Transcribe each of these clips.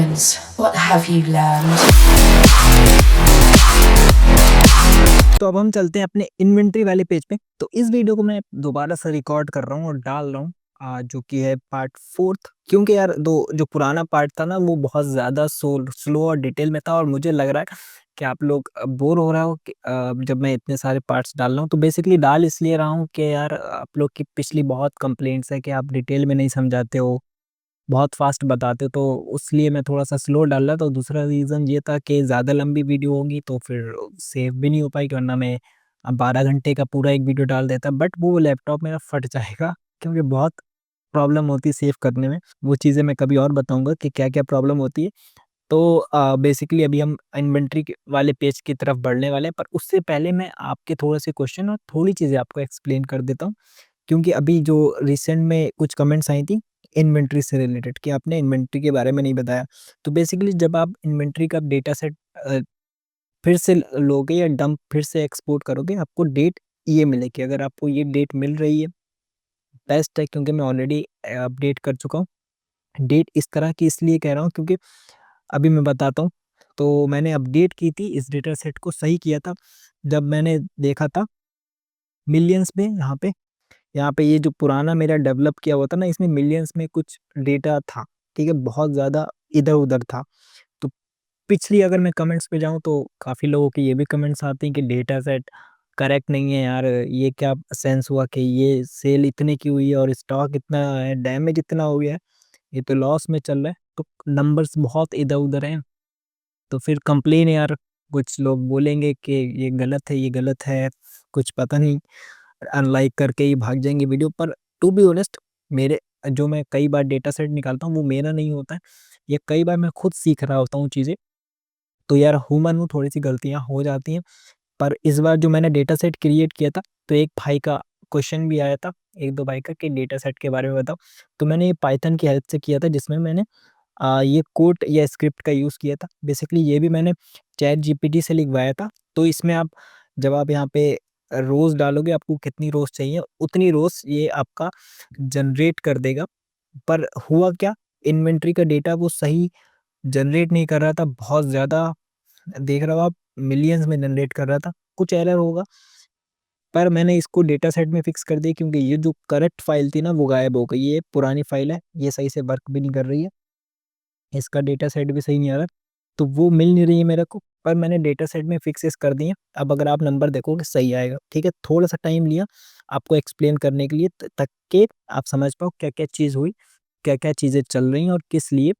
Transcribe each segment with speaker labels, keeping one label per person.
Speaker 1: moments, what have you learned?
Speaker 2: तो अब हम चलते हैं अपने इन्वेंटरी वाले पेज पे। तो इस वीडियो को मैं दोबारा से रिकॉर्ड कर रहा हूँ और डाल रहा हूँ जो कि है पार्ट 4th, क्योंकि यार दो जो पुराना पार्ट था ना वो बहुत ज़्यादा स्लो और डिटेल में था और मुझे लग रहा है कि आप लोग बोर हो रहा हो कि जब मैं इतने सारे पार्ट्स डाल रहा हूँ। तो बेसिकली डाल इसलिए रहा हूँ कि यार आप लोग की पिछली बहुत कंप्लेंट्स है कि आप डिटेल में नहीं समझाते हो, बहुत फ़ास्ट बताते हो, तो इसलिए मैं थोड़ा-सा स्लो डाल रहा था। तो दूसरा रीज़न ये था कि ज़्यादा लंबी वीडियो होगी तो फिर सेव भी नहीं हो पाएगी, वरना मैं 12 घंटे का पूरा एक वीडियो डाल देता। बट वो लैपटॉप मेरा फट जाएगा क्योंकि बहुत प्रॉब्लम होती है सेव करने में। वो चीज़ें मैं कभी और बताऊँगा कि क्या-क्या प्रॉब्लम होती है। तो बेसिकली अभी हम इन्वेंटरी के वाले पेज की तरफ बढ़ने वाले हैं, पर उससे पहले मैं आपके थोड़े से क्वेश्चन और थोड़ी चीज़ें आपको एक्सप्लेन कर देता हूँ। क्योंकि अभी जो रिसेंट में कुछ कमेंट्स आई थी इन्वेंटरी से रिलेटेड कि आपने इन्वेंटरी के बारे में नहीं बताया। तो बेसिकली जब आप इन्वेंटरी का डेटा सेट फिर से लोगे या डंप फिर से एक्सपोर्ट करोगे, आपको डेट ये मिलेगी। अगर आपको ये डेट मिल रही है, बेस्ट है, क्योंकि मैं ऑलरेडी अपडेट कर चुका हूँ। डेट इस तरह की इसलिए कह रहा हूँ क्योंकि अभी मैं बताता हूँ। तो मैंने अपडेट की थी, इस डेटा सेट को सही किया था जब मैंने देखा था मिलियंस में। यहाँ पे ये जो पुराना मेरा डेवलप किया हुआ था ना, इसमें मिलियंस में कुछ डेटा था, ठीक है? बहुत ज़्यादा इधर-उधर था। तो पिछली अगर मैं कमेंट्स पे जाऊँ तो काफ़ी लोगों के ये भी कमेंट्स आते हैं कि डेटा सेट करेक्ट नहीं है यार, ये क्या सेंस हुआ कि ये सेल इतने की हुई है और स्टॉक इतना है, डैमेज इतना हो गया है, ये तो लॉस में चल रहा है। तो नंबर्स बहुत इधर-उधर हैं, तो फिर कंप्लेन यार, कुछ लोग बोलेंगे कि ये गलत है, ये गलत है, कुछ पता नहीं, अनलाइक करके ही भाग जाएँगे वीडियो पर। टू बी ऑनेस्ट, मेरे जो मैं कई बार डेटा सेट निकालता हूँ वो मेरा नहीं होता है। ये कई बार मैं खुद सीख रहा होता हूँ चीज़ें, तो यार ह्यूमन हूँ, थोड़ी-सी गलतियाँ हो जाती हैं। पर इस बार जो मैंने डेटा सेट क्रिएट किया था, तो एक भाई का क्वेश्चन भी आया था, 1-2 भाई का कि डेटा सेट के बारे में बताओ। तो मैंने ये पाइथन की हेल्प से किया था, जिसमें मैंने ये कोड या स्क्रिप्ट का यूज़ किया था। बेसिकली ये भी मैंने चैट जीपीटी से लिखवाया था। तो इसमें आप जब आप यहाँ पे रोज़ डालोगे, आपको कितनी रोज़ चाहिए, उतनी रोज़ ये आपका जनरेट कर देगा। पर हुआ क्या, इन्वेंटरी का डेटा वो सही जनरेट नहीं कर रहा था, बहुत ज़्यादा, देख रहे हो आप, मिलियंस में जनरेट कर रहा था। कुछ एरर होगा, पर मैंने इसको डेटा सेट में फिक्स कर दिया क्योंकि ये जो करेक्ट फ़ाइल थी ना वो गायब हो गई। ये पुरानी फ़ाइल है, ये सही से वर्क भी नहीं कर रही है। इसका डेटा सेट भी सही नहीं आ रहा, तो वो मिल नहीं रही है मेरे को, पर मैंने डेटा सेट में फिक्सेस कर दिए। अब अगर आप नंबर देखोगे सही आएगा, ठीक है? थोड़ा-सा टाइम लिया आपको एक्सप्लेन करने के लिए ताकि आप समझ पाओ क्या-क्या चीज़ हुई, क्या-क्या चीज़ें चल रही हैं और किस लिए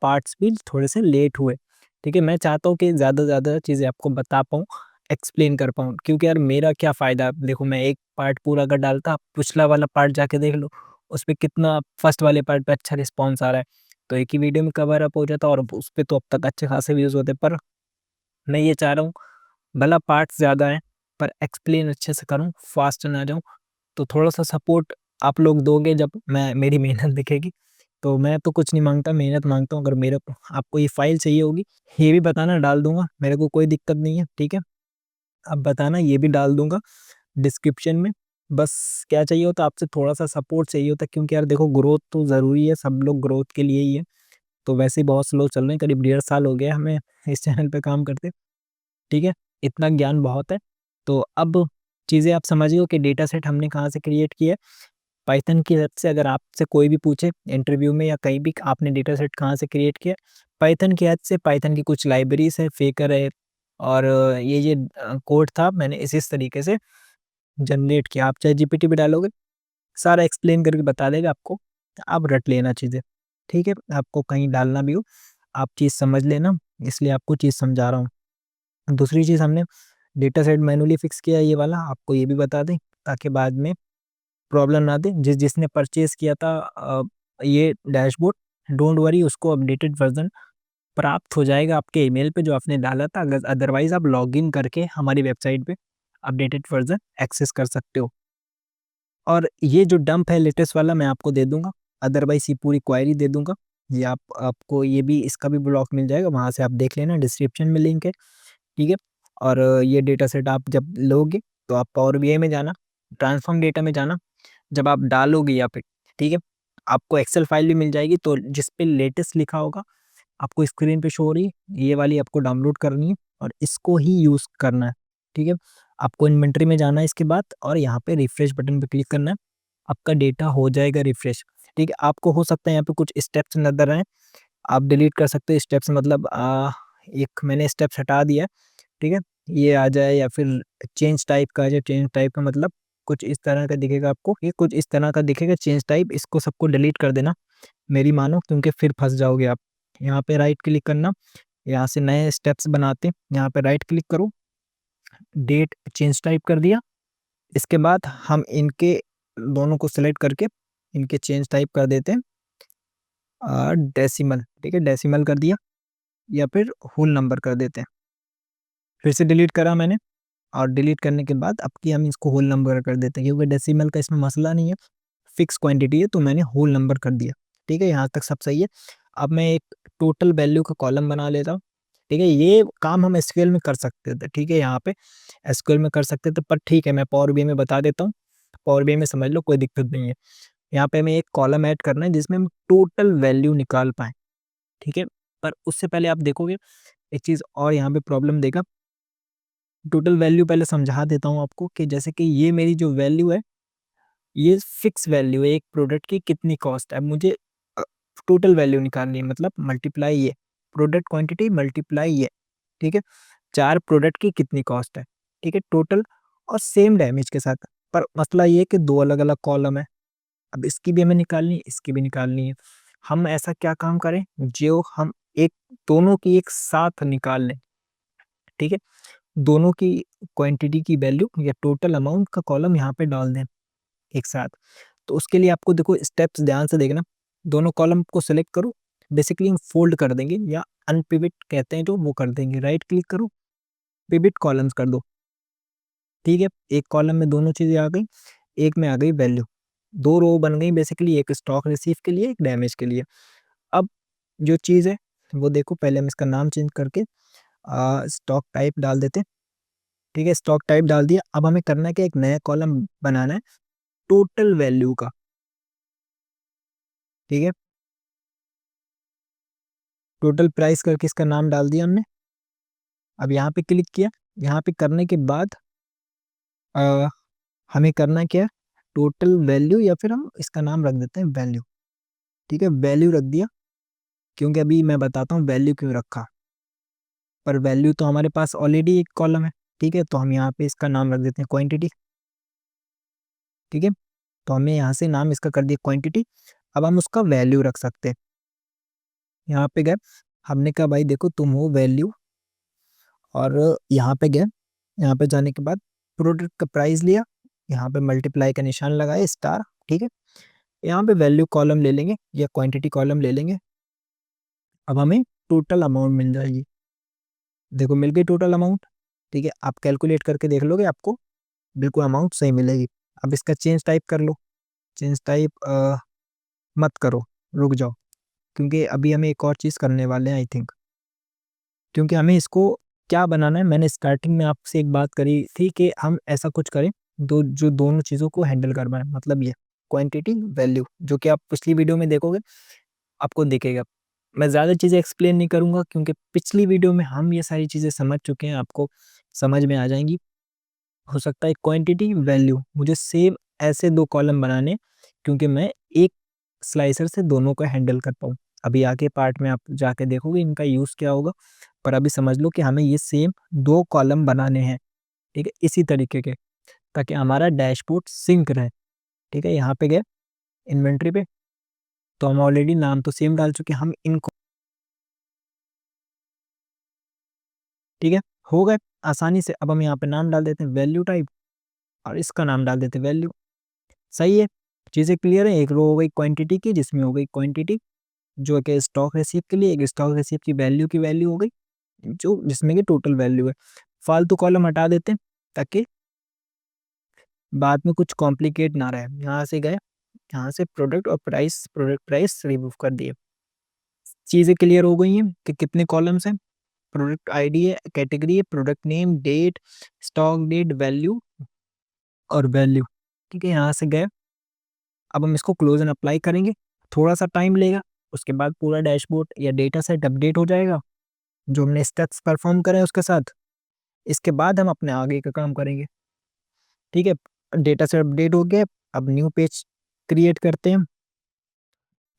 Speaker 2: पार्ट्स भी थोड़े से लेट हुए, ठीक है? मैं चाहता हूँ कि ज़्यादा से ज़्यादा चीज़ें आपको बता पाऊँ, एक्सप्लेन कर पाऊँ, क्योंकि यार मेरा क्या फ़ायदा, देखो मैं एक पार्ट पूरा अगर डालता, आप पिछला वाला पार्ट जाके देख लो, उसपे कितना फर्स्ट वाले पार्ट पे अच्छा रिस्पॉन्स आ रहा है। तो एक ही वीडियो में कवर अप हो जाता और उसपे तो अब तक अच्छे खासे व्यूज़ होते। पर मैं ये चाह रहा हूँ, भला पार्ट्स ज़्यादा हैं, पर एक्सप्लेन अच्छे से करूँ, फ़ास्ट ना जाऊँ। तो थोड़ा-सा सपोर्ट आप लोग दोगे जब मैं मेरी मेहनत दिखेगी। तो मैं तो कुछ नहीं माँगता, मेहनत माँगता हूँ। अगर मेरे को आपको ये फ़ाइल चाहिए होगी, ये भी बताना, डाल दूँगा, मेरे को कोई दिक्कत नहीं है, ठीक है? आप बताना, ये भी डाल दूँगा डिस्क्रिप्शन में। बस क्या चाहिए होता है, आपसे थोड़ा-सा सपोर्ट चाहिए होता है, क्योंकि यार देखो ग्रोथ तो ज़रूरी है, सब लोग ग्रोथ के लिए ही है। तो वैसे ही बहुत स्लो चल रहे हैं, करीब 1.5 साल हो गया हमें इस चैनल पे काम करते, ठीक है? इतना ज्ञान बहुत है। तो अब चीज़ें आप समझ गए हो कि डेटा सेट हमने कहाँ से क्रिएट किया है। पाइथन की हेल्प से, अगर आपसे कोई भी पूछे इंटरव्यू में या कहीं भी आपने डेटा सेट कहाँ से क्रिएट किया, पाइथन की हेल्प से, पाइथन की कुछ लाइब्रेरीज़ है, फेकर है और ये कोड था, मैंने इस तरीके से जनरेट किया। आप चाहे जीपीटी पे डालोगे, सारा एक्सप्लेन करके बता देगा आपको, आप रट लेना चीज़ें, ठीक है? आपको कहीं डालना भी हो, आप चीज़ समझ लेना, इसलिए आपको चीज़ समझा रहा हूँ। दूसरी चीज़, हमने डेटा सेट मैन्युअली फिक्स किया है ये वाला, आपको ये भी बता दें ताकि बाद में प्रॉब्लम ना दे। जिसने परचेज़ किया था ये डैशबोर्ड, डोंट वरी, उसको अपडेटेड वर्ज़न प्राप्त हो जाएगा आपके ईमेल पे जो आपने डाला था। अगर अदरवाइज़ आप लॉगिन करके हमारी वेबसाइट पे अपडेटेड वर्ज़न एक्सेस कर सकते हो। और ये जो डंप है लेटेस्ट वाला, मैं आपको दे दूँगा, अदरवाइज़ ये पूरी क्वेरी दे दूँगा। ये आपको ये भी, इसका भी ब्लॉक मिल जाएगा, वहाँ से आप देख लेना, डिस्क्रिप्शन में लिंक है, ठीक है? और ये डेटा सेट आप जब लोगे तो आप पावर बीआई में जाना, ट्रांसफॉर्म डेटा में जाना, जब आप डालोगे यहाँ पे, ठीक है? आपको एक्सेल फाइल भी मिल जाएगी, तो जिस पे लेटेस्ट लिखा होगा, आपको स्क्रीन पे शो हो रही है, ये वाली आपको डाउनलोड करनी है और इसको ही यूज़ करना है, ठीक है? आपको इन्वेंटरी में जाना है इसके बाद और यहाँ पे रिफ्रेश बटन पे क्लिक करना है, आपका डेटा हो जाएगा रिफ्रेश, ठीक है? आपको हो सकता है यहाँ पे कुछ स्टेप्स नज़र आएँ, आप डिलीट कर सकते हो स्टेप्स, मतलब एक मैंने स्टेप्स हटा दिया है, ठीक है? ये आ जाए या फिर चेंज टाइप का आ जाए, चेंज टाइप का मतलब कुछ इस तरह का दिखेगा आपको, ये कुछ इस तरह का दिखेगा चेंज टाइप, इसको सबको डिलीट कर देना, मेरी मानो, क्योंकि फिर फँस जाओगे आप। यहाँ पे राइट क्लिक करना, यहाँ से नए स्टेप्स बनाते हैं, यहाँ पे राइट क्लिक करो, डेट चेंज टाइप कर दिया, इसके बाद हम इनके दोनों को सिलेक्ट करके इनके चेंज टाइप कर देते हैं डेसिमल, ठीक है? डेसिमल कर दिया या फिर होल नंबर कर देते हैं। फिर से डिलीट करा मैंने और डिलीट करने के बाद अब कि हम इसको होल नंबर कर देते हैं, क्योंकि डेसिमल का इसमें मसला नहीं है, फिक्स क्वांटिटी है, तो मैंने होल नंबर कर दिया, ठीक है? यहाँ तक सब सही है। अब मैं एक टोटल वैल्यू का कॉलम बना लेता हूँ, ठीक है? ये काम हम एसक्यूएल में कर सकते थे, ठीक है? यहाँ पे एसक्यूएल में कर सकते थे, पर ठीक है, मैं पावर बीआई में बता देता हूँ, पावर बीआई में समझ लो, कोई दिक्कत नहीं है। यहाँ पे हमें एक कॉलम ऐड करना है जिसमें हम टोटल वैल्यू निकाल पाएँ, ठीक है? पर उससे पहले आप देखोगे एक चीज़ और यहाँ पे प्रॉब्लम देगा, टोटल वैल्यू पहले समझा देता हूँ आपको कि जैसे कि ये मेरी जो वैल्यू है, ये फिक्स वैल्यू है, एक प्रोडक्ट की कितनी कॉस्ट है, मुझे टोटल वैल्यू निकालनी है, मतलब मल्टीप्लाई ये प्रोडक्ट क्वांटिटी मल्टीप्लाई ये, ठीक है? 4 प्रोडक्ट की कितनी कॉस्ट है, ठीक है? टोटल और सेम डैमेज के साथ, पर मसला ये है कि 2 अलग-अलग कॉलम है, अब इसकी भी हमें निकालनी है, इसकी भी निकालनी है। हम ऐसा क्या काम करें, जो हम एक दोनों की एक साथ निकाल लें, ठीक है? दोनों की क्वांटिटी की वैल्यू या टोटल अमाउंट का कॉलम यहाँ पे डाल दें एक साथ। तो उसके लिए आपको देखो स्टेप्स ध्यान से देखना, दोनों कॉलम को सेलेक्ट करो, बेसिकली हम फोल्ड कर देंगे या अनपिवट कहते हैं जो, वो कर देंगे, राइट क्लिक करो, पिवट कॉलम्स कर दो, ठीक है? एक कॉलम में दोनों चीज़ें आ गई, एक में आ गई वैल्यू, 2 रो बन गई बेसिकली, एक स्टॉक रिसीव के लिए, एक डैमेज के लिए। अब जो चीज़ है वो देखो, पहले हम इसका नाम चेंज करके स्टॉक टाइप डाल देते हैं, ठीक है? स्टॉक टाइप डाल दिया, अब हमें करना है कि एक नया कॉलम बनाना है टोटल वैल्यू का, ठीक है? टोटल प्राइस करके इसका नाम डाल दिया हमने। अब यहाँ पे क्लिक किया, यहाँ पे करने के बाद अ, हमें करना क्या है, टोटल वैल्यू या फिर हम इसका नाम रख देते हैं वैल्यू, ठीक है? वैल्यू रख दिया, क्योंकि अभी मैं बताता हूँ वैल्यू क्यों रखा, पर वैल्यू तो हमारे पास ऑलरेडी एक कॉलम है, ठीक है? तो हम यहाँ पे इसका नाम रख देते हैं क्वांटिटी, ठीक है? तो हमने यहाँ से नाम इसका कर दिया क्वांटिटी, अब हम उसका वैल्यू रख सकते हैं। यहाँ पे गए, हमने कहा भाई देखो तुम हो वैल्यू, और यहाँ पे गए, यहाँ पे जाने के बाद प्रोडक्ट का प्राइस लिया, यहाँ पे मल्टीप्लाई का निशान लगाए स्टार, ठीक है? यहाँ पे वैल्यू कॉलम ले लेंगे या क्वांटिटी कॉलम ले लेंगे, अब हमें टोटल अमाउंट मिल जाएगी, देखो मिल गई टोटल अमाउंट, ठीक है? आप कैलकुलेट करके देख लोगे, आपको बिल्कुल अमाउंट सही मिलेगी। अब इसका चेंज टाइप कर लो, चेंज टाइप मत करो, रुक जाओ, क्योंकि अभी हमें एक और चीज़ करने वाले हैं आई थिंक, क्योंकि हमें इसको क्या बनाना है, मैंने स्टार्टिंग में आपसे एक बात करी थी कि हम ऐसा कुछ करें जो दोनों चीज़ों को हैंडल कर पाए, मतलब ये क्वांटिटी वैल्यू, जो कि आप पिछली वीडियो में देखोगे, आपको दिखेगा। मैं ज़्यादा चीज़ें एक्सप्लेन नहीं करूँगा, क्योंकि पिछली वीडियो में हम ये सारी चीज़ें समझ चुके हैं, आपको समझ में आ जाएंगी। हो सकता है क्वांटिटी वैल्यू मुझे सेम ऐसे 2 कॉलम बनाने हैं, क्योंकि मैं एक स्लाइसर से दोनों को हैंडल कर पाऊँ। अभी आगे पार्ट में आप जाके देखोगे इनका यूज़ क्या होगा, पर अभी समझ लो कि हमें ये सेम 2 कॉलम बनाने हैं, ठीक है? इसी तरीके के, ताकि हमारा डैशबोर्ड सिंक रहे, ठीक है? यहाँ पे गए इन्वेंटरी पे, तो हम ऑलरेडी नाम तो सेम डाल चुके हैं, हम इनको, ठीक है? हो गए आसानी से। अब हम यहाँ पे नाम डाल देते हैं वैल्यू टाइप और इसका नाम डाल देते हैं वैल्यू, सही है? चीज़ें क्लियर है? एक रो हो गई क्वांटिटी की, जिसमें हो गई क्वांटिटी जो कि स्टॉक रिसीव के लिए, एक स्टॉक रिसीव की वैल्यू हो गई, जो जिसमें कि टोटल वैल्यू है। फालतू कॉलम हटा देते हैं, ताकि बाद में कुछ कॉम्प्लिकेट ना रहे। यहाँ से गए, यहाँ से प्रोडक्ट प्राइस रिमूव कर दिए। चीज़ें क्लियर हो गई हैं कि कितने कॉलम्स हैं, प्रोडक्ट आईडी है, कैटेगरी है, product name, date, stock date, value और वैल्यू, ठीक है? यहाँ से गए, अब हम इसको क्लोज एंड अप्लाई करेंगे, थोड़ा सा टाइम लेगा, उसके बाद पूरा डैशबोर्ड या डेटा सेट अपडेट हो जाएगा, जो हमने स्टेप्स परफॉर्म करे उसके साथ। इसके बाद हम अपने आगे का काम करेंगे। ठीक है, डेटा सेट अपडेट हो गया, अब न्यू पेज क्रिएट करते हैं।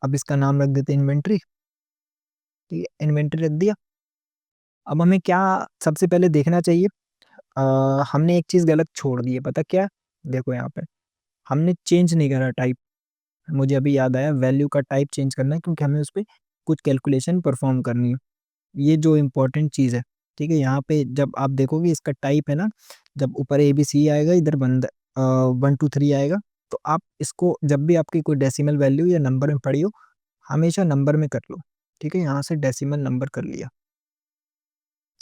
Speaker 2: अब इसका नाम रख देते हैं इन्वेंट्री। ठीक है, इन्वेंट्री रख दिया। अब हमें क्या सबसे पहले देखना चाहिए, हमने एक चीज़ गलत छोड़ दी है, पता क्या? देखो यहाँ पे हमने चेंज नहीं करा टाइप। मुझे अभी याद आया, वैल्यू का टाइप चेंज करना है, क्योंकि हमें उस पे कुछ कैलकुलेशन परफॉर्म करनी है। ये जो इम्पोर्टेंट चीज़ है, ठीक है, यहाँ पे जब आप देखोगे इसका टाइप है ना, जब ऊपर ABC आएगा, इधर 1 2 3 आएगा, तो आप इसको जब भी आपकी कोई डेसिमल वैल्यू या नंबर में पड़ी हो, हमेशा नंबर में कर लो। ठीक है, यहाँ से डेसिमल नंबर कर लिया।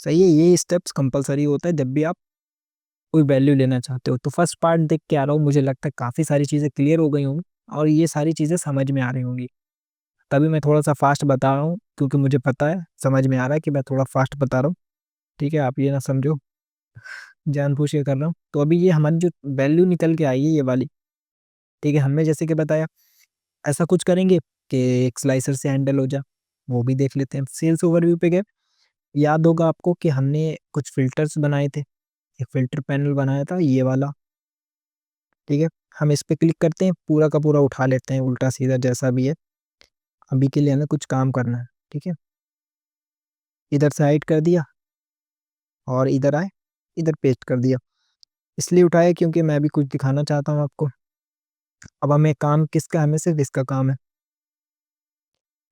Speaker 2: सही है, ये स्टेप्स कंपलसरी होता है जब भी आप कोई वैल्यू लेना चाहते हो। तो फर्स्ट पार्ट देख के आ रहा हूँ, मुझे लगता है काफ़ी सारी चीज़ें क्लियर हो गई होंगी और ये सारी चीज़ें समझ में आ रही होंगी। तभी मैं थोड़ा सा फास्ट बता रहा हूँ, क्योंकि मुझे पता है, समझ में आ रहा है कि मैं थोड़ा फास्ट बता रहा हूँ। ठीक है, आप ये ना समझो जानबूझ के कर रहा हूँ। तो अभी ये हमारी जो वैल्यू निकल के आई है ये वाली, ठीक है, हमने जैसे कि बताया ऐसा कुछ करेंगे कि एक स्लाइसर से हैंडल हो जाए, वो भी देख लेते हैं। सेल्स ओवरव्यू पे गए, याद होगा आपको कि हमने कुछ फिल्टर्स बनाए थे, एक फिल्टर पैनल बनाया था ये वाला। ठीक है, हम इस पे क्लिक करते हैं, पूरा का पूरा उठा लेते हैं, उल्टा सीधा जैसा भी है। अभी के लिए हमें कुछ काम करना है। ठीक है, इधर से हाइड कर दिया और इधर आए, इधर पेस्ट कर दिया। इसलिए उठाया क्योंकि मैं भी कुछ दिखाना चाहता हूँ आपको। अब हमें काम किसका, हमें सिर्फ इसका काम है।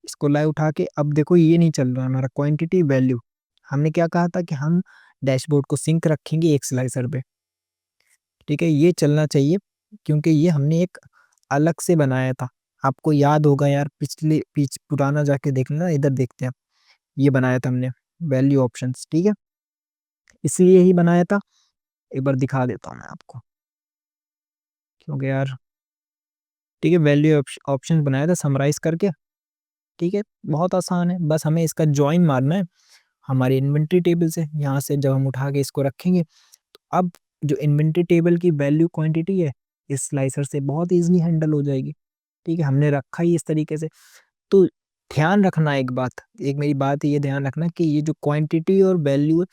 Speaker 2: इसको लाए उठा के, अब देखो ये नहीं चल रहा है हमारा क्वांटिटी वैल्यू। हमने क्या कहा था कि हम डैशबोर्ड को सिंक रखेंगे एक स्लाइसर पे। ठीक है, ये चलना चाहिए, क्योंकि ये हमने एक अलग से बनाया था। आपको याद होगा यार, पिछले पुराना जाके देखना, इधर देखते हैं। ये बनाया था हमने वैल्यू ऑप्शंस। ठीक है, इसलिए ही बनाया था। एक बार दिखा देता हूँ मैं आपको, क्योंकि यार, ठीक है, वैल्यू ऑप्शंस बनाया था समराइज करके। ठीक है, बहुत आसान है, बस हमें इसका जॉइन मारना है हमारी इन्वेंट्री टेबल से। यहाँ से जब हम उठा के इसको रखेंगे, तो अब जो इन्वेंट्री टेबल की वैल्यू क्वांटिटी है, इस स्लाइसर से बहुत इजीली हैंडल हो जाएगी। ठीक है, हमने रखा ही इस तरीके से। तो ध्यान रखना एक बात, एक मेरी बात ये ध्यान रखना कि ये जो क्वांटिटी और वैल्यू है,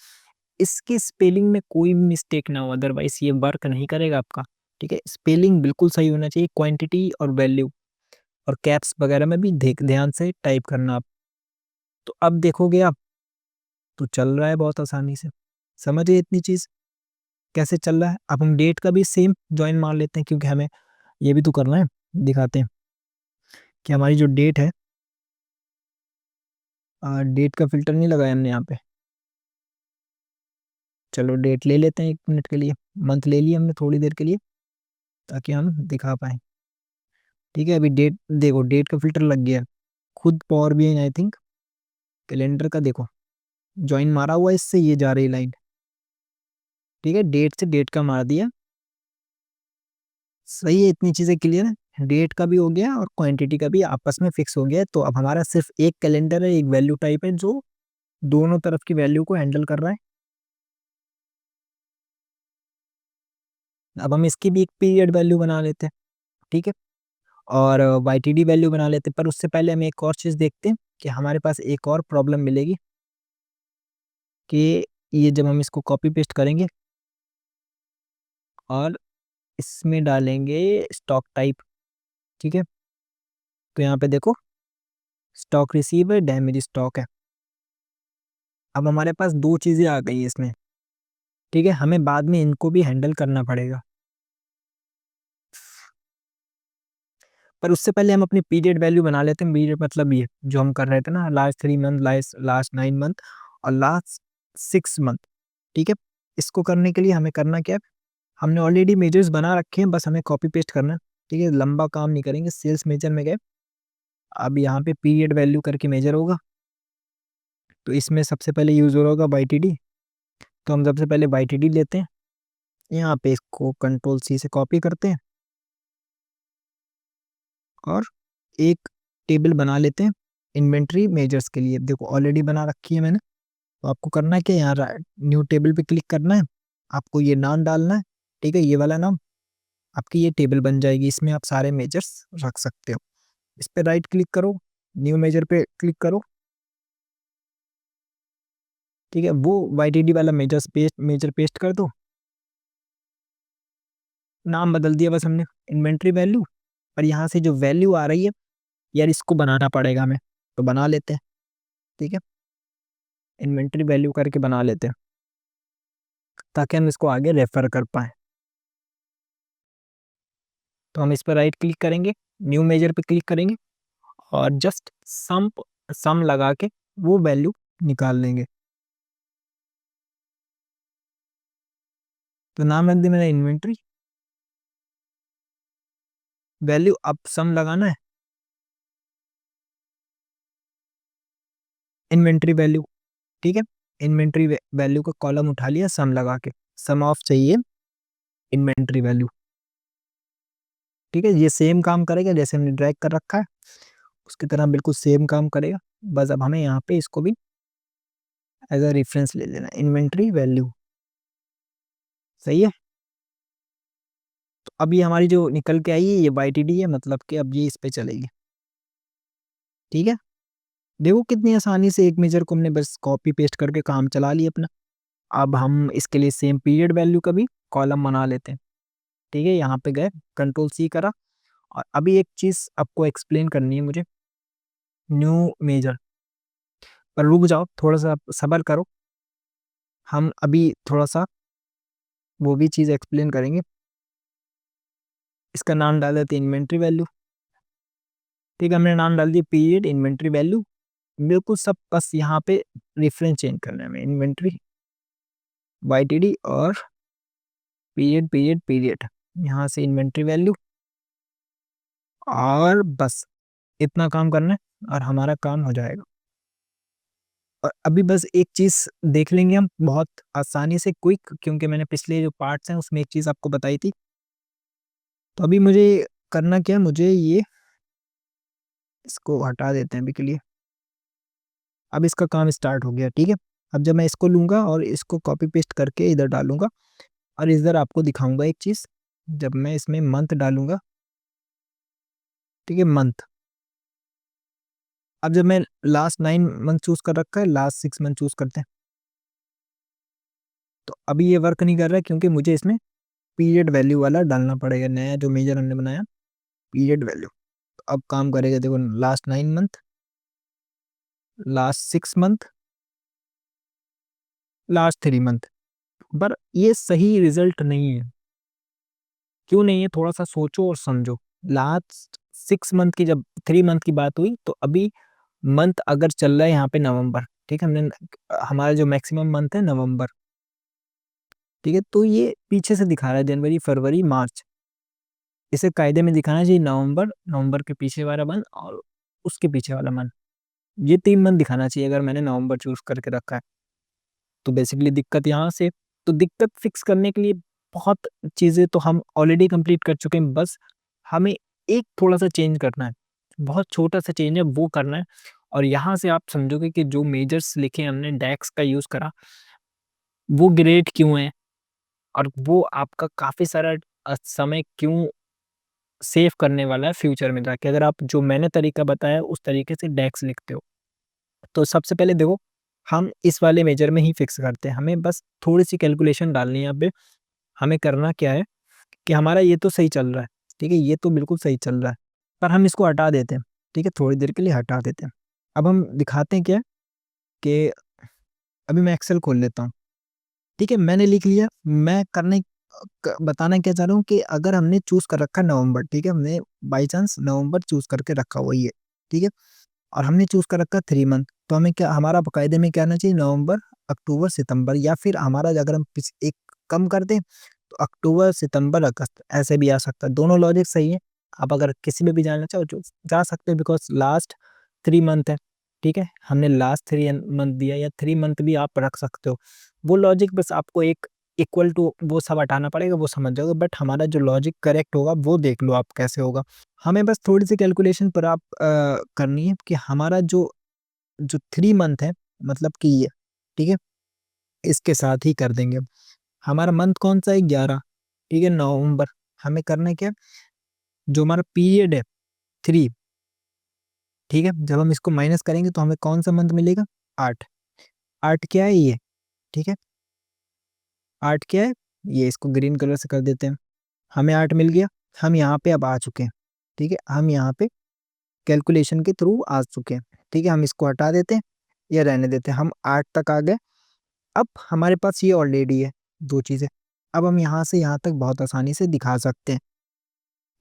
Speaker 2: इसकी स्पेलिंग में कोई मिस्टेक ना हो, अदरवाइज ये वर्क नहीं करेगा आपका। ठीक है, स्पेलिंग बिल्कुल सही होना चाहिए, क्वांटिटी और वैल्यू, और कैप्स वगैरह में भी ध्यान से टाइप करना आप। तो अब देखोगे आप, तो चल रहा है बहुत आसानी से। समझिए इतनी चीज़ कैसे चल रहा है। अब हम डेट का भी सेम जॉइन मार लेते हैं, क्योंकि हमें ये भी तो करना है। दिखाते हैं कि हमारी जो डेट है, डेट का फिल्टर नहीं लगाया हमने यहाँ पे। चलो डेट ले लेते हैं 1 मिनट के लिए, मंथ ले लिया हमने थोड़ी देर के लिए, ताकि हम दिखा पाएँ। ठीक है, अभी डेट देखो, डेट का फ़िल्टर लग गया है। खुद power BI I think calendar का देखो, जॉइन मारा हुआ है, इससे ये जा रही लाइन। ठीक है, डेट से डेट का मार दिया। सही है, इतनी चीज़ें क्लियर है। डेट का भी हो गया और क्वांटिटी का भी आपस में फिक्स हो गया है। तो अब हमारा सिर्फ एक कैलेंडर है, एक वैल्यू टाइप है, जो दोनों तरफ की वैल्यू को हैंडल कर रहा है। अब हम इसकी भी एक पीरियड वैल्यू बना लेते हैं। ठीक है, और वाईटीडी वैल्यू बना लेते हैं। पर उससे पहले हम एक और चीज़ देखते हैं कि हमारे पास एक और प्रॉब्लम मिलेगी, कि ये जब हम इसको कॉपी पेस्ट करेंगे और इसमें डालेंगे स्टॉक टाइप। ठीक है, तो यहाँ पे देखो, स्टॉक रिसीव है, डैमेज स्टॉक है। अब हमारे पास दो चीज़ें आ गई हैं इसमें। ठीक है, हमें बाद में इनको भी हैंडल करना पड़ेगा, पर उससे पहले हम अपनी पीरियड वैल्यू बना लेते हैं। पीरियड मतलब ये जो हम कर रहे थे ना, लास्ट 3 मंथ, लास्ट 9 मंथ और लास्ट 6 मंथ। ठीक है, इसको करने के लिए हमें करना क्या है, हमने ऑलरेडी मेजर्स बना रखे हैं, बस हमें कॉपी पेस्ट करना है। ठीक है, लंबा काम नहीं करेंगे। सेल्स मेजर में गए, अब यहाँ पे पीरियड वैल्यू करके मेजर होगा, तो इसमें सबसे पहले यूज़ हो रहा होगा वाईटीडी। तो हम सबसे पहले वाईटीडी लेते हैं, यहाँ पे इसको कंट्रोल C से कॉपी करते हैं और एक टेबल बना लेते हैं इन्वेंट्री मेजर्स के लिए। देखो ऑलरेडी बना रखी है मैंने। तो आपको करना है कि यहाँ न्यू टेबल पे क्लिक करना है, आपको ये नाम डालना है। ठीक है, ये वाला नाम, आपकी ये टेबल बन जाएगी, इसमें आप सारे मेजर्स रख सकते हो। इस पे राइट क्लिक करो, न्यू मेजर पे क्लिक करो। ठीक है, वो YTD वाला मेजर पेस्ट कर दो। नाम बदल दिया बस हमने, इन्वेंट्री वैल्यू। और यहाँ से जो वैल्यू आ रही है यार, इसको बनाना पड़ेगा हमें, तो बना लेते हैं। ठीक है, इन्वेंट्री वैल्यू करके बना लेते हैं ताकि हम इसको आगे रेफर कर पाए। तो हम इस पर राइट क्लिक करेंगे, न्यू मेजर पे क्लिक करेंगे और जस्ट सम लगा के वो वैल्यू निकाल लेंगे। तो नाम रख दिया मैंने इन्वेंट्री वैल्यू, अब सम लगाना है इन्वेंट्री वैल्यू। ठीक है, इन्वेंट्री वैल्यू का कॉलम उठा लिया, सम लगा के, सम ऑफ चाहिए इन्वेंट्री वैल्यू। ठीक है, ये सेम काम करेगा जैसे हमने ड्रैग कर रखा है, उसकी तरह बिल्कुल सेम काम करेगा। बस अब हमें यहाँ पे इसको भी एज अ रेफरेंस ले लेना, इन्वेंट्री वैल्यू। सही है, तो अब ये हमारी जो निकल के आई है ये YTD है, मतलब कि अब ये इस पे चलेगी। ठीक है, देखो कितनी आसानी से एक मेजर को हमने बस कॉपी पेस्ट करके काम चला लिया अपना। अब हम इसके लिए सेम पीरियड वैल्यू का भी कॉलम बना लेते हैं। ठीक है, यहाँ पे गए, Ctrl+C करा, और अभी एक चीज आपको एक्सप्लेन करनी है मुझे, न्यू मेजर पर रुक जाओ, थोड़ा सा सब्र करो, हम अभी थोड़ा सा वो भी चीज एक्सप्लेन करेंगे। इसका नाम डाल देते हैं इन्वेंट्री वैल्यू। ठीक है, हमने नाम डाल दिया पीरियड इन्वेंट्री वैल्यू, बिल्कुल सब, बस यहाँ पे रेफरेंस चेंज करना है हमें, इन्वेंट्री YTD और पीरियड पीरियड पीरियड, यहाँ से इन्वेंट्री वैल्यू, और बस इतना काम करना है और हमारा काम हो जाएगा। और अभी बस एक चीज देख लेंगे हम बहुत आसानी से, क्विक, क्योंकि मैंने पिछले जो पार्ट्स हैं उसमें एक चीज आपको बताई थी। तो अभी मुझे करना क्या है, मुझे ये इसको हटा देते हैं अभी के लिए। अब इसका काम स्टार्ट हो गया। ठीक है, अब जब मैं इसको लूंगा और इसको कॉपी पेस्ट करके इधर डालूंगा, और इधर आपको दिखाऊंगा एक चीज, जब मैं इसमें मंथ डालूंगा, ठीक है, मंथ, अब जब मैं लास्ट 9 मंथ चूज कर रखा है, लास्ट 6 मंथ चूज करते हैं, तो अभी ये वर्क नहीं कर रहा है क्योंकि मुझे इसमें पीरियड वैल्यू वाला डालना पड़ेगा, नया जो मेजर हमने बनाया पीरियड वैल्यू। तो अब काम करेगा, देखो, last 9 month, last 6 month, last 3 month. पर ये सही रिजल्ट नहीं है। क्यों नहीं है, थोड़ा सा सोचो और समझो। लास्ट 6 मंथ की, जब 3 मंथ की बात हुई, तो अभी मंथ अगर चल रहा है यहाँ पे नवंबर, ठीक है, हमने हमारा जो मैक्सिमम मंथ है नवंबर, ठीक है, तो ये पीछे से दिखा रहा है जनवरी फरवरी मार्च, इसे कायदे में दिखाना चाहिए नवंबर, नवंबर के पीछे वाला मंथ और उसके पीछे वाला मंथ, ये 3 मंथ दिखाना चाहिए अगर मैंने नवंबर चूज करके रखा है। तो बेसिकली दिक्कत यहाँ से, तो दिक्कत फिक्स करने के लिए बहुत चीज़ें तो हम ऑलरेडी कंप्लीट कर चुके हैं, बस हमें एक थोड़ा सा चेंज करना है, बहुत छोटा सा चेंज है वो करना है। और यहाँ से आप समझोगे कि जो मेजर्स लिखे हमने डैक्स का यूज़ करा, वो ग्रेट क्यों है, और वो आपका काफ़ी सारा समय क्यों सेव करने वाला है फ्यूचर में जाके, अगर आप जो मैंने तरीका बताया उस तरीके से डैक्स लिखते हो। तो सबसे पहले देखो, हम इस वाले मेजर में ही फिक्स करते हैं, हमें बस थोड़ी सी कैलकुलेशन डालनी है यहाँ पे। हमें करना क्या है कि हमारा ये तो सही चल रहा है, ठीक है, ये तो बिल्कुल सही चल रहा है, पर हम इसको हटा देते हैं। ठीक है, थोड़ी देर के लिए हटा देते हैं। अब हम दिखाते हैं क्या, कि अभी मैं एक्सेल खोल लेता हूँ। ठीक है, मैंने लिख लिया, मैं बताना क्या चाह रहा हूँ कि अगर हमने चूज कर रखा नवंबर, ठीक है, हमने बाई चांस नवंबर चूज करके रखा हुआ ही है, ठीक है, और हमने चूज कर रखा 3 मंथ, तो हमें क्या, हमारा बाकायदे में क्या आना चाहिए, नवंबर अक्टूबर सितंबर, या फिर हमारा अगर हम एक कम कर दें तो अक्टूबर सितंबर अगस्त, ऐसे भी आ सकता है, दोनों लॉजिक सही है। आप अगर किसी में भी जानना चाहो जो जा सकते हैं, बिकॉज लास्ट 3 मंथ है। ठीक है, हमने लास्ट 3 मंथ दिया, या 3 मंथ भी आप रख सकते हो, वो लॉजिक बस आपको एक इक्वल टू वो सब हटाना पड़ेगा, वो समझ जाओगे, बट हमारा जो लॉजिक करेक्ट होगा वो देख लो आप कैसे होगा। हमें बस थोड़ी सी कैलकुलेशन पर आप करनी है कि हमारा जो जो 3 मंथ है, मतलब कि ये, ठीक है, इसके साथ ही कर देंगे। हमारा मंथ कौन सा है, 11, ठीक है, नवंबर। हमें करना है क्या, जो हमारा पीरियड है 3, ठीक है। जब हम इसको माइनस करेंगे तो हमें कौन सा मंथ मिलेगा? 8। 8 क्या है ये? ठीक है, 8 क्या है ये? इसको ग्रीन कलर से कर देते हैं। हमें 8 मिल गया। हम यहाँ पे अब आ चुके हैं। ठीक है, हम यहाँ पे कैलकुलेशन के थ्रू आ चुके हैं। ठीक है, हम इसको हटा देते हैं या रहने देते हैं। हम 8 तक आ गए। अब हमारे पास ये ऑलरेडी है दो चीज़ें। अब हम यहाँ से यहाँ तक बहुत आसानी से दिखा सकते हैं।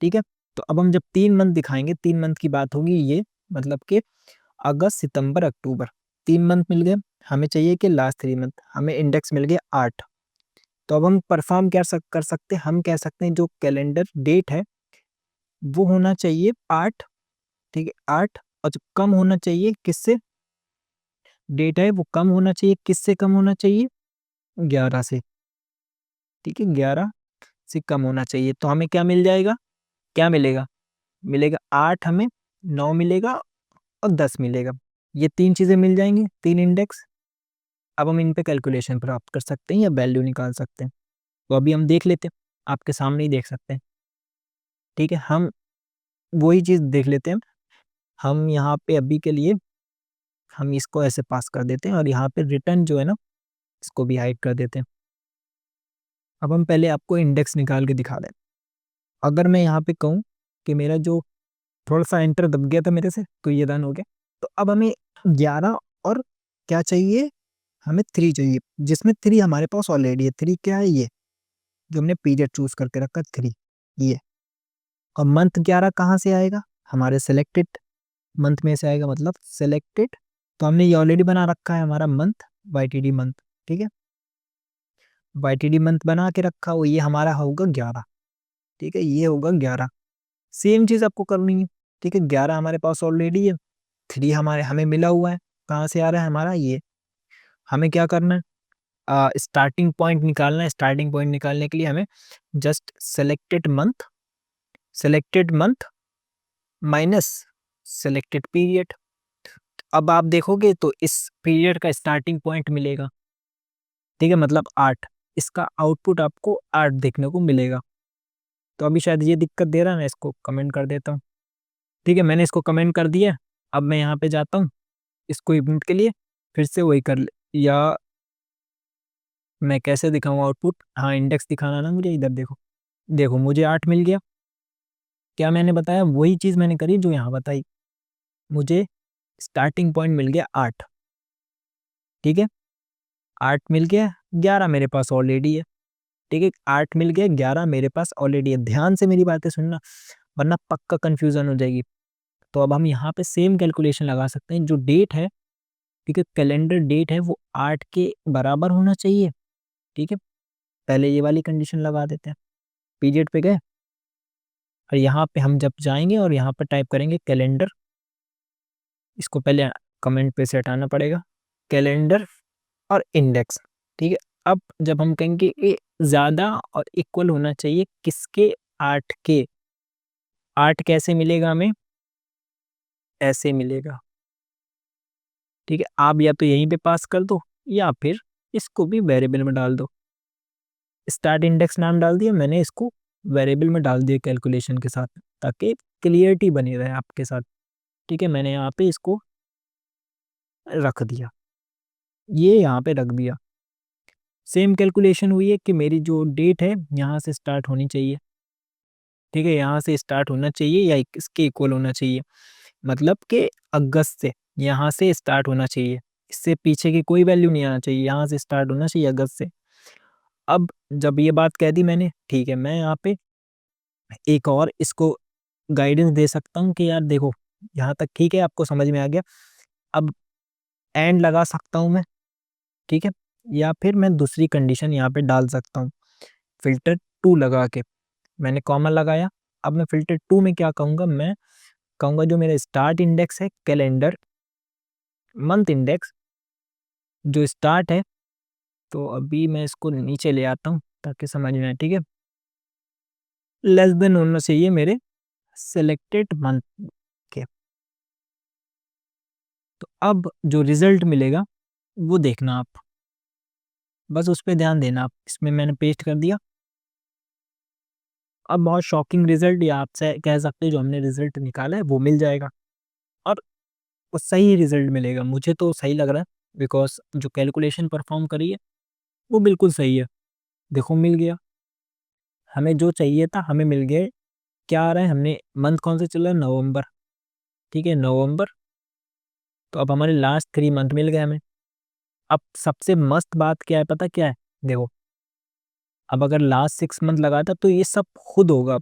Speaker 2: ठीक है, तो अब हम जब 3 मंथ दिखाएंगे, 3 मंथ की बात होगी ये, मतलब कि अगस्त सितंबर अक्टूबर, 3 मंथ मिल गए। हमें चाहिए कि लास्ट 3 मंथ, हमें इंडेक्स मिल गया 8। तो अब हम परफॉर्म क्या कर सकते हैं? हम कह सकते हैं जो कैलेंडर डेट है वो होना चाहिए 8। ठीक है, 8। और जो कम होना चाहिए किससे? डेट है वो कम होना चाहिए, किससे कम होना चाहिए? 11 से। ठीक है, 11 से कम होना चाहिए। तो हमें क्या मिल जाएगा? क्या मिलेगा? मिलेगा 8, हमें 9 मिलेगा और 10 मिलेगा। ये 3 चीज़ें मिल जाएंगी, 3 इंडेक्स। अब हम इन पे कैलकुलेशन प्राप्त कर सकते हैं या वैल्यू निकाल सकते हैं। तो अभी हम देख लेते हैं, आपके सामने ही देख सकते हैं। ठीक है, हम वही चीज़ देख लेते हैं। हम यहाँ पे अभी के लिए हम इसको ऐसे पास कर देते हैं और यहाँ पे रिटर्न जो है ना, इसको भी हाइड कर देते हैं। अब हम पहले आपको इंडेक्स निकाल के दिखा दें। अगर मैं यहाँ पे कहूँ कि मेरा जो थोड़ा-सा एंटर दब गया था मेरे से, तो ये डन हो गया। तो अब हमें 11 और क्या चाहिए? हमें 3 चाहिए, जिसमें 3 हमारे पास ऑलरेडी है। 3 क्या है? ये, जो हमने पीरियड चूज़ करके रखा है 3, ये। और मंथ 11 कहाँ से आएगा? हमारे सिलेक्टेड मंथ में से आएगा, मतलब सिलेक्टेड। तो हमने ये ऑलरेडी बना रखा है हमारा मंथ, वाईटीडी मंथ। ठीक है, वाईटीडी मंथ बना के रखा हो, ये हमारा होगा 11। ठीक है, ये होगा 11। सेम चीज़ आपको करनी है। ठीक है, 11 हमारे पास ऑलरेडी है, 3 हमें मिला हुआ है। कहाँ से आ रहा है हमारा? ये। हमें क्या करना है? स्टार्टिंग पॉइंट निकालना है। स्टार्टिंग पॉइंट निकालने के लिए हमें just selected month minus selected period. अब आप देखोगे तो इस पीरियड का स्टार्टिंग पॉइंट मिलेगा। ठीक है, मतलब 8। इसका आउटपुट आपको 8 देखने को मिलेगा। तो अभी शायद ये दिक्कत दे रहा है, मैं इसको कमेंट कर देता हूँ। ठीक है, मैंने इसको कमेंट कर दिया। अब मैं यहाँ पे जाता हूँ इसको इवेंट के लिए, फिर से वही कर ले, या मैं कैसे दिखाऊँ आउटपुट? हाँ, इंडेक्स दिखाना ना मुझे। इधर देखो, देखो मुझे 8 मिल गया। क्या मैंने बताया? वही चीज़ मैंने करी जो यहाँ बताई। मुझे स्टार्टिंग पॉइंट मिल गया 8। ठीक है, 8 मिल गया, 11 मेरे पास ऑलरेडी है। ठीक है, 8 मिल गया, 11 मेरे पास ऑलरेडी है। ध्यान से मेरी बातें सुनना, वरना पक्का कन्फ्यूज़न हो जाएगी। तो अब हम यहाँ पे सेम कैलकुलेशन लगा सकते हैं। जो डेट है, ठीक है, कैलेंडर डेट है, वो 8 के बराबर होना चाहिए। ठीक है, पहले ये वाली कंडीशन लगा देते हैं। पीरियड पे गए और यहाँ पे हम जब जाएँगे और यहाँ पर टाइप करेंगे कैलेंडर, इसको पहले कमेंट पे से हटाना पड़ेगा, कैलेंडर और इंडेक्स। ठीक है, अब जब हम कहेंगे ये ज़्यादा और इक्वल होना चाहिए किसके? 8 के। 8 कैसे मिलेगा हमें? ऐसे मिलेगा। ठीक है, आप या तो यहीं पे पास कर दो या फिर इसको भी वेरिएबल में डाल दो। स्टार्ट इंडेक्स नाम डाल दिया मैंने, इसको वेरिएबल में डाल दिया कैलकुलेशन के साथ, ताकि क्लियरिटी बनी रहे आपके साथ। ठीक है, मैंने यहाँ पे इसको रख दिया, ये यहाँ पे रख दिया। सेम कैलकुलेशन हुई है कि मेरी जो डेट है यहाँ से स्टार्ट होनी चाहिए। ठीक है, यहाँ से स्टार्ट होना चाहिए या इसके इक्वल होना चाहिए, मतलब कि अगस्त से यहाँ से स्टार्ट होना चाहिए। इससे पीछे की कोई वैल्यू नहीं आना चाहिए, यहाँ से स्टार्ट होना चाहिए अगस्त से। अब जब ये बात कह दी मैंने, ठीक है, मैं यहाँ पे एक और इसको गाइडेंस दे सकता हूँ कि यार देखो, यहाँ तक ठीक है, आपको समझ में आ गया। अब एंड लगा सकता हूँ मैं। ठीक है, या फिर मैं दूसरी कंडीशन यहाँ पे डाल सकता हूँ, फ़िल्टर 2 लगा के। मैंने कॉमा लगाया। अब मैं फ़िल्टर 2 में क्या कहूँगा? मैं कहूँगा जो मेरा स्टार्ट इंडेक्स है कैलेंडर मंथ इंडेक्स जो स्टार्ट है, तो अभी मैं इसको नीचे ले आता हूँ ताकि समझ में आए। ठीक है, लेस देन होना चाहिए मेरे सेलेक्टेड मंथ के। तो अब जो रिजल्ट मिलेगा वो देखना आप, बस उस पे ध्यान देना आप। इसमें मैंने पेस्ट कर दिया। अब बहुत शॉकिंग रिजल्ट, या आप कह सकते हो जो हमने रिजल्ट निकाला है वो मिल जाएगा। और आपको सही रिजल्ट मिलेगा। मुझे तो सही लग रहा है, बिकॉज़ जो कैलकुलेशन परफ़ॉर्म करी है, वो बिल्कुल सही है। देखो मिल गया, हमें जो चाहिए था हमें मिल गया। क्या आ रहा है, हमने मंथ कौन सा चल रहा है, नवंबर, ठीक है, नवंबर। तो अब हमारे लास्ट 3 मंथ मिल गए हमें। अब सबसे मस्त बात क्या है पता क्या है? देखो, अब अगर लास्ट 6 मंथ लगाता तो ये सब खुद होगा।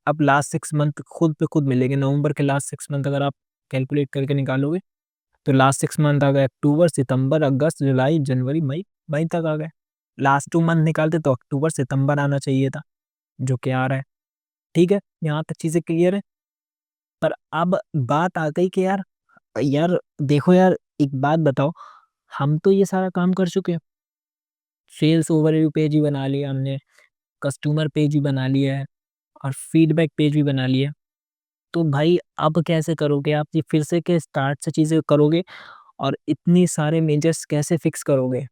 Speaker 2: अब लास्ट 6 मंथ खुद पे खुद मिलेंगे। नवंबर के लास्ट 6 मंथ अगर आप कैलकुलेट करके निकालोगे, तो लास्ट 6 मंथ आ गए अक्टूबर, सितंबर, अगस्त, जुलाई, जनवरी, मई, मई तक आ गए। लास्ट 2 मंथ निकालते तो अक्टूबर, सितंबर आना चाहिए था, जो कि आ रहा है। ठीक है, यहाँ तक चीज़ें क्लियर है। पर अब बात आ गई कि यार यार देखो यार, एक बात बताओ, हम तो ये सारा काम कर चुके हैं। सेल्स ओवरव्यू पेज भी बना लिया हमने, कस्टमर पेज भी बना लिया है और फीडबैक पेज भी बना लिया है। तो भाई अब कैसे करोगे आप, ये फिर से के स्टार्ट से चीज़ें करोगे और इतनी सारे मेजर्स कैसे फिक्स करोगे?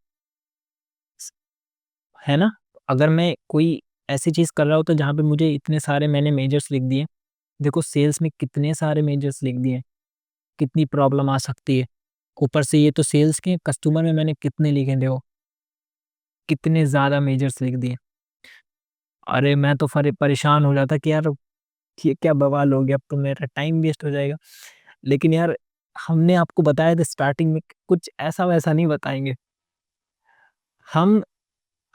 Speaker 2: है ना? अगर मैं कोई ऐसी चीज़ कर रहा हूँ तो जहाँ पे मुझे इतने सारे मैंने मेजर्स लिख दिए। देखो सेल्स में कितने सारे मेजर्स लिख दिए, कितनी प्रॉब्लम आ सकती है। ऊपर से ये तो सेल्स के, कस्टमर में मैंने कितने लिखे देखो, कितने ज़्यादा मेजर्स लिख दिए। अरे मैं तो परेशान हो जाता कि यार ये क्या बवाल हो गया, अब तो मेरा टाइम वेस्ट हो जाएगा। लेकिन यार हमने आपको बताया था स्टार्टिंग में, कुछ ऐसा-वैसा नहीं बताएँगे। हम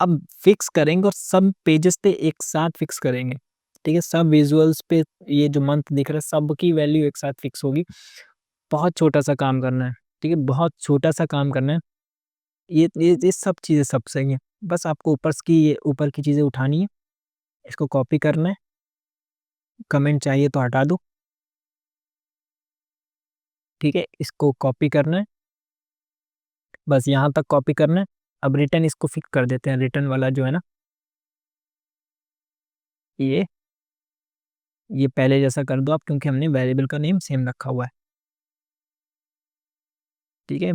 Speaker 2: अब फिक्स करेंगे और सब पेजेस पे एक साथ फिक्स करेंगे। ठीक है? सब विजुअल्स पे ये जो मंथ दिख रहा है सबकी वैल्यू एक साथ फिक्स होगी। बहुत छोटा-सा काम करना है। ठीक है? बहुत छोटा-सा काम करना है। ये सब चीज़ें सब सही हैं। बस आपको ऊपर की चीज़ें उठानी है, इसको कॉपी करना है, कमेंट चाहिए तो हटा दो। ठीक है? इसको कॉपी करना है, बस यहाँ तक कॉपी करना है। अब रिटर्न इसको फिक्स कर देते हैं, रिटर्न वाला जो है ना, ये ये पहले जैसा कर दो आप, क्योंकि हमने वेरिएबल का नेम सेम रखा हुआ है। ठीक है?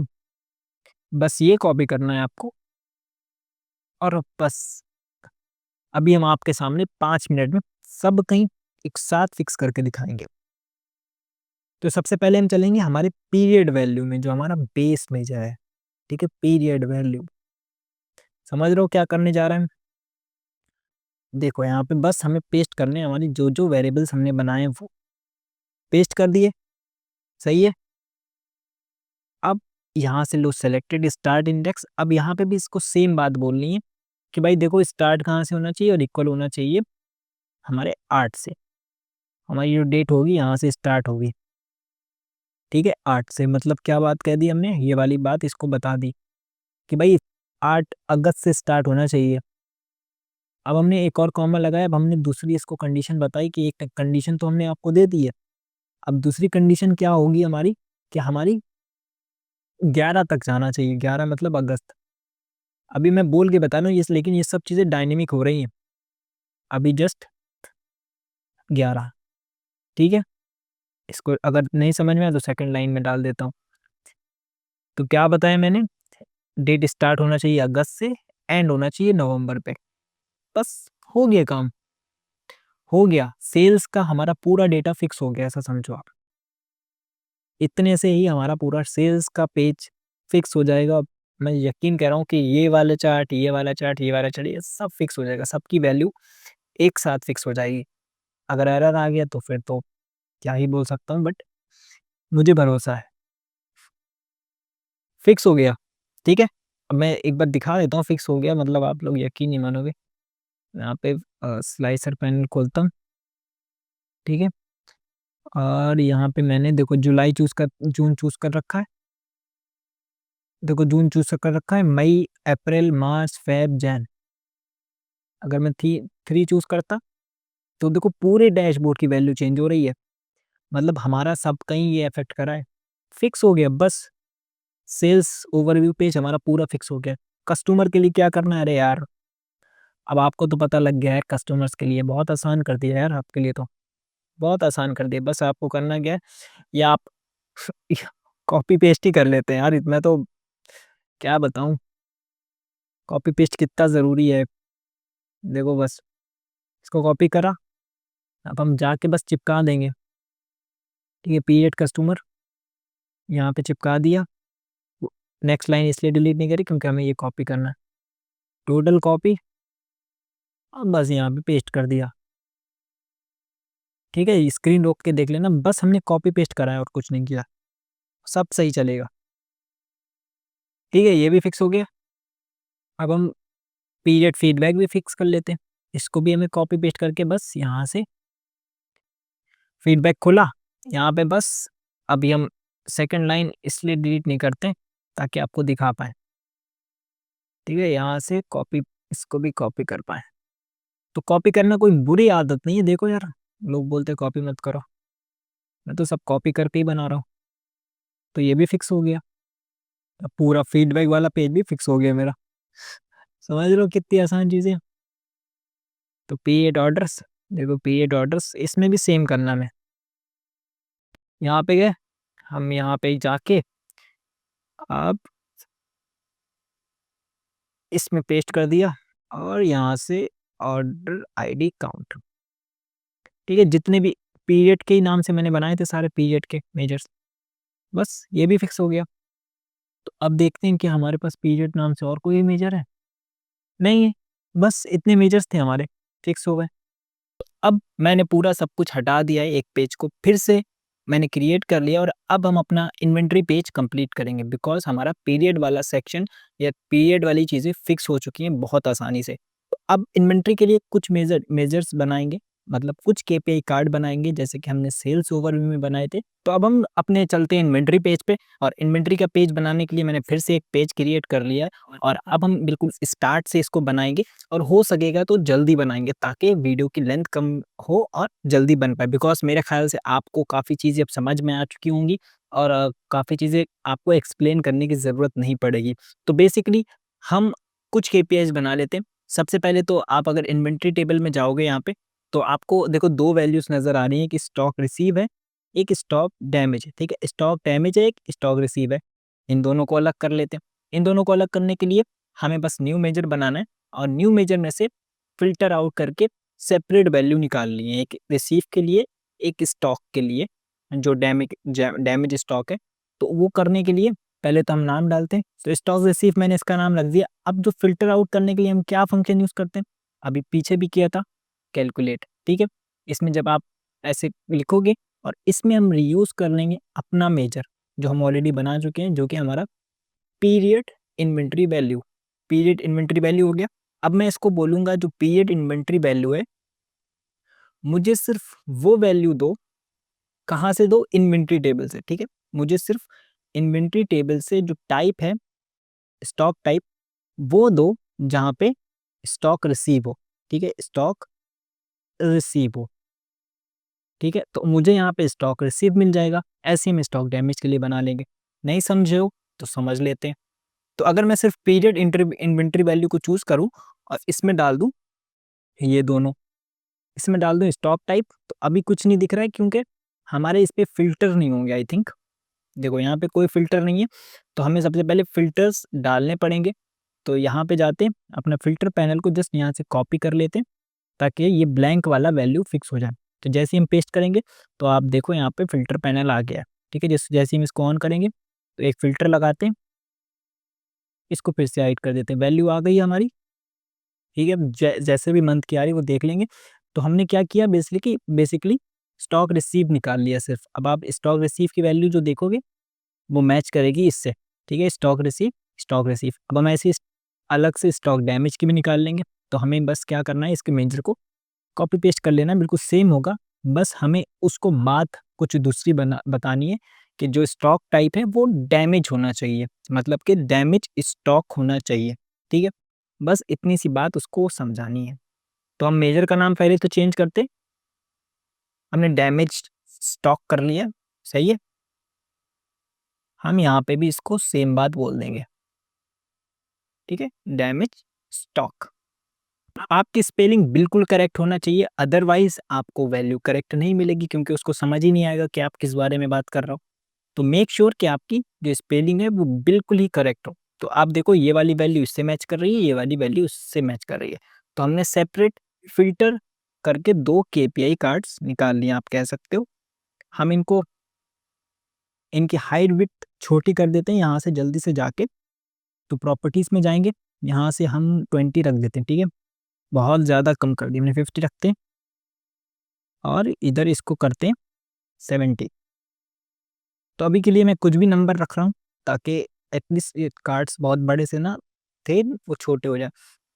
Speaker 2: बस ये कॉपी करना है आपको और बस अभी हम आपके सामने 5 मिनट में सब कहीं एक साथ फिक्स करके दिखाएँगे। तो सबसे पहले हम चलेंगे हमारे पीरियड वैल्यू में, जो हमारा बेस मेजर है। ठीक है? Period value. समझ रहे हो क्या करने जा रहे हैं? देखो यहाँ पे बस हमें पेस्ट करने हैं, हमारी जो-जो वेरिएबल्स हमने बनाए हैं वो पेस्ट कर दिए। सही है? अब यहाँ से लो सेलेक्टेड स्टार्ट इंडेक्स। अब यहाँ पे भी इसको सेम बात बोलनी है कि भाई देखो स्टार्ट कहाँ से होना चाहिए और इक्वल होना चाहिए हमारे 8 से। हमारी जो डेट होगी यहाँ से स्टार्ट होगी। ठीक है? 8 से मतलब क्या बात कह दी हमने? ये वाली बात इसको बता दी कि भाई 8 अगस्त से स्टार्ट होना चाहिए। अब हमने एक और कॉमा लगाया, अब हमने दूसरी इसको कंडीशन बताई कि एक कंडीशन तो हमने आपको दे दी है। अब दूसरी कंडीशन क्या होगी हमारी, कि हमारी 11 तक जाना चाहिए, 11 मतलब अगस्त। अभी मैं बोल के बता रहा हूँ ये, लेकिन ये सब चीज़ें डायनेमिक हो रही हैं। अभी जस्ट 11, ठीक है? इसको अगर नहीं समझ में आया तो सेकंड लाइन में डाल देता हूँ। तो क्या बताया मैंने? डेट स्टार्ट होना चाहिए अगस्त से, एंड होना चाहिए नवंबर पे। बस हो गया काम, हो गया। सेल्स का हमारा पूरा डेटा फिक्स हो गया, ऐसा समझो आप। इतने से ही हमारा पूरा सेल्स का पेज फिक्स हो जाएगा। मैं यकीन कर रहा हूँ कि ये वाला चार्ट, ये वाला चार्ट, ये वाला चार्ट, ये सब फिक्स हो जाएगा। सबकी वैल्यू एक साथ फिक्स हो जाएगी। अगर एरर आ गया तो फिर तो क्या ही बोल सकता हूँ, बट मुझे भरोसा है। फिक्स हो गया, ठीक है? अब मैं एक बार दिखा देता हूँ फिक्स हो गया मतलब, आप लोग यकीन नहीं मानोगे। यहाँ पे स्लाइसर पैनल खोलता हूँ, ठीक है? और यहाँ पे मैंने देखो जून चूज़ कर रखा है। देखो जून चूज़ कर रखा है, मई, अप्रैल, मार्च, फ़ेब, जैन। अगर मैं 3 चूज़ करता, तो देखो पूरे डैशबोर्ड की वैल्यू चेंज हो रही है। मतलब हमारा सब कहीं ये अफ़ेक्ट करा है। फिक्स हो गया बस। सेल्स ओवरव्यू पेज हमारा पूरा फिक्स हो गया। कस्टमर के लिए क्या करना है? अरे यार, अब आपको तो पता लग गया है कस्टमर्स के लिए, बहुत आसान कर दिया यार आपके लिए तो। बहुत आसान कर दिया। बस आपको करना क्या है, या आप कॉपी पेस्ट ही कर लेते हैं यार। मैं तो क्या बताऊँ, कॉपी पेस्ट कितना ज़रूरी है। देखो बस इसको कॉपी करा, अब हम जाके बस चिपका देंगे। ठीक है? पीरियड कस्टमर, यहाँ पे चिपका दिया। नेक्स्ट लाइन इसलिए डिलीट नहीं करी क्योंकि हमें ये कॉपी करना है, टोटल कॉपी, अब बस यहाँ पे पेस्ट कर दिया। ठीक है, स्क्रीन रोक के देख लेना, बस हमने कॉपी पेस्ट करा है और कुछ नहीं किया, सब सही चलेगा। ठीक है, ये भी फिक्स हो गया। अब हम पीरियड फीडबैक भी फिक्स कर लेते हैं, इसको भी हमें कॉपी पेस्ट करके बस यहाँ से फीडबैक खोला, यहाँ पे बस अभी हम सेकंड लाइन इसलिए डिलीट नहीं करते ताकि आपको दिखा पाए। ठीक है, यहाँ से कॉपी, इसको भी कॉपी कर पाए। तो कॉपी करना कोई बुरी आदत नहीं है, देखो यार लोग बोलते कॉपी मत करो, मैं तो सब कॉपी करके ही बना रहा हूँ। तो ये भी फिक्स हो गया, अब पूरा फीडबैक वाला पेज भी फिक्स हो गया मेरा। समझ लो कितनी आसान चीज़ें। तो पीरियड ऑर्डर्स, देखो पीरियड ऑर्डर्स इसमें भी सेम करना है। यहाँ पे गए हम, यहाँ पे जाके अब इसमें पेस्ट कर दिया और यहाँ से ऑर्डर आईडी काउंट। ठीक है, जितने भी पीरियड के ही नाम से मैंने बनाए थे सारे पीरियड के मेजर्स, बस ये भी फिक्स हो गया। तो अब देखते हैं कि हमारे पास पीरियड नाम से और कोई मेजर है, नहीं है, बस इतने मेजर्स थे हमारे, फिक्स हो गए। अब मैंने पूरा सब कुछ हटा दिया है, एक पेज को फिर से मैंने क्रिएट कर लिया और अब हम अपना इन्वेंट्री पेज कंप्लीट करेंगे बिकॉज हमारा पीरियड वाला सेक्शन या पीरियड वाली चीज़ें फिक्स हो चुकी हैं बहुत आसानी से। तो अब इन्वेंट्री के लिए कुछ मेजर्स बनाएंगे, मतलब कुछ केपीआई कार्ड बनाएंगे जैसे कि हमने सेल्स ओवरव्यू में बनाए थे। तो अब हम अपने चलते हैं इन्वेंट्री पेज पे, और इन्वेंट्री का पेज बनाने के लिए मैंने फिर से एक पेज क्रिएट कर लिया है और अब हम बिल्कुल स्टार्ट से इसको बनाएंगे और हो सकेगा तो जल्दी बनाएंगे ताकि वीडियो की लेंथ कम हो और जल्दी बन पाए। बिकॉज मेरे ख्याल से आपको काफ़ी चीज़ें अब समझ में आ चुकी होंगी और काफ़ी चीज़ें आपको एक्सप्लेन करने की ज़रूरत नहीं पड़ेगी। तो बेसिकली हम कुछ केपीआईज बना लेते हैं। सबसे पहले तो आप अगर इन्वेंट्री टेबल में जाओगे यहाँ पे, तो आपको देखो दो वैल्यूज़ नज़र आ रही हैं कि स्टॉक रिसीव है, एक स्टॉक डैमेज है। ठीक है, स्टॉक डैमेज है, एक स्टॉक रिसीव है, इन दोनों को अलग कर लेते हैं। इन दोनों को अलग करने के लिए हमें बस न्यू मेजर बनाना है और न्यू मेजर में से फ़िल्टर आउट करके सेपरेट वैल्यू निकालनी है, एक रिसीव के लिए, एक स्टॉक के लिए जो डैमेज स्टॉक है। तो वो करने के लिए पहले तो हम नाम डालते हैं, तो स्टॉक रिसीव मैंने इसका नाम रख दिया। अब जो फ़िल्टर आउट करने के लिए हम क्या फंक्शन यूज़ करते हैं, अभी पीछे भी किया था, कैलकुलेट। ठीक है, इसमें जब आप ऐसे लिखोगे और इसमें हम रीयूज़ कर लेंगे अपना मेजर जो हम ऑलरेडी बना चुके हैं, जो कि हमारा period inventory value, period inventory value हो गया। अब मैं इसको बोलूँगा जो पीरियड इन्वेंट्री वैल्यू है, मुझे सिर्फ वो वैल्यू दो, कहाँ से दो, इन्वेंट्री टेबल से। ठीक है, मुझे सिर्फ इन्वेंट्री टेबल से जो टाइप है स्टॉक टाइप वो दो जहाँ पे स्टॉक रिसीव हो। ठीक है, स्टॉक रिसीव हो। ठीक है, तो मुझे यहाँ पे स्टॉक रिसीव मिल जाएगा, ऐसे ही हम स्टॉक डैमेज के लिए बना लेंगे। नहीं समझे हो तो समझ लेते हैं। तो अगर मैं सिर्फ पीरियड इन्वेंट्री वैल्यू को चूज करूँ और इसमें डाल दूँ ये दोनों, इसमें डाल दूँ स्टॉक टाइप, तो अभी कुछ नहीं दिख रहा है क्योंकि हमारे इस पे फिल्टर नहीं होंगे आई थिंक। देखो यहाँ पे कोई फिल्टर नहीं है, तो हमें सबसे पहले फिल्टर्स डालने पड़ेंगे। तो यहाँ पे जाते हैं, अपना फिल्टर पैनल को जस्ट यहाँ से कॉपी कर लेते हैं ताकि ये ब्लैंक वाला वैल्यू फिक्स हो जाए। तो जैसे ही हम पेस्ट करेंगे तो आप देखो यहाँ पे फिल्टर पैनल आ गया है। ठीक है, जैसे ही हम इसको ऑन करेंगे तो एक फिल्टर लगाते हैं, इसको फिर से हाइड कर देते हैं, वैल्यू आ गई है हमारी। ठीक है, अब जैसे भी मंथ की आ रही है वो देख लेंगे। तो हमने क्या किया, बेसिकली स्टॉक रिसीव निकाल लिया सिर्फ। अब आप स्टॉक रिसीव की वैल्यू जो देखोगे वो मैच करेगी इससे। ठीक है, स्टॉक रिसीव, स्टॉक रिसीव। अब हम ऐसे अलग से स्टॉक डैमेज की भी निकाल लेंगे। तो हमें बस क्या करना है, इसके मेजर को कॉपी पेस्ट कर लेना है, बिल्कुल सेम होगा। बस हमें उसको बात कुछ दूसरी बतानी है कि जो स्टॉक टाइप है वो डैमेज होना चाहिए, मतलब कि डैमेज स्टॉक होना चाहिए। ठीक है, बस इतनी सी बात उसको समझानी है। तो हम मेजर का नाम पहले तो चेंज करते, हमने डैमेज स्टॉक कर लिया, सही है। हम यहाँ पे भी इसको सेम बात बोल देंगे। ठीक है, डैमेज स्टॉक। आपकी स्पेलिंग बिल्कुल करेक्ट होना चाहिए, अदरवाइज आपको वैल्यू करेक्ट नहीं मिलेगी क्योंकि उसको समझ ही नहीं आएगा कि आप किस बारे में बात कर रहे हो। तो मेक श्योर कि आपकी जो स्पेलिंग है वो बिल्कुल ही करेक्ट हो। तो आप देखो ये वाली वैल्यू इससे मैच कर रही है, ये वाली वैल्यू उससे मैच कर रही है। तो हमने सेपरेट फिल्टर करके दो केपीआई कार्ड्स निकाल लिए, आप कह सकते हो। हम इनको इनकी हाइट विड्थ छोटी कर देते हैं यहाँ से जल्दी से जाके। तो प्रॉपर्टीज़ में जाएँगे, यहाँ से हम 20 रख देते हैं, ठीक है? बहुत ज़्यादा कम कर दिया, हमने 50 रखते हैं और इधर इसको करते हैं 70। तो अभी के लिए मैं कुछ भी नंबर रख रहा हूँ ताकि एटलीस्ट ये कार्ड्स बहुत बड़े से ना थे, वो छोटे हो जाए।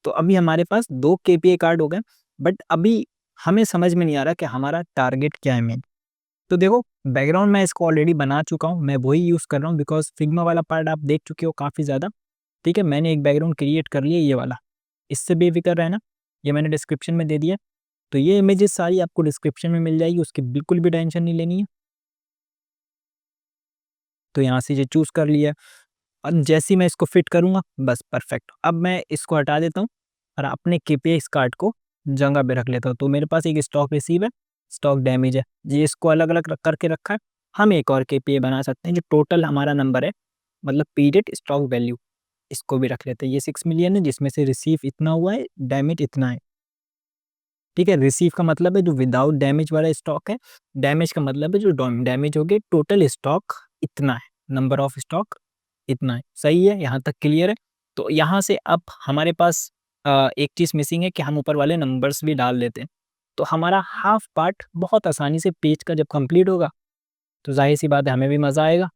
Speaker 2: तो अभी हमारे पास 2 केपीए कार्ड हो गए, बट अभी हमें समझ में नहीं आ रहा कि हमारा टारगेट क्या है मेन। तो देखो, बैकग्राउंड मैं इसको ऑलरेडी बना चुका हूँ, मैं वही यूज़ कर रहा हूँ बिकॉज़ फिग्मा वाला पार्ट आप देख चुके हो काफ़ी ज़्यादा, ठीक है? मैंने एक बैकग्राउंड क्रिएट कर लिया ये वाला, इससे बेफ़िक्र रहना, ये मैंने डिस्क्रिप्शन में दे दिया। तो ये इमेजेस सारी आपको डिस्क्रिप्शन में मिल जाएगी, उसकी बिल्कुल भी टेंशन नहीं लेनी है। तो यहाँ से ये चूज़ कर लिया और जैसे ही मैं इसको फिट करूँगा बस परफेक्ट। अब मैं इसको हटा देता हूँ और अपने केपीएस कार्ड को जगह पे रख लेता हूँ। तो मेरे पास एक स्टॉक रिसीव है, स्टॉक डैमेज है, ये इसको अलग-अलग करके रखा है। हम एक और केपीए बना सकते हैं जो टोटल हमारा नंबर है, मतलब पीरियड स्टॉक वैल्यू, इसको भी रख लेते हैं। ये 6 मिलियन है जिसमें से रिसीव इतना हुआ है, डैमेज इतना है। ठीक है, रिसीव का मतलब है जो विदाउट डैमेज वाला स्टॉक है, डैमेज का मतलब है जो डैमेज हो गया। टोटल स्टॉक इतना है, नंबर ऑफ स्टॉक इतना है। सही है, यहाँ तक क्लियर है। तो यहाँ से अब हमारे पास एक चीज़ मिसिंग है कि हम ऊपर वाले नंबर्स भी डाल देते हैं। तो हमारा हाफ पार्ट बहुत आसानी से पेज का जब कंप्लीट होगा तो जाहिर सी बात है हमें भी मज़ा आएगा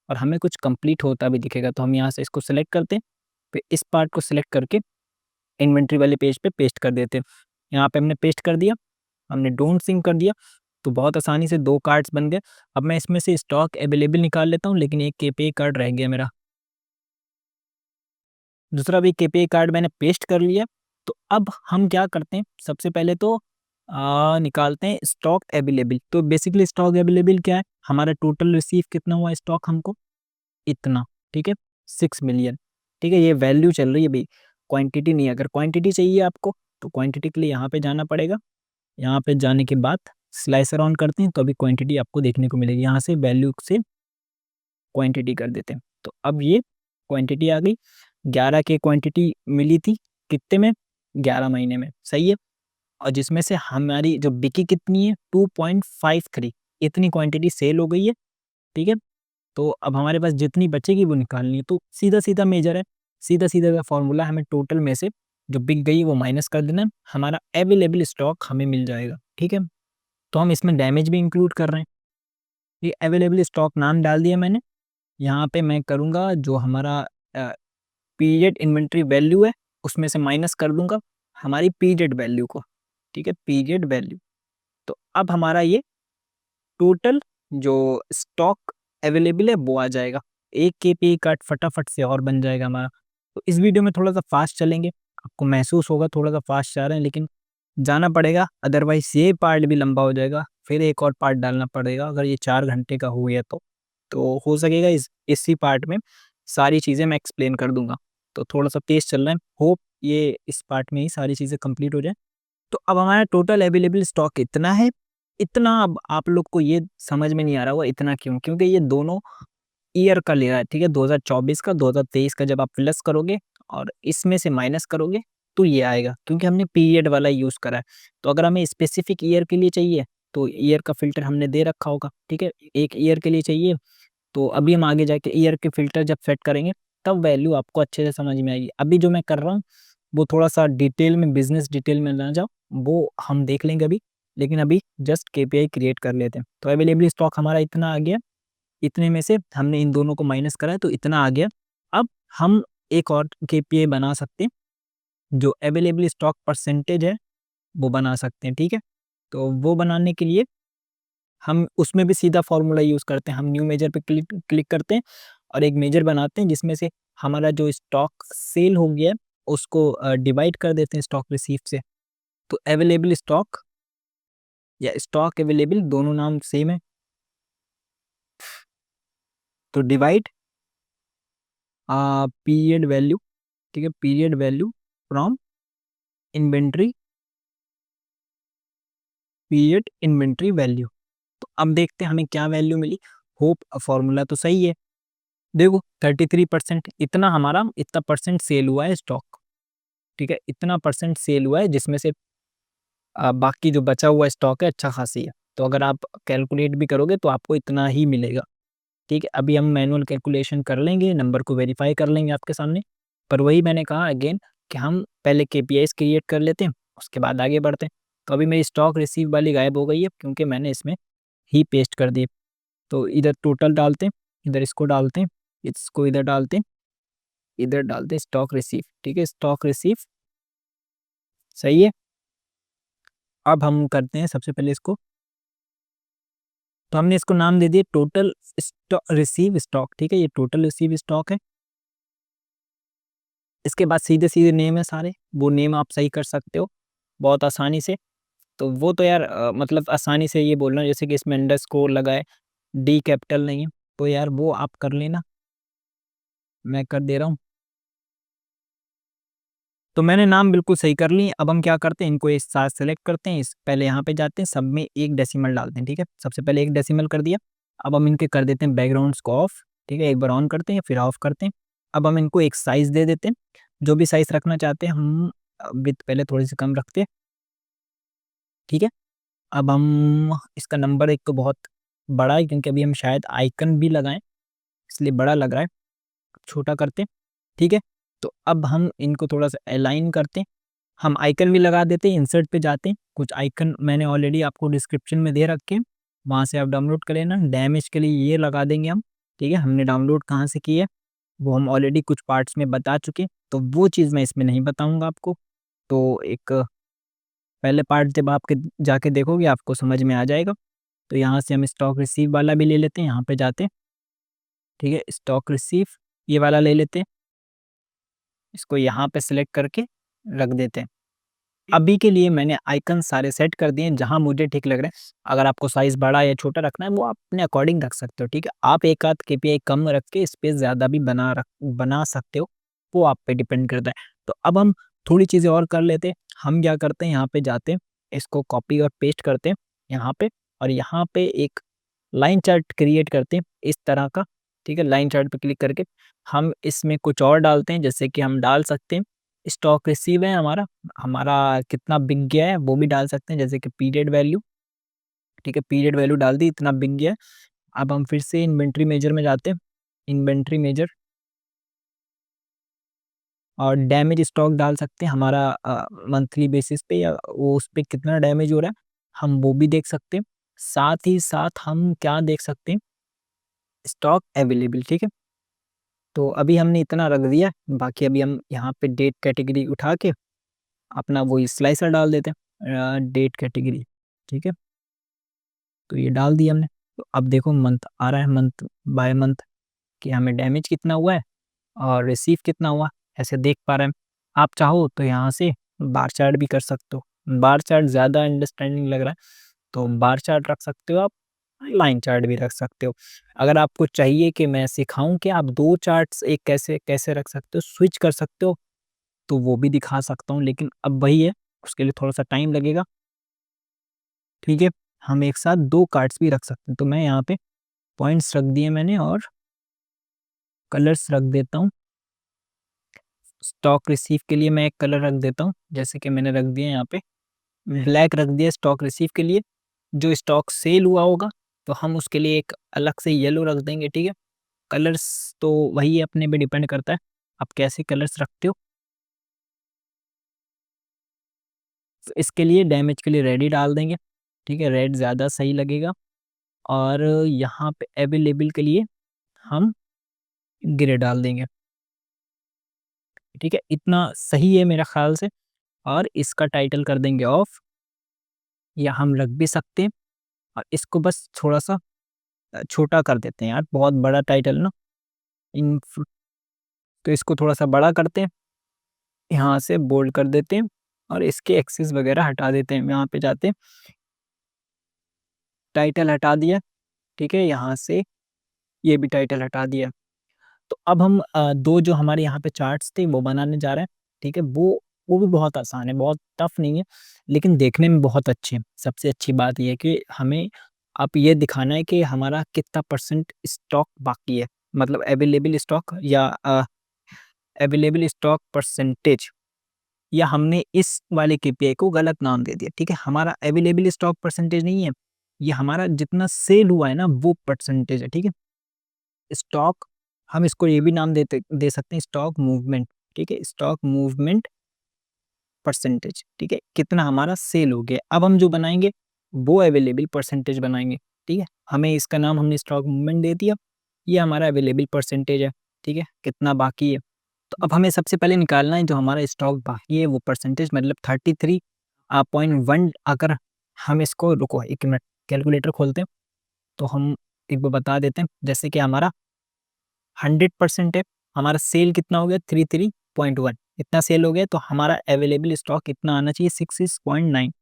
Speaker 2: और हमें कुछ कंप्लीट होता भी दिखेगा। तो हम यहाँ से इसको सेलेक्ट करते हैं, फिर इस पार्ट को सिलेक्ट करके इन्वेंट्री वाले पेज पे पेस्ट कर देते हैं। यहाँ पे हमने पेस्ट कर दिया, हमने डोंट सिंक कर दिया, तो बहुत आसानी से 2 कार्ड्स बन गए। अब मैं इसमें से स्टॉक अवेलेबल निकाल लेता हूँ, लेकिन एक केपीए कार्ड रह गया मेरा। दूसरा भी केपीए कार्ड मैंने पेस्ट कर लिया। तो अब हम क्या करते हैं, सबसे पहले तो निकालते हैं स्टॉक अवेलेबल। तो बेसिकली स्टॉक अवेलेबल क्या है, हमारा टोटल रिसीव कितना हुआ स्टॉक हमको, इतना, ठीक है? 6 मिलियन, ठीक है? ये वैल्यू चल रही है भई, क्वांटिटी नहीं है। अगर क्वांटिटी चाहिए आपको, तो क्वांटिटी के लिए यहाँ पे जाना पड़ेगा। यहाँ पे जाने के बाद स्लाइसर ऑन करते हैं, तो अभी क्वांटिटी आपको देखने को मिलेगी। यहाँ से वैल्यू से क्वांटिटी कर देते हैं। तो अब ये क्वांटिटी आ गई, 11 की क्वांटिटी मिली थी, कितने में? 11 महीने में, सही है? और जिसमें से हमारी जो बिकी कितनी है, 2.53, इतनी क्वांटिटी सेल हो गई है, ठीक है? तो अब हमारे पास जितनी बचेगी वो निकालनी है। तो सीधा-सीधा मेजर है, सीधा-सीधा का फॉर्मूला, हमें टोटल में से जो बिक गई वो माइनस कर देना है, हमारा अवेलेबल स्टॉक हमें मिल जाएगा, ठीक है? तो हम इसमें डैमेज भी इंक्लूड कर रहे हैं। ये अवेलेबल स्टॉक नाम डाल दिया मैंने। यहाँ पे मैं करूँगा जो हमारा अ, पीरियड इन्वेंटरी वैल्यू है, उसमें से माइनस कर दूँगा हमारी पीरियड वैल्यू को, ठीक है? Period value. तो अब हमारा ये टोटल जो स्टॉक अवेलेबल है वो आ जाएगा। एक केपीई कार्ड फटाफट से और बन जाएगा हमारा। तो इस वीडियो में थोड़ा-सा फास्ट चलेंगे, आपको महसूस होगा थोड़ा-सा फास्ट जा रहे हैं, लेकिन जाना पड़ेगा, अदरवाइज़ ये पार्ट भी लंबा हो जाएगा, फिर एक और पार्ट डालना पड़ेगा अगर ये 4 घंटे का हो गया तो। तो हो सकेगा इसी पार्ट में सारी चीज़ें मैं एक्सप्लेन कर दूँगा। तो थोड़ा-सा तेज़ चल रहा है, होप ये इस पार्ट में ही सारी चीज़ें कंप्लीट हो जाएँ। तो अब हमारा टोटल अवेलेबल स्टॉक इतना है, इतना अब आप लोग को ये समझ में नहीं आ रहा होगा इतना क्यों? क्योंकि ये दोनों ईयर का ले रहा है, ठीक है? 2024 का, 2023 का जब आप प्लस करोगे और इसमें से माइनस करोगे तो ये आएगा, क्योंकि हमने पीरियड वाला यूज़ करा है। तो अगर हमें स्पेसिफिक ईयर के लिए चाहिए, तो ईयर का फ़िल्टर हमने दे रखा होगा, ठीक है? एक ईयर के लिए चाहिए, तो अभी हम आगे जाके ईयर के फ़िल्टर जब सेट करेंगे, तब वैल्यू आपको अच्छे से समझ में आएगी। अभी जो मैं कर रहा हूँ, वो थोड़ा-सा डिटेल में, बिज़नेस डिटेल में ना जाओ, वो हम देख लेंगे अभी, लेकिन अभी जस्ट केपीआई क्रिएट कर लेते हैं। तो अवेलेबल स्टॉक हमारा इतना आ गया, इतने में से हमने इन दोनों को माइनस करा है तो इतना आ गया। अब हम एक और केपीआई बना सकते हैं, जो अवेलेबल स्टॉक परसेंटेज है, वो बना सकते हैं, ठीक है? तो वो बनाने के लिए हम उसमें भी सीधा फ़ॉर्मूला यूज़ करते हैं। हम न्यू मेजर पे क्लिक क्लिक करते हैं और एक मेजर बनाते हैं जिसमें से हमारा जो स्टॉक सेल हो गया है, उसको डिवाइड कर देते हैं स्टॉक रिसीव से। तो अवेलेबल स्टॉक या स्टॉक अवेलेबल दोनों नाम सेम है। तो डिवाइड पीरियड वैल्यू, ठीक है? Period value from inventory, period inventory value. तो अब देखते हैं हमें क्या वैल्यू मिली। होप फॉर्मूला तो सही है। देखो 33% इतना हमारा, इतना परसेंट सेल हुआ है स्टॉक, ठीक है? इतना परसेंट सेल हुआ है जिसमें से बाकी जो बचा हुआ स्टॉक है अच्छा खासी है। तो अगर आप कैलकुलेट भी करोगे तो आपको इतना ही मिलेगा, ठीक है। अभी हम मैनुअल कैलकुलेशन कर लेंगे, नंबर को वेरीफाई कर लेंगे आपके सामने, पर वही मैंने कहा अगेन कि हम पहले केपीआईज क्रिएट कर लेते हैं, उसके बाद आगे बढ़ते हैं। तो अभी मेरी स्टॉक रिसीव वाली गायब हो गई है क्योंकि मैंने इसमें ही पेस्ट कर दिए। तो इधर टोटल डालते हैं, इधर इसको डालते हैं, इसको इधर डालते हैं, इधर डालते हैं स्टॉक रिसीव, ठीक है, स्टॉक रिसीव, सही है। अब हम करते हैं सबसे पहले इसको, तो हमने इसको नाम दे दिया टोटल स्टॉक रिसीव स्टॉक, ठीक है, ये टोटल रिसीव स्टॉक है। इसके बाद सीधे सीधे नेम है सारे, वो नेम आप सही कर सकते हो बहुत आसानी से। तो वो तो यार मतलब आसानी से ये बोलना, जैसे कि इसमें अंडरस्कोर लगा है, डी कैपिटल नहीं है, तो यार वो आप कर लेना, मैं कर दे रहा हूँ। तो मैंने नाम बिल्कुल सही कर ली। अब हम क्या करते हैं, इनको एक साथ सेलेक्ट करते हैं, इस पहले यहाँ पे जाते हैं, सब में एक डेसिमल डालते हैं, ठीक है, सबसे पहले एक डेसिमल कर दिया। अब हम इनके कर देते हैं बैकग्राउंड्स को ऑफ, ठीक है, एक बार ऑन करते हैं फिर ऑफ करते हैं। अब हम इनको एक साइज दे देते हैं, जो भी साइज रखना चाहते हैं हम, विथ पहले थोड़ी सी कम रखते हैं, ठीक है। अब हम इसका नंबर एक तो बहुत बड़ा है क्योंकि अभी हम शायद आइकन भी लगाएं, इसलिए बड़ा लग रहा है, छोटा करते हैं, ठीक है। तो अब हम इनको थोड़ा सा अलाइन करते हैं, हम आइकन भी लगा देते हैं, इंसर्ट पे जाते हैं, कुछ आइकन मैंने ऑलरेडी आपको डिस्क्रिप्शन में दे रखे हैं, वहाँ से आप डाउनलोड कर लेना। डैमेज के लिए ये लगा देंगे हम, ठीक है, हमने डाउनलोड कहाँ से की है वो हम ऑलरेडी कुछ पार्ट्स में बता चुके हैं, तो वो चीज़ मैं इसमें नहीं बताऊँगा आपको। तो एक पहले पार्ट जब आपके जाके देखोगे आपको समझ में आ जाएगा। तो यहाँ से हम स्टॉक रिसीव वाला भी ले लेते हैं, यहाँ पे जाते हैं, ठीक है, स्टॉक रिसीव ये वाला ले लेते हैं, इसको यहाँ पे सिलेक्ट करके रख देते हैं। अभी के लिए मैंने आइकन सारे सेट कर दिए हैं जहाँ मुझे ठीक लग रहा है। अगर आपको साइज़ बड़ा या छोटा रखना है वो आप अपने अकॉर्डिंग रख सकते हो, ठीक है। आप एक आध केपीआई कम रख के स्पेस ज़्यादा भी बना सकते हो, वो आप पे डिपेंड करता है। तो अब हम थोड़ी चीज़ें और कर लेते हैं। हम क्या करते हैं, यहाँ पे जाते हैं, इसको कॉपी और पेस्ट करते हैं यहाँ पे, और यहाँ पे एक लाइन चार्ट क्रिएट करते हैं इस तरह का, ठीक है। लाइन चार्ट पे क्लिक करके हम इसमें कुछ और डालते हैं, जैसे कि हम डाल सकते हैं स्टॉक रिसीव है हमारा, हमारा कितना बिक गया है वो भी डाल सकते हैं, जैसे कि पीरियड वैल्यू, ठीक है, पीरियड वैल्यू डाल दी, इतना बिक गया है। अब हम फिर से इन्वेंट्री मेजर में जाते हैं, इन्वेंट्री मेजर, और डैमेज स्टॉक डाल सकते हैं हमारा मंथली बेसिस पे, या वो उस पे कितना डैमेज हो रहा है हम वो भी देख सकते हैं। साथ ही साथ हम क्या देख सकते हैं, स्टॉक अवेलेबल, ठीक है। तो अभी हमने इतना रख दिया, बाकी अभी हम यहाँ पे डेट कैटेगरी उठा के अपना वही स्लाइसर डाल देते हैं, डेट कैटेगरी, ठीक है। तो ये डाल दिया हमने। तो अब देखो मंथ आ रहा है, मंथ बाय मंथ कि हमें डैमेज कितना हुआ है और रिसीव कितना हुआ, ऐसे देख पा रहे हैं। आप चाहो तो यहाँ से बार चार्ट भी कर सकते हो, बार चार्ट ज़्यादा अंडरस्टैंडिंग लग रहा है तो बार चार्ट रख सकते हो आप, लाइन चार्ट भी रख सकते हो। अगर आपको चाहिए कि मैं सिखाऊं कि आप दो चार्ट्स एक कैसे कैसे रख सकते हो, स्विच कर सकते हो, तो वो भी दिखा सकता हूँ, लेकिन अब वही है, उसके लिए थोड़ा सा टाइम लगेगा, ठीक है। हम एक साथ दो कार्ड्स भी रख सकते हैं, तो मैं यहाँ पे पॉइंट्स रख दिए मैंने और कलर्स रख देता हूँ। स्टॉक रिसीव के लिए मैं एक कलर रख देता हूँ, जैसे कि मैंने रख दिया यहाँ पे ब्लैक रख दिया स्टॉक रिसीव के लिए। जो स्टॉक सेल हुआ होगा तो हम उसके लिए एक अलग से येलो रख देंगे, ठीक है। कलर्स तो वही अपने पे डिपेंड करता है, आप कैसे कलर्स रखते हो। तो इसके लिए डैमेज के लिए रेड ही डाल देंगे, ठीक है, रेड ज़्यादा सही लगेगा। और यहाँ पे अवेलेबल के लिए हम ग्रे डाल देंगे, ठीक है, इतना सही है मेरा ख्याल से। और इसका टाइटल कर देंगे ऑफ, या हम रख भी सकते हैं, और इसको बस थोड़ा सा छोटा कर देते हैं यार, बहुत बड़ा टाइटल ना इन, तो इसको थोड़ा सा बड़ा करते हैं, यहाँ से बोल्ड कर देते हैं, और इसके एक्सेस वगैरह हटा देते हैं। यहाँ पे जाते हैं, टाइटल हटा दिया, ठीक है, यहाँ से ये भी टाइटल हटा दिया। तो अब हम दो जो हमारे यहाँ पे चार्ट्स थे वो बनाने जा रहे हैं, ठीक है। वो भी बहुत आसान है, बहुत टफ नहीं है, लेकिन देखने में बहुत अच्छे हैं। सबसे अच्छी बात ये है कि हमें आप ये दिखाना है कि हमारा कितना परसेंट स्टॉक बाकी है, मतलब अवेलेबल स्टॉक या अवेलेबल स्टॉक परसेंटेज, या हमने इस वाले केपीआई को गलत नाम दे दिया, ठीक है। हमारा अवेलेबल स्टॉक परसेंटेज नहीं है, ये हमारा जितना सेल हुआ है ना वो परसेंटेज है, ठीक है। स्टॉक, हम इसको ये भी नाम दे सकते हैं स्टॉक मूवमेंट, ठीक है, स्टॉक मूवमेंट परसेंटेज, ठीक है, कितना हमारा सेल हो गया। अब हम जो बनाएंगे वो अवेलेबल परसेंटेज बनाएंगे, ठीक है। हमें इसका नाम हमने स्टॉक मूवमेंट दे दिया, ये हमारा अवेलेबल परसेंटेज है, ठीक है, कितना बाकी है। तो अब हमें सबसे पहले निकालना है जो हमारा स्टॉक बाकी है वो परसेंटेज, मतलब 33.1। अगर हम इसको, रुको एक मिनट कैलकुलेटर खोलते हैं, तो हम एक बार बता देते हैं। जैसे कि हमारा 100% है, हमारा सेल कितना हो गया 33.1, इतना सेल हो गया, तो हमारा अवेलेबल स्टॉक कितना आना चाहिए 66.9,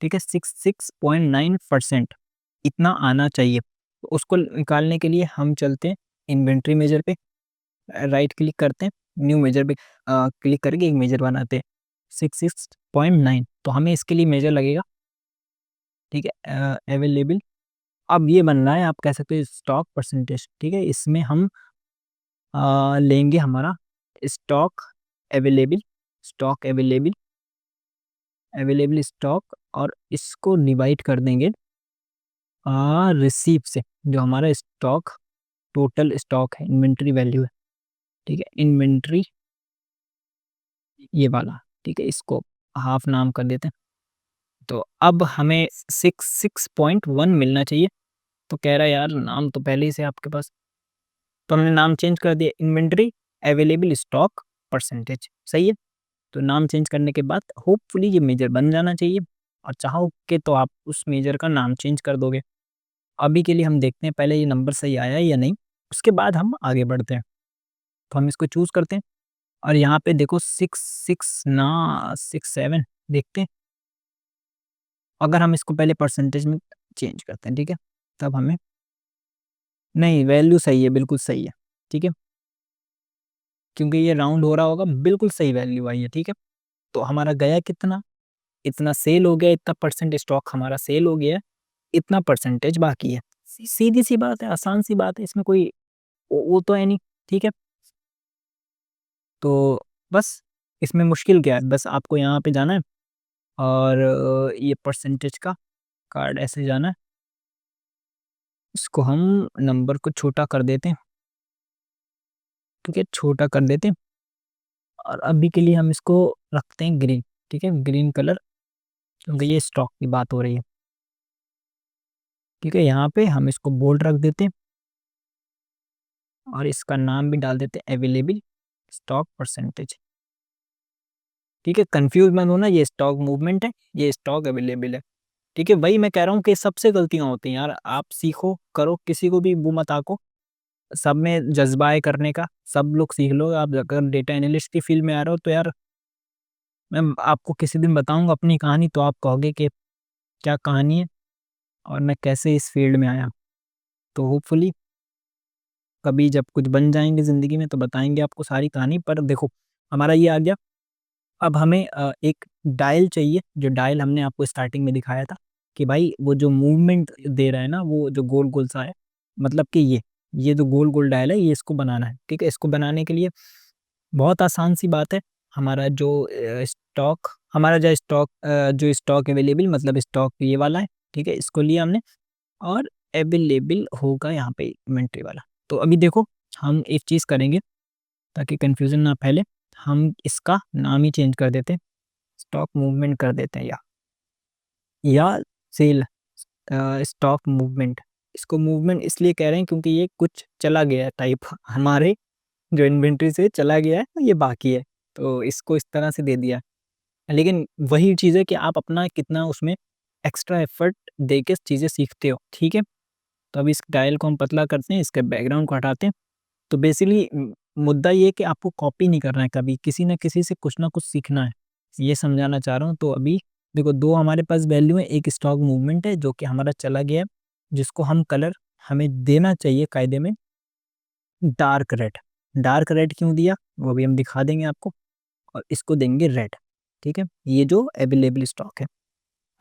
Speaker 2: ठीक है, 66.9% इतना आना चाहिए। तो उसको निकालने के लिए हम चलते हैं इन्वेंट्री मेजर पे, राइट क्लिक करते हैं, न्यू मेजर पे क्लिक करके एक मेजर बनाते हैं 66.9। तो हमें इसके लिए मेजर लगेगा, ठीक है, अवेलेबल। अब ये बनना है, आप कह सकते हो स्टॉक परसेंटेज, ठीक है। इसमें हम लेंगे हमारा stock available, stock available, available stock, और इसको डिवाइड कर देंगे रिसीव से, जो हमारा स्टॉक टोटल स्टॉक है, इन्वेंट्री वैल्यू है, ठीक है, इन्वेंट्री ये वाला, ठीक है, इसको हाफ नाम कर देते हैं। तो अब हमें 66.1 मिलना चाहिए। तो कह रहा है यार नाम तो पहले ही से आपके पास, तो हमने नाम चेंज कर दिया इन्वेंट्री अवेलेबल स्टॉक परसेंटेज, सही है। तो नाम चेंज करने के बाद होपफुली ये मेजर बन जाना चाहिए, और चाहो के तो आप उस मेजर का नाम चेंज कर दोगे। अभी के लिए हम देखते हैं पहले ये नंबर सही आया है या नहीं, उसके बाद हम आगे बढ़ते हैं। तो हम इसको चूज़ करते हैं, और यहाँ पे देखो 67 देखते हैं। अगर हम इसको पहले परसेंटेज में चेंज करते हैं, ठीक है, तब हमें, नहीं वैल्यू सही है, बिल्कुल सही है, ठीक है, क्योंकि ये राउंड हो रहा होगा, बिल्कुल सही वैल्यू आई है, ठीक है। तो हमारा गया कितना, इतना सेल हो गया, इतना परसेंट स्टॉक हमारा सेल हो गया है, इतना परसेंटेज बाकी है। सीधी सी बात है, आसान सी बात है, इसमें कोई वो तो है नहीं, ठीक है। तो बस इसमें मुश्किल क्या है, बस आपको यहाँ पे जाना है, और ये परसेंटेज का कार्ड ऐसे जाना है, इसको हम नंबर को छोटा कर देते हैं, ठीक है, छोटा कर देते हैं, और अभी के लिए हम इसको रखते हैं ग्रीन, ठीक है, ग्रीन कलर, क्योंकि ये स्टॉक की बात हो रही है, ठीक है। यहाँ पे हम इसको बोल्ड रख देते हैं, और इसका नाम भी डाल देते हैं अवेलेबल स्टॉक परसेंटेज, ठीक है। कंफ्यूज मत होना, ये स्टॉक मूवमेंट है, ये स्टॉक अवेलेबल है, ठीक है। वही मैं कह रहा हूँ कि सबसे गलतियां होती हैं यार, आप सीखो करो, किसी को भी वो मत आको, सब में जज्बा है करने का, सब लोग सीख लो। आप अगर डेटा एनालिस्ट की फील्ड में आ रहे हो तो यार मैं आपको किसी दिन बताऊंगा अपनी कहानी, तो आप कहोगे कि क्या कहानी है और मैं कैसे इस फील्ड में आया। तो होपफुली कभी जब कुछ बन जाएंगे ज़िंदगी में तो बताएंगे आपको सारी कहानी। पर देखो हमारा ये आ गया, अब हमें एक डायल चाहिए, जो डायल हमने आपको स्टार्टिंग में दिखाया था कि भाई वो जो मूवमेंट दे रहा है ना, वो जो गोल गोल सा है, मतलब कि ये जो गोल गोल डायल है, ये इसको बनाना है, ठीक है। इसको बनाने के लिए बहुत आसान सी बात है, हमारा जो स्टॉक, हमारा जो स्टॉक अवेलेबल, मतलब स्टॉक ये वाला है, ठीक है, इसको लिया हमने, और अवेलेबल होगा यहाँ पे इन्वेंट्री वाला। तो अभी देखो हम एक चीज़ करेंगे ताकि कंफ्यूजन ना फैले, हम इसका नाम ही चेंज कर देते हैं, स्टॉक मूवमेंट कर देते हैं, या सेल स्टॉक मूवमेंट। इसको मूवमेंट इसलिए कह रहे हैं क्योंकि ये कुछ चला गया है टाइप, हमारे जो इन्वेंट्री से चला गया है, ये बाकी है, तो इसको इस तरह से दे दिया है। लेकिन वही चीज़ है कि आप अपना कितना उसमें एक्स्ट्रा एफर्ट दे के चीज़ें सीखते हो, ठीक है। तो अब इस डायल को हम पतला करते हैं, इसके बैकग्राउंड को हटाते हैं। तो बेसिकली मुद्दा ये है कि आपको कॉपी नहीं करना है कभी, किसी न किसी से कुछ ना कुछ सीखना है, ये समझाना चाह रहा हूँ। तो अभी देखो दो हमारे पास वैल्यू है, एक स्टॉक मूवमेंट है जो कि हमारा चला गया है, जिसको हम कलर हमें देना चाहिए कायदे में डार्क रेड। डार्क रेड क्यों दिया वो भी हम दिखा देंगे आपको, और इसको देंगे रेड, ठीक है, ये जो अवेलेबल स्टॉक है।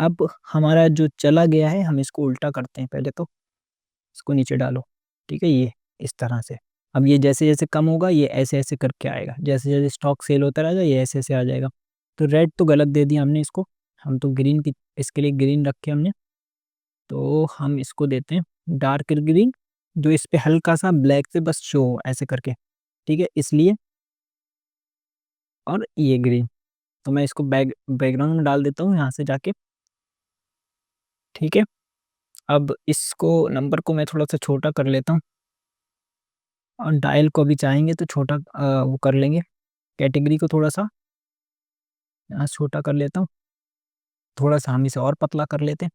Speaker 2: अब हमारा जो चला गया है हम इसको उल्टा करते हैं, पहले तो इसको नीचे डालो, ठीक है, ये इस तरह से। अब ये जैसे जैसे कम होगा ये ऐसे ऐसे करके आएगा, जैसे जैसे स्टॉक सेल होता रहेगा ये ऐसे ऐसे आ जाएगा। तो रेड तो गलत दे दिया हमने इसको, हम तो ग्रीन की, इसके लिए ग्रीन रखे हमने, तो हम इसको देते हैं डार्क ग्रीन, जो इस पे हल्का सा ब्लैक से बस शो हो ऐसे करके, ठीक है, इसलिए। और ये ग्रीन, तो मैं इसको बैकग्राउंड में डाल देता हूँ यहाँ से जाके, ठीक है। अब इसको नंबर को मैं थोड़ा सा छोटा कर लेता हूँ, और डायल को भी चाहेंगे तो छोटा वो कर लेंगे। कैटेगरी को थोड़ा सा यहाँ छोटा कर लेता हूँ, थोड़ा सा हम इसे और पतला कर लेते हैं।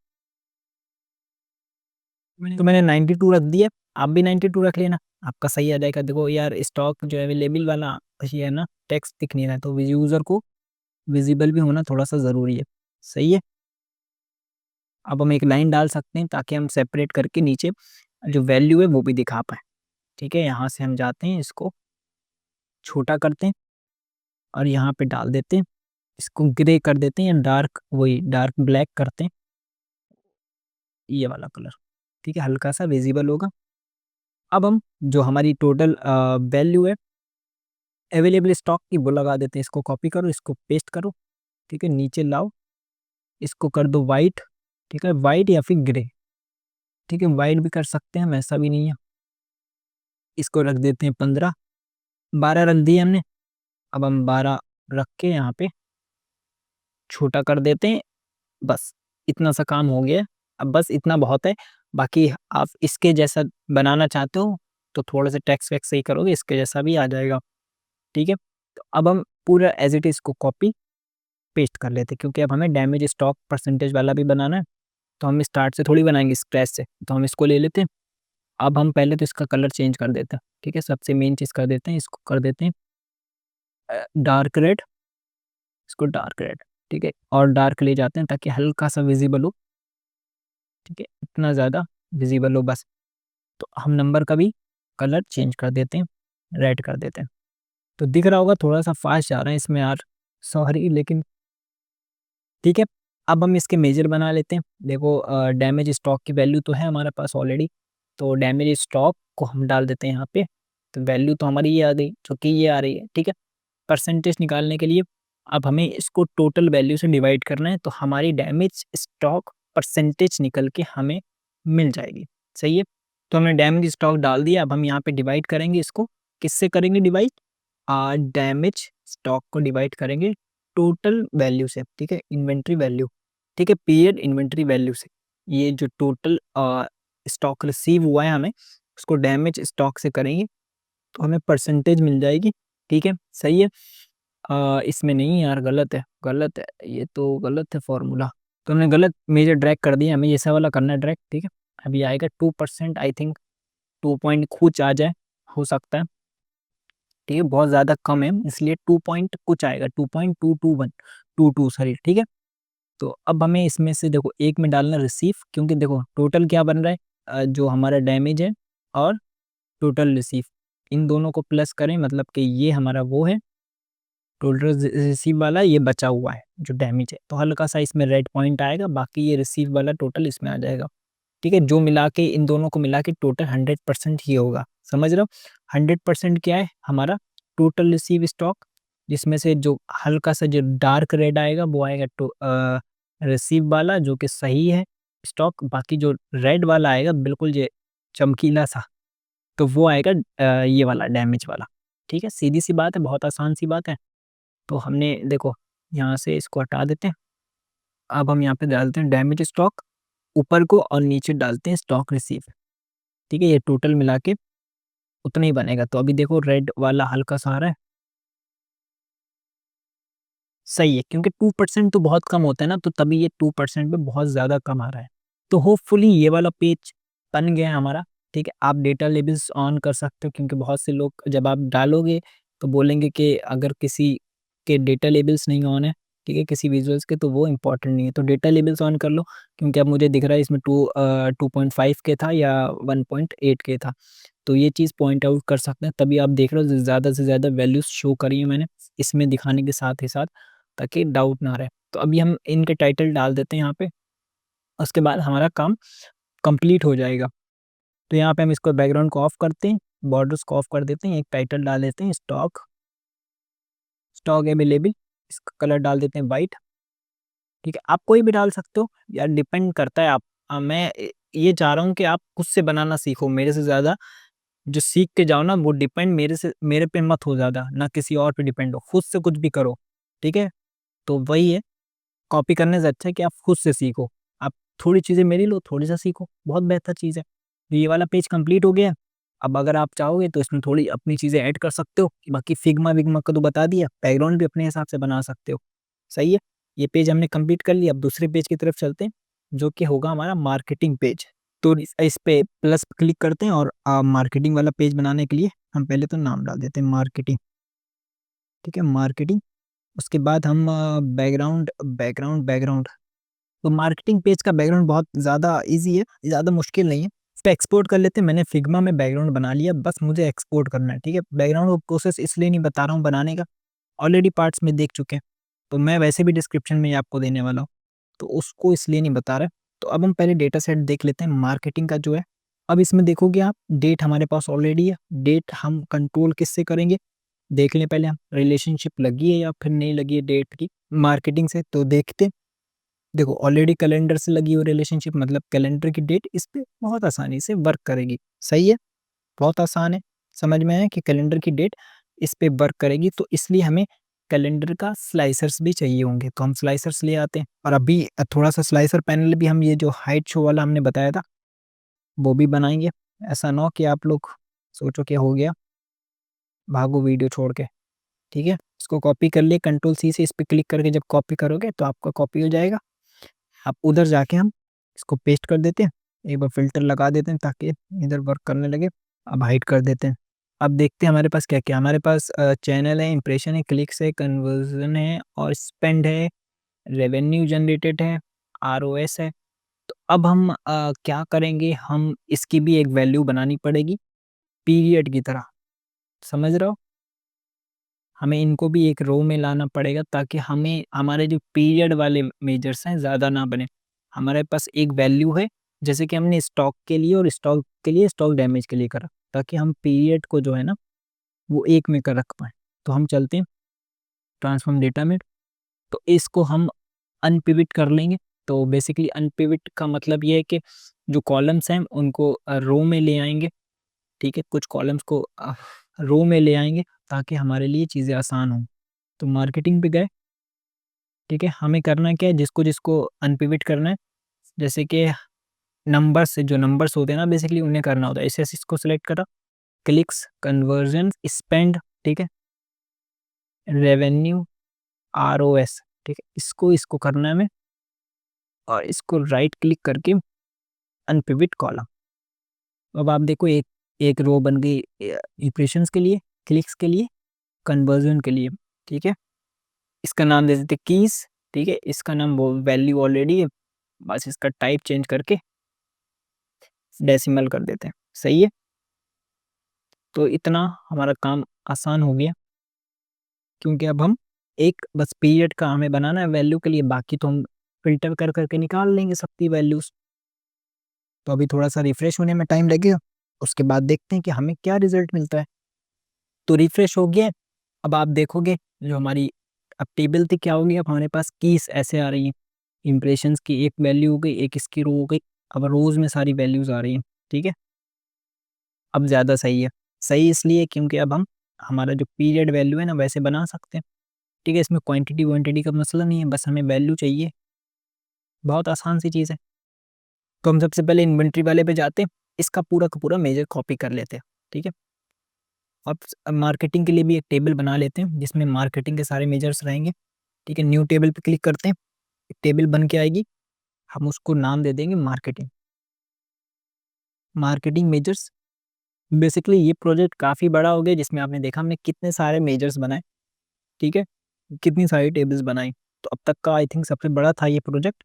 Speaker 2: तो मैंने 92 रख दिया, आप भी 92 रख लेना, आपका सही आ जाएगा। देखो यार, स्टॉक जो अवेलेबल वाला ये है ना, टेक्स्ट दिख नहीं रहा है, तो यूज़र को विजिबल भी होना थोड़ा सा ज़रूरी है, सही है। अब हम एक लाइन डाल सकते हैं ताकि हम सेपरेट करके नीचे जो वैल्यू है वो भी दिखा पाएँ, ठीक है। यहाँ से हम जाते हैं, इसको छोटा करते हैं और यहाँ पे डाल देते हैं, इसको ग्रे कर देते हैं या डार्क, वही डार्क ब्लैक करते हैं, ये वाला कलर, ठीक है, हल्का सा विजिबल होगा। अब हम जो हमारी टोटल वैल्यू है अवेलेबल स्टॉक की वो लगा देते हैं, इसको कॉपी करो, इसको पेस्ट करो, ठीक है, नीचे लाओ, इसको कर दो वाइट, ठीक है, वाइट या फिर ग्रे, ठीक है, वाइट भी कर सकते हैं, वैसा भी नहीं है। इसको रख देते हैं 15, 12 रख दिए हमने। अब हम 12 रख के यहाँ पे छोटा कर देते हैं, बस इतना सा काम हो गया। अब बस इतना बहुत है, बाकी आप इसके जैसा बनाना चाहते हो तो थोड़ा सा टेक्स्ट वैक्स सही करोगे, इसके जैसा भी आ जाएगा, ठीक है। तो अब हम पूरा एज इट इज को कॉपी पेस्ट कर लेते हैं, क्योंकि अब हमें डैमेज स्टॉक परसेंटेज वाला भी बनाना है, तो हम स्टार्ट से थोड़ी बनाएंगे स्क्रैच से, तो हम इसको ले लेते हैं। अब हम पहले तो इसका कलर चेंज कर देते हैं, ठीक है, सबसे मेन चीज़ कर देते हैं, इसको कर देते हैं डार्क रेड, इसको डार्क रेड, ठीक है, और डार्क ले जाते हैं ताकि हल्का सा विजिबल हो, ठीक है, इतना ज़्यादा विजिबल हो बस। तो हम नंबर का भी कलर चेंज कर देते हैं, रेड कर देते हैं। तो दिख रहा होगा थोड़ा सा फास्ट जा रहा है इसमें यार, सॉरी, लेकिन ठीक है। अब हम इसके मेजर बना लेते हैं। देखो डैमेज स्टॉक की वैल्यू तो है हमारे पास ऑलरेडी, तो डैमेज स्टॉक को हम डाल देते हैं यहाँ पे। तो वैल्यू तो हमारी ये आ गई, जो कि ये आ रही है, ठीक है। परसेंटेज निकालने के लिए अब हमें इसको टोटल वैल्यू से डिवाइड करना है, तो हमारी डैमेज स्टॉक परसेंटेज निकल के हमें मिल जाएगी, सही है। तो हमने डैमेज स्टॉक डाल दिया, अब हम यहाँ पे डिवाइड करेंगे इसको, किससे करेंगे डिवाइड, डैमेज स्टॉक को डिवाइड करेंगे टोटल वैल्यू से, ठीक है, इन्वेंट्री वैल्यू, ठीक है, पीरियड इन्वेंट्री वैल्यू से। ये जो टोटल स्टॉक रिसीव हुआ है हमें, उसको डैमेज स्टॉक से करेंगे तो हमें परसेंटेज मिल जाएगी, ठीक है, सही है। इसमें नहीं यार, गलत है, गलत है, ये तो गलत है फॉर्मूला, तो हमने गलत मेजर ड्रैग कर दिया, हमें ऐसा वाला करना है ड्रैग, ठीक है। अभी आएगा 2%, आई थिंक 2 पॉइंट कुछ आ जाए, हो सकता है, ठीक है, बहुत ज़्यादा कम है इसलिए 2 पॉइंट कुछ आएगा, 2.221, 22 सॉरी, ठीक है। तो अब हमें इसमें से देखो एक में डालना रिसीव, क्योंकि देखो टोटल क्या बन रहा है, जो हमारा डैमेज है और टोटल रिसीव, इन दोनों को प्लस करें, मतलब कि ये हमारा वो है टोटल रिसीव वाला, ये बचा हुआ है जो डैमेज है, तो हल्का सा इसमें रेड पॉइंट आएगा, बाकी ये रिसीव वाला टोटल इसमें आ जाएगा, ठीक है। जो मिला के इन दोनों को मिला के टोटल 100% ही होगा, समझ रहे हो। 100% क्या है हमारा, टोटल रिसीव स्टॉक, जिसमें से जो हल्का सा जो डार्क रेड आएगा वो आएगा तो रिसीव वाला, जो कि सही है स्टॉक, बाकी जो रेड वाला आएगा बिल्कुल ये चमकीला सा, तो वो आएगा ये वाला डैमेज वाला, ठीक है। सीधी सी बात है, बहुत आसान सी बात है। तो हमने देखो यहाँ से इसको हटा देते हैं, अब हम यहाँ पे डालते हैं डैमेज स्टॉक ऊपर को, और नीचे डालते हैं स्टॉक रिसीव, ठीक है, ये टोटल मिला के उतना ही बनेगा। तो अभी देखो रेड वाला हल्का सा आ रहा है, सही है, क्योंकि 2% तो बहुत कम होता है ना, तो तभी ये 2% पे बहुत ज़्यादा कम आ रहा है। तो होपफुली ये वाला पेज बन गया है हमारा, ठीक है। आप डेटा लेबल्स ऑन कर सकते हो, क्योंकि बहुत से लोग जब आप डालोगे तो बोलेंगे कि अगर किसी के डेटा लेबल्स नहीं ऑन है, ठीक है, किसी विजुअल्स के, तो वो इंपॉर्टेंट नहीं है, तो डेटा लेबल्स ऑन कर लो। क्योंकि अब मुझे दिख रहा है इसमें 2.5 के था या 1.8 के था, तो ये चीज़ पॉइंट आउट कर सकते हैं, तभी आप देख रहे हो ज़्यादा से ज़्यादा वैल्यूज़ शो करी है मैंने इसमें दिखाने के साथ ही साथ, ताकि डाउट ना रहे। तो अभी हम इनके टाइटल डाल देते हैं यहाँ पे, उसके बाद हमारा काम कंप्लीट हो जाएगा। तो यहाँ पे हम इसको बैकग्राउंड को ऑफ करते हैं, बॉर्डर्स को ऑफ कर देते हैं, एक टाइटल डाल देते हैं स्टॉक, स्टॉक अवेलेबल, इसका कलर डाल देते हैं वाइट, ठीक है। आप कोई भी डाल सकते हो यार, डिपेंड करता है मैं ये चाह रहा हूँ कि आप खुद से बनाना सीखो मेरे से ज़्यादा। जो सीख के जाओ ना वो डिपेंड मेरे पे मत हो ज़्यादा, ना किसी और पे डिपेंड हो, खुद से कुछ भी करो, ठीक है? तो वही है, कॉपी करने से अच्छा है कि आप खुद से सीखो। आप थोड़ी चीज़ें मेरी लो, थोड़ी-सा सीखो, बहुत बेहतर चीज़ है। तो ये वाला पेज कंप्लीट हो गया। अब अगर आप चाहोगे तो इसमें थोड़ी अपनी चीज़ें ऐड कर सकते हो, बाकी फिग्मा-विग्मा का तो बता दिया, बैकग्राउंड भी अपने हिसाब से बना सकते हो, सही है? ये पेज हमने कंप्लीट कर लिया, अब दूसरे पेज की तरफ चलते हैं, जो कि होगा हमारा मार्केटिंग पेज। तो इस पे प्लस क्लिक करते हैं और मार्केटिंग वाला पेज बनाने के लिए हम पहले तो नाम डाल देते हैं मार्केटिंग, ठीक है? मार्केटिंग, उसके बाद हम बैकग्राउंड। तो मार्केटिंग पेज का बैकग्राउंड बहुत ज़्यादा ईज़ी है, ज़्यादा मुश्किल नहीं है। इसको एक्सपोर्ट कर लेते हैं, मैंने फिग्मा में बैकग्राउंड बना लिया, बस मुझे एक्सपोर्ट करना है, ठीक है? बैकग्राउंड को प्रोसेस इसलिए नहीं बता रहा हूँ बनाने का, ऑलरेडी पार्ट्स में देख चुके हैं, तो मैं वैसे भी डिस्क्रिप्शन में ही आपको देने वाला हूँ, तो उसको इसलिए नहीं बता रहा। तो अब हम पहले डेटा सेट देख लेते हैं मार्केटिंग का जो है। अब इसमें देखोगे आप डेट हमारे पास ऑलरेडी है, डेट हम कंट्रोल किससे करेंगे? देख लें पहले हम, रिलेशनशिप लगी है या फिर नहीं लगी है डेट की मार्केटिंग से, तो देखते हैं। देखो ऑलरेडी कैलेंडर से लगी हुई रिलेशनशिप मतलब कैलेंडर की डेट इस पे बहुत आसानी से वर्क करेगी, सही है? बहुत आसान है, समझ में आया कि कैलेंडर की डेट इस पे वर्क करेगी, तो इसलिए हमें कैलेंडर का स्लाइसर्स भी चाहिए होंगे, तो हम स्लाइसर्स ले आते हैं। और अभी थोड़ा-सा स्लाइसर पैनल भी हम ये जो हाइट शो वाला हमने बताया था, वो भी बनाएँगे। ऐसा ना हो कि आप लोग सोचो क्या हो गया, भागो वीडियो छोड़ के, ठीक है? इसको कॉपी कर लिए कंट्रोल सी से, इस पे क्लिक करके जब कॉपी करोगे तो आपका कॉपी हो जाएगा। अब उधर जाके हम इसको पेस्ट कर देते हैं, एक बार फ़िल्टर लगा देते हैं ताकि इधर वर्क करने लगे। अब हाइड कर देते हैं। अब देखते हैं हमारे पास क्या-क्या, हमारे पास चैनल है, इंप्रेशन है, क्लिक्स है, कन्वर्ज़न है और स्पेंड है, रेवेन्यू जनरेटेड है, आरओएस है। तो अब हम क्या करेंगे, हम इसकी भी एक वैल्यू बनानी पड़ेगी पीरियड की तरह, समझ रहे हो? हमें इनको भी एक रो में लाना पड़ेगा ताकि हमें हमारे जो पीरियड वाले मेजर्स हैं ज़्यादा ना बने। हमारे पास एक वैल्यू है, जैसे कि हमने स्टॉक के लिए और स्टॉक के लिए स्टॉक डैमेज के लिए करा, ताकि हम पीरियड को जो है ना वो एक में कर रख पाएँ। तो हम चलते हैं ट्रांसफॉर्म डेटा में, तो इसको हम अनपिवट कर लेंगे। तो बेसिकली अनपिवट का मतलब ये है कि जो कॉलम्स हैं उनको रो में ले आएँगे, ठीक है? कुछ कॉलम्स को रो में ले आएँगे ताकि हमारे लिए चीज़ें आसान हों। तो मार्केटिंग पे गए, ठीक है? हमें करना क्या है, जिसको अनपिवट करना है, जैसे कि नंबर्स से जो नंबर्स होते हैं ना बेसिकली उन्हें करना होता है। ऐसे इसको सिलेक्ट करा, क्लिक्स, कन्वर्जन, स्पेंड, ठीक है? रेवेन्यू, आरओएस, ठीक है? इसको करना है हमें और इसको राइट क्लिक करके अनपिवट कॉलम। अब आप देखो एक एक रो बन गई इंप्रेशंस के लिए, क्लिक्स के लिए, कन्वर्जन के लिए, ठीक है? इसका नाम दे देते कीज़, ठीक है? इसका नाम वो वैल्यू ऑलरेडी है, बस इसका टाइप चेंज करके डेसिमल कर देते हैं, सही है? तो इतना हमारा काम आसान हो गया, क्योंकि अब हम एक बस पीरियड का हमें बनाना है वैल्यू के लिए, बाकी तो हम फ़िल्टर कर कर के निकाल लेंगे सबकी वैल्यूज़। तो अभी थोड़ा-सा रिफ्रेश होने में टाइम लगेगा, उसके बाद देखते हैं कि हमें क्या रिज़ल्ट मिलता है। तो रिफ्रेश हो गया है, अब आप देखोगे जो हमारी अब टेबल थी क्या हो गई, अब हमारे पास कीज़ ऐसे आ रही हैं। इंप्रेशंस की एक वैल्यू हो गई, एक इसकी रो हो गई, अब रोज़ में सारी वैल्यूज़ आ रही हैं, ठीक है? अब ज़्यादा सही है। सही इसलिए क्योंकि अब हम हमारा जो पीरियड वैल्यू है ना वैसे बना सकते हैं, ठीक है? इसमें क्वांटिटी-वांटिटी का मसला नहीं है, बस हमें वैल्यू चाहिए, बहुत आसान सी चीज़ है। तो हम सबसे पहले इन्वेंटरी वाले पे जाते हैं, इसका पूरा का पूरा मेजर कॉपी कर लेते हैं, ठीक है? अब मार्केटिंग के लिए भी एक टेबल बना लेते हैं, जिसमें मार्केटिंग के सारे मेजर्स रहेंगे, ठीक है? न्यू टेबल पे क्लिक करते हैं, एक टेबल बन के आएगी, हम उसको नाम दे देंगे मार्केटिंग। मार्केटिंग मेजर्स, बेसिकली ये प्रोजेक्ट काफ़ी बड़ा हो गया जिसमें आपने देखा हमने कितने सारे मेजर्स बनाए, ठीक है? कितनी सारी टेबल्स बनाई। तो अब तक का आई थिंक सबसे बड़ा था ये प्रोजेक्ट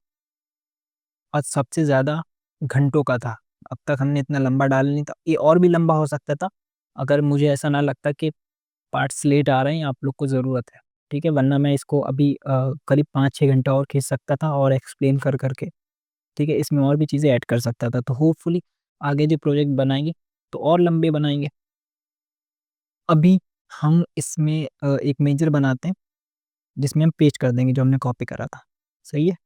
Speaker 2: और सबसे ज़्यादा घंटों का था। अब तक हमने इतना लंबा डाला नहीं था। ये और भी लंबा हो सकता था, अगर मुझे ऐसा ना लगता कि पार्ट्स लेट आ रहे हैं, आप लोग को ज़रूरत है, ठीक है? वरना मैं इसको अभी करीब 5-6 घंटा और खींच सकता था और एक्सप्लेन कर कर के, ठीक है? इसमें और भी चीज़ें ऐड कर सकता था। तो होपफुली आगे जो प्रोजेक्ट बनाएँगे, तो और लंबे बनाएँगे। अभी हम इसमें एक मेजर बनाते हैं, जिसमें हम पेस्ट कर देंगे जो हमने कॉपी करा था। सही है?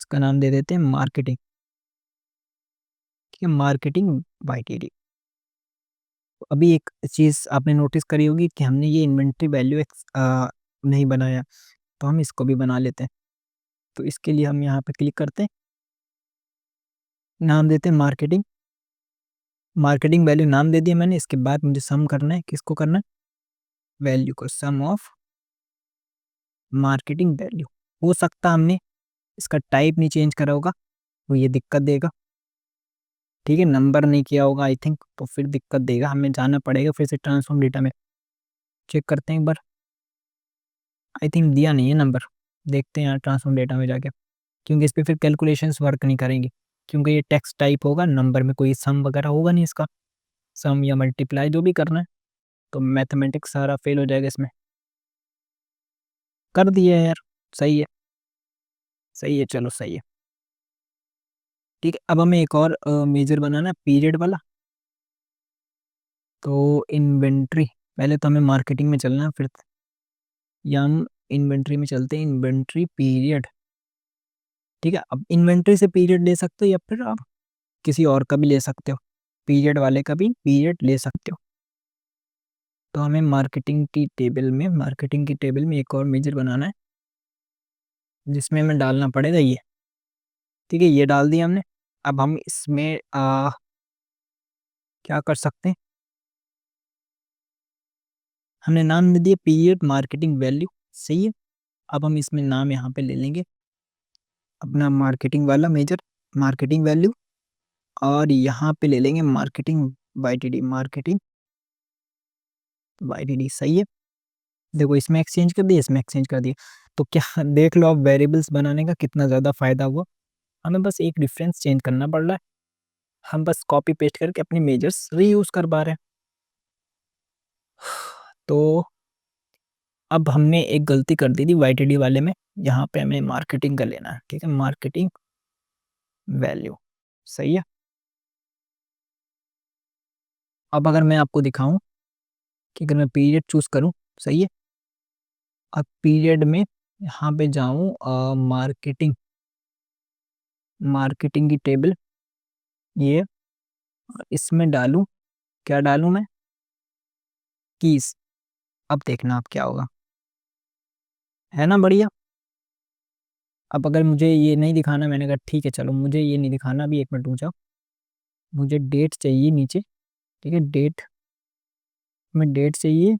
Speaker 2: इसका नाम दे देते हैं मार्केटिंग, ठीक है, मार्केटिंग बाय टीडी। अभी एक चीज़ आपने नोटिस करी होगी कि हमने ये इन्वेंटरी वैल्यू नहीं बनाया, तो हम इसको भी बना लेते हैं। तो इसके लिए हम यहाँ पे क्लिक करते हैं, नाम देते हैं मार्केटिंग, मार्केटिंग वैल्यू नाम दे दिया मैंने। इसके बाद मुझे सम करना है, किसको करना है, वैल्यू को, सम ऑफ मार्केटिंग वैल्यू। हो सकता हमने इसका टाइप नहीं चेंज करा होगा तो ये दिक्कत देगा, ठीक है, नंबर नहीं किया होगा आई थिंक, तो फिर दिक्कत देगा, हमें जाना पड़ेगा फिर से ट्रांसफॉर्म डेटा में। चेक करते हैं एक बार, आई थिंक दिया नहीं है नंबर, देखते हैं यहाँ ट्रांसफॉर्म डेटा में जाके, क्योंकि इस पर फिर कैलकुलेशंस वर्क नहीं करेंगे, क्योंकि ये टेक्स्ट टाइप होगा, नंबर में कोई सम वगैरह होगा नहीं इसका, सम या मल्टीप्लाई जो भी करना है, तो मैथमेटिक्स सारा फेल हो जाएगा इसमें। कर दिया यार, सही है, सही है, चलो सही है, ठीक है। अब हमें एक और मेजर बनाना है पीरियड वाला। तो इन्वेंट्री, पहले तो हमें मार्केटिंग में चलना है, फिर या हम इन्वेंट्री में चलते हैं, इन्वेंट्री पीरियड, ठीक है। अब इन्वेंट्री से पीरियड ले सकते हो या फिर आप किसी और का भी ले सकते हो, पीरियड वाले का भी पीरियड ले सकते हो। तो हमें मार्केटिंग की टेबल में एक और मेजर बनाना है, जिसमें हमें डालना पड़ेगा ये, ठीक है, ये डाल दिया हमने। अब हम इसमें क्या कर सकते हैं, हमने नाम दे दिया पीरियड मार्केटिंग वैल्यू, सही है। अब हम इसमें नाम यहाँ पे ले लेंगे अपना मार्केटिंग वाला मेजर, मार्केटिंग वैल्यू, और यहाँ पे ले लेंगे marketing bye TD, marketing bye TD, सही है। देखो इसमें एक्सचेंज कर दिया, इसमें एक्सचेंज कर दिया, तो क्या देख लो, अब वेरिएबल्स बनाने का कितना ज़्यादा फायदा हुआ। हमें बस एक डिफरेंस चेंज करना पड़ रहा है, हम बस कॉपी पेस्ट करके अपने मेजर्स रीयूज कर पा रहे हैं। तो अब हमने एक गलती कर दी थी वाईटीडी वाले में, यहाँ पे हमें मार्केटिंग का लेना है, ठीक है, मार्केटिंग वैल्यू, सही है। अब अगर मैं आपको दिखाऊं कि अगर मैं पीरियड चूज करूं, सही है, अब पीरियड में यहाँ पे जाऊं, मार्केटिंग, मार्केटिंग की टेबल ये, और इसमें डालूं, क्या डालूं मैं, कीज। अब देखना आप क्या होगा, है ना बढ़िया। अब अगर मुझे ये नहीं दिखाना, मैंने कहा ठीक है चलो मुझे ये नहीं दिखाना, अभी एक मिनट रुक जाओ, मुझे डेट चाहिए नीचे, ठीक है, डेट में डेट चाहिए,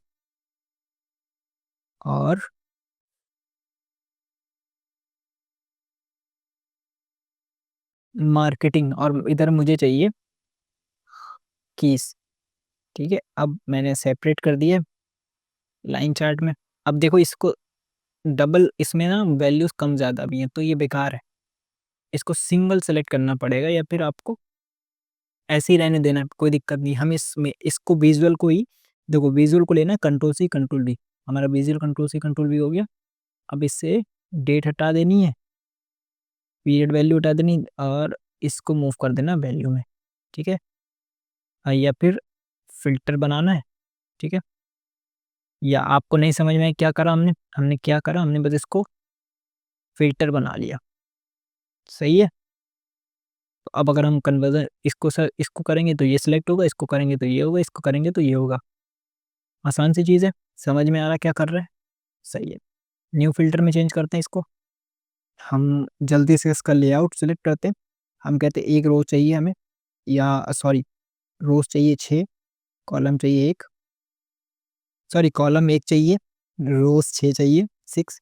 Speaker 2: और मार्केटिंग, और इधर मुझे चाहिए कीज, ठीक है। अब मैंने सेपरेट कर दिया लाइन चार्ट में। अब देखो इसको डबल, इसमें ना वैल्यूज कम ज़्यादा भी हैं तो ये बेकार है, इसको सिंगल सेलेक्ट करना पड़ेगा, या फिर आपको ऐसे ही रहने देना है, कोई दिक्कत नहीं। हम इसमें इसको विजुअल को ही, देखो विजुअल को लेना है कंट्रोल सी कंट्रोल वी, हमारा visual control C control V हो गया। अब इससे डेट हटा देनी है, पीरियड वैल्यू हटा देनी, और इसको मूव कर देना वैल्यू में, ठीक है। या फिर फिल्टर बनाना है, ठीक है, या आपको नहीं समझ में क्या करा हमने, क्या करा, हमने बस इसको फिल्टर बना लिया, सही है। तो अब अगर हम कन्वर्जन इसको इसको करेंगे तो ये सिलेक्ट होगा, इसको करेंगे तो ये होगा, इसको करेंगे तो ये होगा, आसान सी चीज़ है, समझ में आ रहा क्या कर रहे हैं, सही है। न्यू फिल्टर में चेंज करते हैं इसको, हम जल्दी से इसका लेआउट सेलेक्ट करते हैं, हम कहते हैं एक रो चाहिए हमें, या सॉरी रोज चाहिए 6, कॉलम चाहिए एक, सॉरी कॉलम एक चाहिए, रोज 6 चाहिए, 6,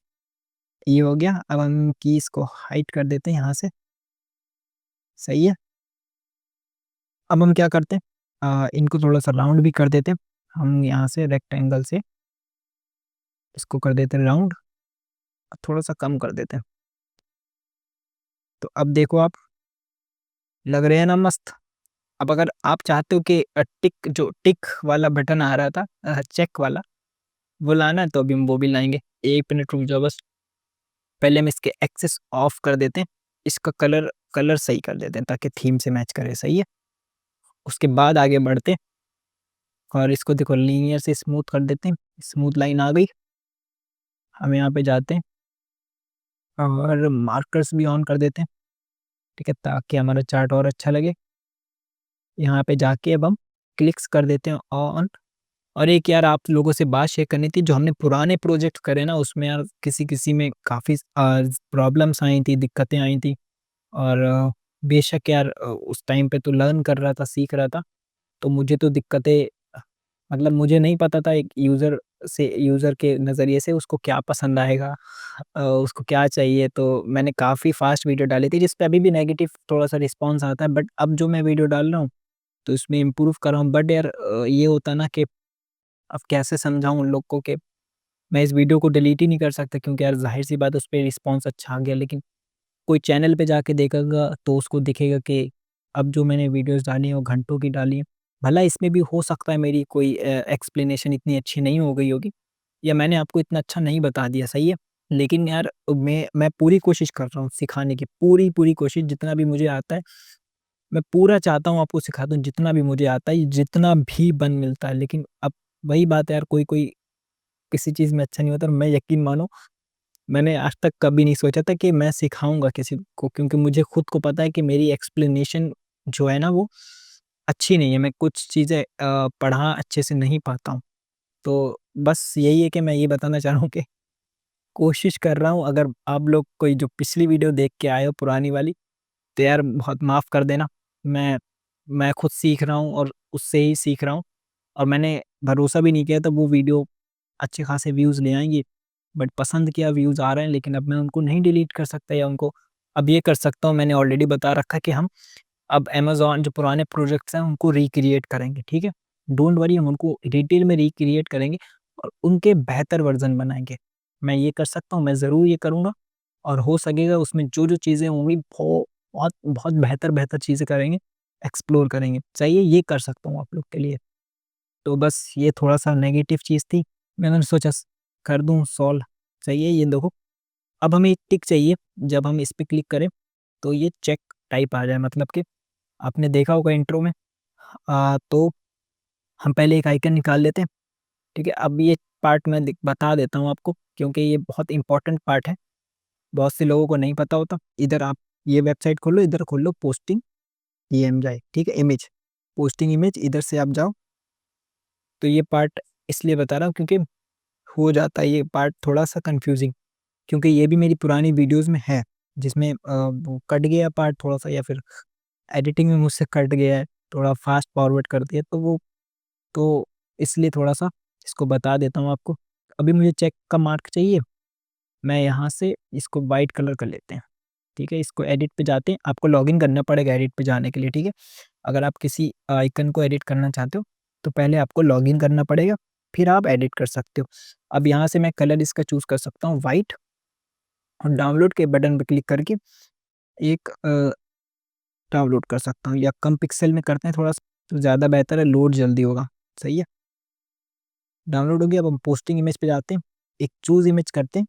Speaker 2: ये हो गया। अब हम की इसको हाइट कर देते हैं यहाँ से, सही है। अब हम क्या करते हैं, इनको थोड़ा सा राउंड भी कर देते हैं, हम यहाँ से रेक्टेंगल से इसको कर देते हैं राउंड, थोड़ा सा कम कर देते हैं। तो अब देखो आप, लग रहे हैं ना मस्त। अब अगर आप चाहते हो कि टिक, जो टिक वाला बटन आ रहा था, चेक वाला, वो लाना है तो अभी हम वो भी लाएंगे, एक मिनट रुक जाओ बस। पहले हम इसके एक्सेस ऑफ कर देते हैं, इसका कलर कलर सही कर देते हैं ताकि थीम से मैच करे, सही है। उसके बाद आगे बढ़ते हैं, और इसको देखो लीनियर से स्मूथ कर देते हैं, स्मूथ लाइन आ गई। हम यहाँ पे जाते हैं और मार्कर्स भी ऑन कर देते हैं, ठीक है, ताकि हमारा चार्ट और अच्छा लगे। यहाँ पे जाके अब हम क्लिक्स कर देते हैं ऑन। और एक यार आप लोगों से बात शेयर करनी थी, जो हमने पुराने प्रोजेक्ट करे ना उसमें यार किसी-किसी में काफ़ी प्रॉब्लम्स आई थी, दिक्कतें आई थी। और बेशक यार उस टाइम पे तो लर्न कर रहा था, सीख रहा था। तो मुझे तो दिक्कतें मतलब मुझे नहीं पता था एक यूज़र के नज़रिए से उसको क्या पसंद आएगा, उसको क्या चाहिए। तो मैंने काफ़ी फ़ास्ट वीडियो डाली थी, जिस पे अभी भी नेगेटिव थोड़ा-सा रिस्पॉन्स आता है, बट अब जो मैं वीडियो डाल रहा हूँ, तो इसमें इम्प्रूव कर रहा हूँ। बट यार ये होता है ना कि अब कैसे समझाऊँ उन लोग को कि मैं इस वीडियो को डिलीट ही नहीं कर सकता, क्योंकि यार ज़ाहिर-सी बात है उस पे रिस्पॉन्स अच्छा आ गया। लेकिन कोई चैनल पे जाके देखेगा तो उसको दिखेगा कि अब जो मैंने वीडियोज़ डाली हैं वो घंटों की डाली हैं। भला इसमें भी हो सकता है मेरी कोई एक्सप्लेनेशन इतनी अच्छी नहीं हो गई होगी, या मैंने आपको इतना अच्छा नहीं बता दिया, सही है। लेकिन यार मैं पूरी कोशिश कर रहा हूँ सिखाने की, पूरी कोशिश जितना भी मुझे आता है, मैं पूरा चाहता हूँ आपको सिखा दूँ जितना भी मुझे आता है, जितना भी बन मिलता है। लेकिन अब वही बात है यार, कोई-कोई किसी चीज़ में अच्छा नहीं होता। और मैं यकीन मानो, मैंने आज तक कभी नहीं सोचा था कि मैं सिखाऊँगा किसी को, क्योंकि मुझे खुद को पता है कि मेरी एक्सप्लेनेशन जो है ना वो अच्छी नहीं है। मैं कुछ चीज़ें पढ़ा अच्छे से नहीं पाता हूँ। तो बस यही है कि मैं ये बताना चाह रहा हूँ कि कोशिश कर रहा हूँ। अगर आप लोग कोई जो पिछली वीडियो देख के आए हो पुरानी वाली, तो यार बहुत माफ़ कर देना। मैं मैं खुद सीख रहा हूँ और उससे ही सीख रहा हूँ। और मैंने भरोसा भी नहीं किया था वो वीडियो अच्छे खासे व्यूज़ ले आएँगी। बट पसंद किया, व्यूज़ आ रहे हैं, लेकिन अब मैं उनको नहीं डिलीट कर सकता, या उनको अब ये कर सकता हूँ, मैंने ऑलरेडी बता रखा है कि हम अब अमेज़न जो पुराने प्रोजेक्ट्स हैं उनको रिक्रिएट करेंगे, ठीक है? डोंट वरी, हम उनको डिटेल में रिक्रिएट करेंगे और उनके बेहतर वर्ज़न बनाएँगे। मैं ये कर सकता हूँ, मैं ज़रूर ये करूँगा। और हो सकेगा उसमें जो-जो चीज़ें होंगी बहुत बहुत बेहतर-बेहतर चीज़ें करेंगे, एक्सप्लोर करेंगे। चाहिए ये कर सकता हूँ आप लोग के लिए। तो बस ये थोड़ा-सा नेगेटिव चीज़ थी, मैंने सोचा कर दूँ सॉल्व। चाहिए ये देखो, अब हमें एक टिक चाहिए, जब हम इस पे क्लिक करें तो ये चेक टाइप आ जाए, मतलब कि आपने देखा होगा इंट्रो में। तो हम पहले एक आइकन निकाल लेते हैं, ठीक है? अब ये पार्ट मैं बता देता हूँ आपको, क्योंकि ये बहुत इंपॉर्टेंट पार्ट है, बहुत से लोगों को नहीं पता होता। इधर आप ये वेबसाइट खोलो, इधर खोलो पोस्टिंग पीएमजी, ठीक है? इमेज, पोस्टिंग इमेज, इधर से आप जाओ। तो ये पार्ट इसलिए बता रहा हूँ क्योंकि हो जाता है ये पार्ट थोड़ा-सा कन्फ्यूज़िंग, क्योंकि ये भी मेरी पुरानी वीडियोज़ में है, जिसमें वो कट गया पार्ट थोड़ा-सा, या फिर एडिटिंग में मुझसे कट गया है, थोड़ा फ़ास्ट फॉरवर्ड कर दिया, तो इसलिए थोड़ा-सा इसको बता देता हूँ आपको। अभी मुझे चेक का मार्क चाहिए, मैं यहाँ से इसको व्हाइट कलर कर लेते हैं, ठीक है? इसको एडिट पे जाते हैं, आपको लॉगिन करना पड़ेगा एडिट पे जाने के लिए, ठीक है? अगर आप किसी आइकन को एडिट करना चाहते हो, तो पहले आपको लॉगिन करना पड़ेगा, फिर आप एडिट कर सकते हो। अब यहाँ से मैं कलर इसका चूज़ कर सकता हूँ व्हाइट, और डाउनलोड के बटन पे क्लिक करके एक डाउनलोड कर सकता हूँ, या कम पिक्सल में करते हैं थोड़ा-सा तो ज़्यादा बेहतर है, लोड जल्दी होगा, सही है? डाउनलोड हो गया, अब हम पोस्टिंग इमेज पे जाते हैं, एक चूज़ इमेज करते हैं,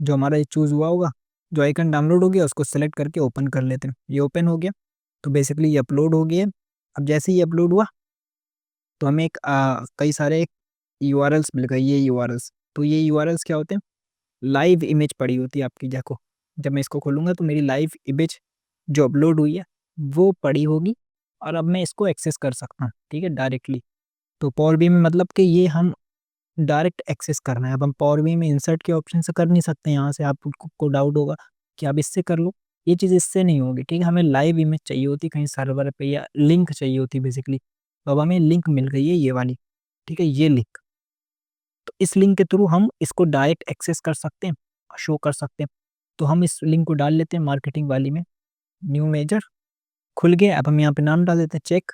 Speaker 2: जो हमारा ये चूज़ हुआ होगा, जो आइकन डाउनलोड हो गया उसको सेलेक्ट करके ओपन कर लेते हैं। ये ओपन हो गया, तो बेसिकली ये अपलोड हो गया है। अब जैसे ही अपलोड हुआ, तो हमें एक कई सारे यूआरएल्स मिल गए, ये यूआरएल्स। तो ये यूआरएल्स क्या होते हैं? लाइव इमेज पड़ी होती है आपकी, देखो, जब मैं इसको खोलूँगा तो मेरी लाइव इमेज जो अपलोड हुई है, वो पड़ी होगी, और अब मैं इसको एक्सेस कर सकता हूँ, ठीक है, डायरेक्टली। तो पावर बीआई में मतलब कि ये हम डायरेक्ट एक्सेस करना है। अब हम पावर बीआई में इंसर्ट के ऑप्शन से कर नहीं सकते, यहाँ से आपको डाउट होगा कि आप इससे कर लो, ये चीज़ इससे नहीं होगी, ठीक है? हमें लाइव इमेज चाहिए होती कहीं सर्वर पे, या लिंक चाहिए होती बेसिकली। तो अब हमें लिंक मिल गई है ये वाली, ठीक है? ये लिंक, तो इस लिंक के थ्रू हम इसको डायरेक्ट एक्सेस कर सकते हैं, शो कर सकते हैं। तो हम इस लिंक को डाल लेते हैं मार्केटिंग वाली में, न्यू मेजर खुल गया। अब हम यहाँ पे नाम डाल देते हैं चेक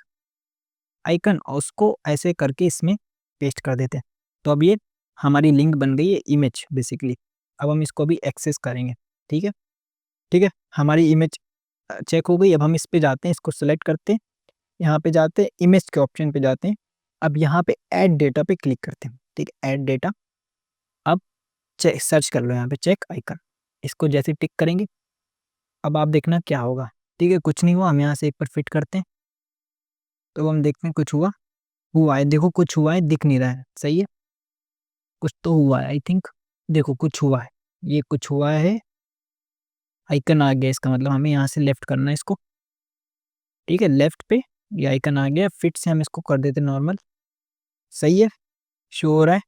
Speaker 2: आइकन, और उसको ऐसे करके इसमें पेस्ट कर देते हैं। तो अब ये हमारी लिंक बन गई है इमेज बेसिकली। अब हम इसको भी एक्सेस करेंगे, ठीक है? ठीक है? हमारी इमेज चेक हो गई। अब हम इस पे जाते हैं, इसको सेलेक्ट करते हैं, यहाँ पे जाते हैं, इमेज के ऑप्शन पे जाते हैं। अब यहाँ पे ऐड डेटा पे क्लिक करते हैं, ठीक है? ऐड डेटा, अब सर्च कर लो यहाँ पे चेक आइकन, इसको जैसे टिक करेंगे, अब आप देखना क्या होगा, ठीक है? कुछ नहीं हुआ, हम यहाँ से एक बार फिट करते हैं, तो हम देखते हैं कुछ हुआ है, देखो कुछ हुआ है, दिख नहीं रहा है, सही है? कुछ तो हुआ है आई थिंक, देखो कुछ हुआ है, ये कुछ हुआ है, आइकन आ गया, इसका मतलब हमें यहाँ से लेफ्ट करना है इसको। ठीक है, लेफ्ट पे ये आइकन आ गया, फिट से हम इसको कर देते नॉर्मल। सही है, शो हो रहा है।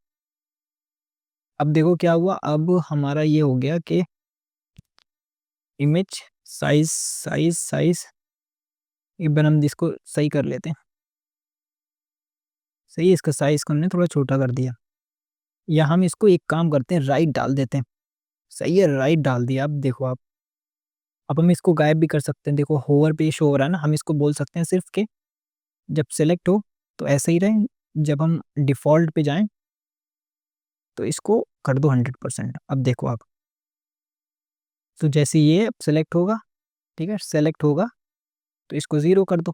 Speaker 2: अब देखो क्या हुआ, अब हमारा ये हो गया कि इमेज साइज साइज साइज एक बार हम इसको सही कर लेते हैं। सही है, इसका साइज को हमने थोड़ा छोटा कर दिया, या हम इसको एक काम करते हैं, राइट डाल देते हैं। सही है, राइट डाल दिया। अब देखो आप, अब हम इसको गायब भी कर सकते हैं। देखो होवर पे शो हो रहा है ना, हम इसको बोल सकते हैं सिर्फ कि जब सेलेक्ट हो तो ऐसे ही रहे, जब हम डिफ़ॉल्ट पे जाएँ तो इसको कर दो 100%। अब देखो आप, तो जैसे ये सेलेक्ट होगा, ठीक है, सेलेक्ट होगा तो इसको 0 कर दो।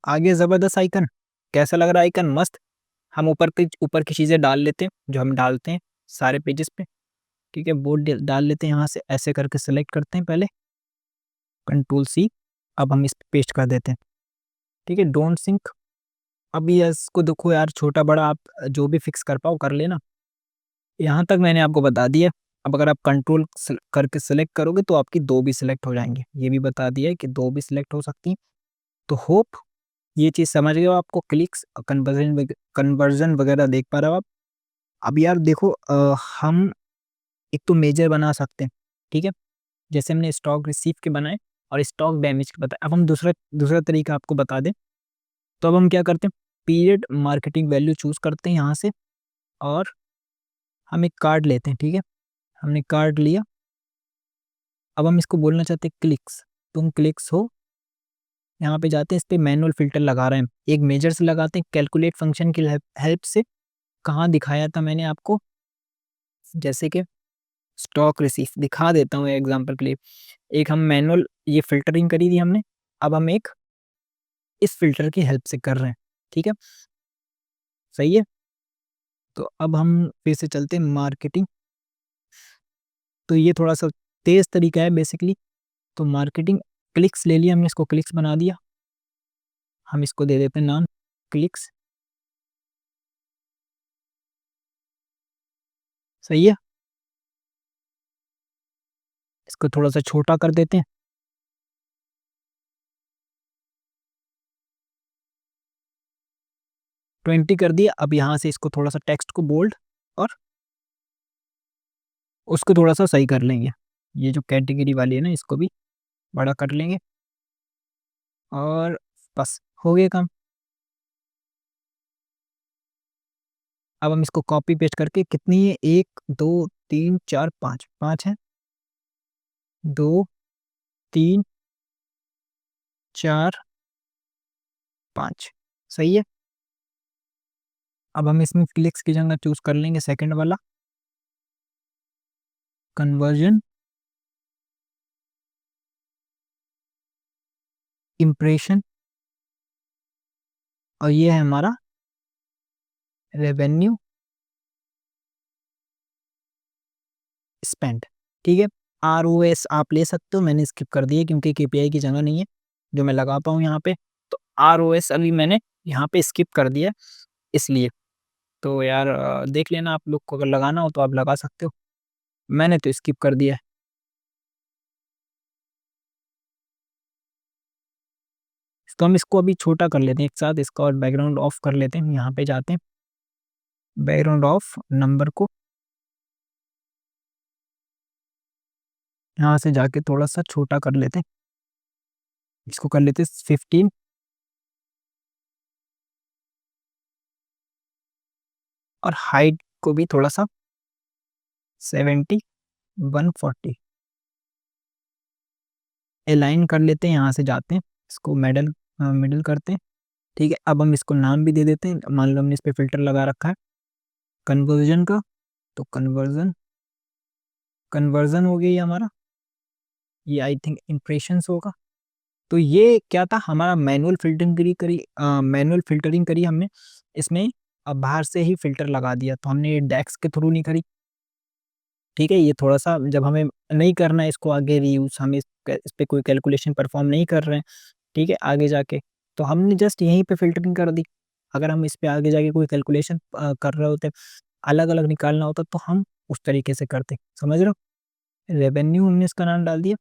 Speaker 2: आगे ज़बरदस्त आइकन, कैसा लग रहा है आइकन? मस्त। हम ऊपर की चीज़ें डाल लेते हैं, जो हम डालते हैं सारे पेजेस पे। ठीक है, बोर्ड डाल लेते हैं यहाँ से, ऐसे करके सेलेक्ट करते हैं पहले, कंट्रोल सी। अब हम इस पे पेस्ट कर देते हैं। ठीक है, डोंट सिंक। अब ये इसको देखो यार, छोटा बड़ा आप जो भी फिक्स कर पाओ कर लेना। यहाँ तक मैंने आपको बता दिया। अब अगर आप कंट्रोल करके सेलेक्ट करोगे तो आपकी 2 भी सिलेक्ट हो जाएंगे, ये भी बता दिया है कि 2 भी सिलेक्ट हो सकती हैं। तो होप ये चीज़ समझ गए हो, आपको क्लिक्स कन्वर्जन वगैरह देख पा रहे हो आप। अब यार देखो, हम एक तो मेजर बना सकते हैं। ठीक है, जैसे हमने स्टॉक रिसीव के बनाए और स्टॉक डैमेज के बताए। अब हम दूसरा दूसरा तरीका आपको बता दें, तो अब हम क्या करते हैं, पीरियड मार्केटिंग वैल्यू चूज करते हैं यहाँ से, और हम एक कार्ड लेते हैं। ठीक है, हमने कार्ड लिया। अब हम इसको बोलना चाहते हैं क्लिक्स, तुम क्लिक्स हो। यहाँ पे जाते हैं, इस पे मैनुअल फिल्टर लगा रहे हैं, एक मेजर से लगाते हैं, कैलकुलेट फंक्शन की हेल्प से। कहाँ दिखाया था मैंने आपको, जैसे कि स्टॉक रिसीव दिखा देता हूँ एग्जांपल के लिए। एक हम मैनुअल ये फिल्टरिंग करी थी हमने, अब हम एक इस फिल्टर की हेल्प से कर रहे हैं। ठीक है, सही है। तो अब हम फिर से चलते हैं मार्केटिंग। तो ये थोड़ा सा तेज तरीका है बेसिकली। तो मार्केटिंग क्लिक्स ले लिया हमने, इसको क्लिक्स बना दिया। हम इसको दे देते हैं नाम क्लिक्स। सही है, इसको थोड़ा सा छोटा कर देते हैं। 20 कर दिया। अब यहाँ से इसको थोड़ा सा टेक्स्ट को बोल्ड और उसको थोड़ा सा सही कर लेंगे। ये जो कैटेगरी वाली है ना, इसको भी बड़ा कर लेंगे, और बस हो गया काम। अब हम इसको कॉपी पेस्ट करके, कितनी है, 1 2 3 4 5, 5 है, 2 3 4 5। सही है। अब हम इसमें क्लिक्स की जगह चूज कर लेंगे सेकंड वाला, कन्वर्जन इम्प्रेशन, और ये है हमारा रेवेन्यू स्पेंड। ठीक है, ROS आप ले सकते हो, मैंने स्किप कर दिया क्योंकि KPI की जगह नहीं है जो मैं लगा पाऊँ यहाँ पे। तो ROS अभी मैंने यहाँ पे स्किप कर दिया इसलिए। तो यार देख लेना, आप लोग को अगर लगाना हो तो आप लगा सकते हो, मैंने तो स्किप कर दिया है। तो हम इसको अभी छोटा कर लेते हैं एक साथ इसका, और बैकग्राउंड ऑफ कर लेते हैं। यहाँ पे जाते हैं, बैकग्राउंड ऑफ, नंबर को यहाँ से जाके थोड़ा सा छोटा कर लेते हैं, इसको कर लेते हैं 15, और हाइट को भी थोड़ा सा 70 140 अलाइन कर लेते हैं। यहाँ से जाते हैं, इसको मिडल मिडल करते हैं। ठीक है, अब हम इसको नाम भी दे देते हैं। मान लो हमने इस पे फिल्टर लगा रखा है कन्वर्जन का, तो कन्वर्जन कन्वर्जन हो गया ये हमारा, ये आई थिंक इम्प्रेशंस होगा। तो ये क्या था, हमारा मैनुअल फिल्टरिंग करी मैनुअल फिल्टरिंग करी हमने इसमें। अब बाहर से ही फिल्टर लगा दिया, तो हमने ये डेक्स के थ्रू नहीं करी। ठीक है, ये थोड़ा सा जब हमें नहीं करना है इसको आगे रीयूज, हम इस पे कोई कैलकुलेशन परफॉर्म नहीं कर रहे हैं, ठीक है, आगे जाके, तो हमने जस्ट यहीं पे फ़िल्टरिंग कर दी। अगर हम इस पे आगे जाके कोई कैलकुलेशन कर रहे होते, अलग-अलग निकालना होता, तो हम उस तरीके से करते। समझ रहे हो? रेवेन्यू हमने इसका नाम डाल दिया,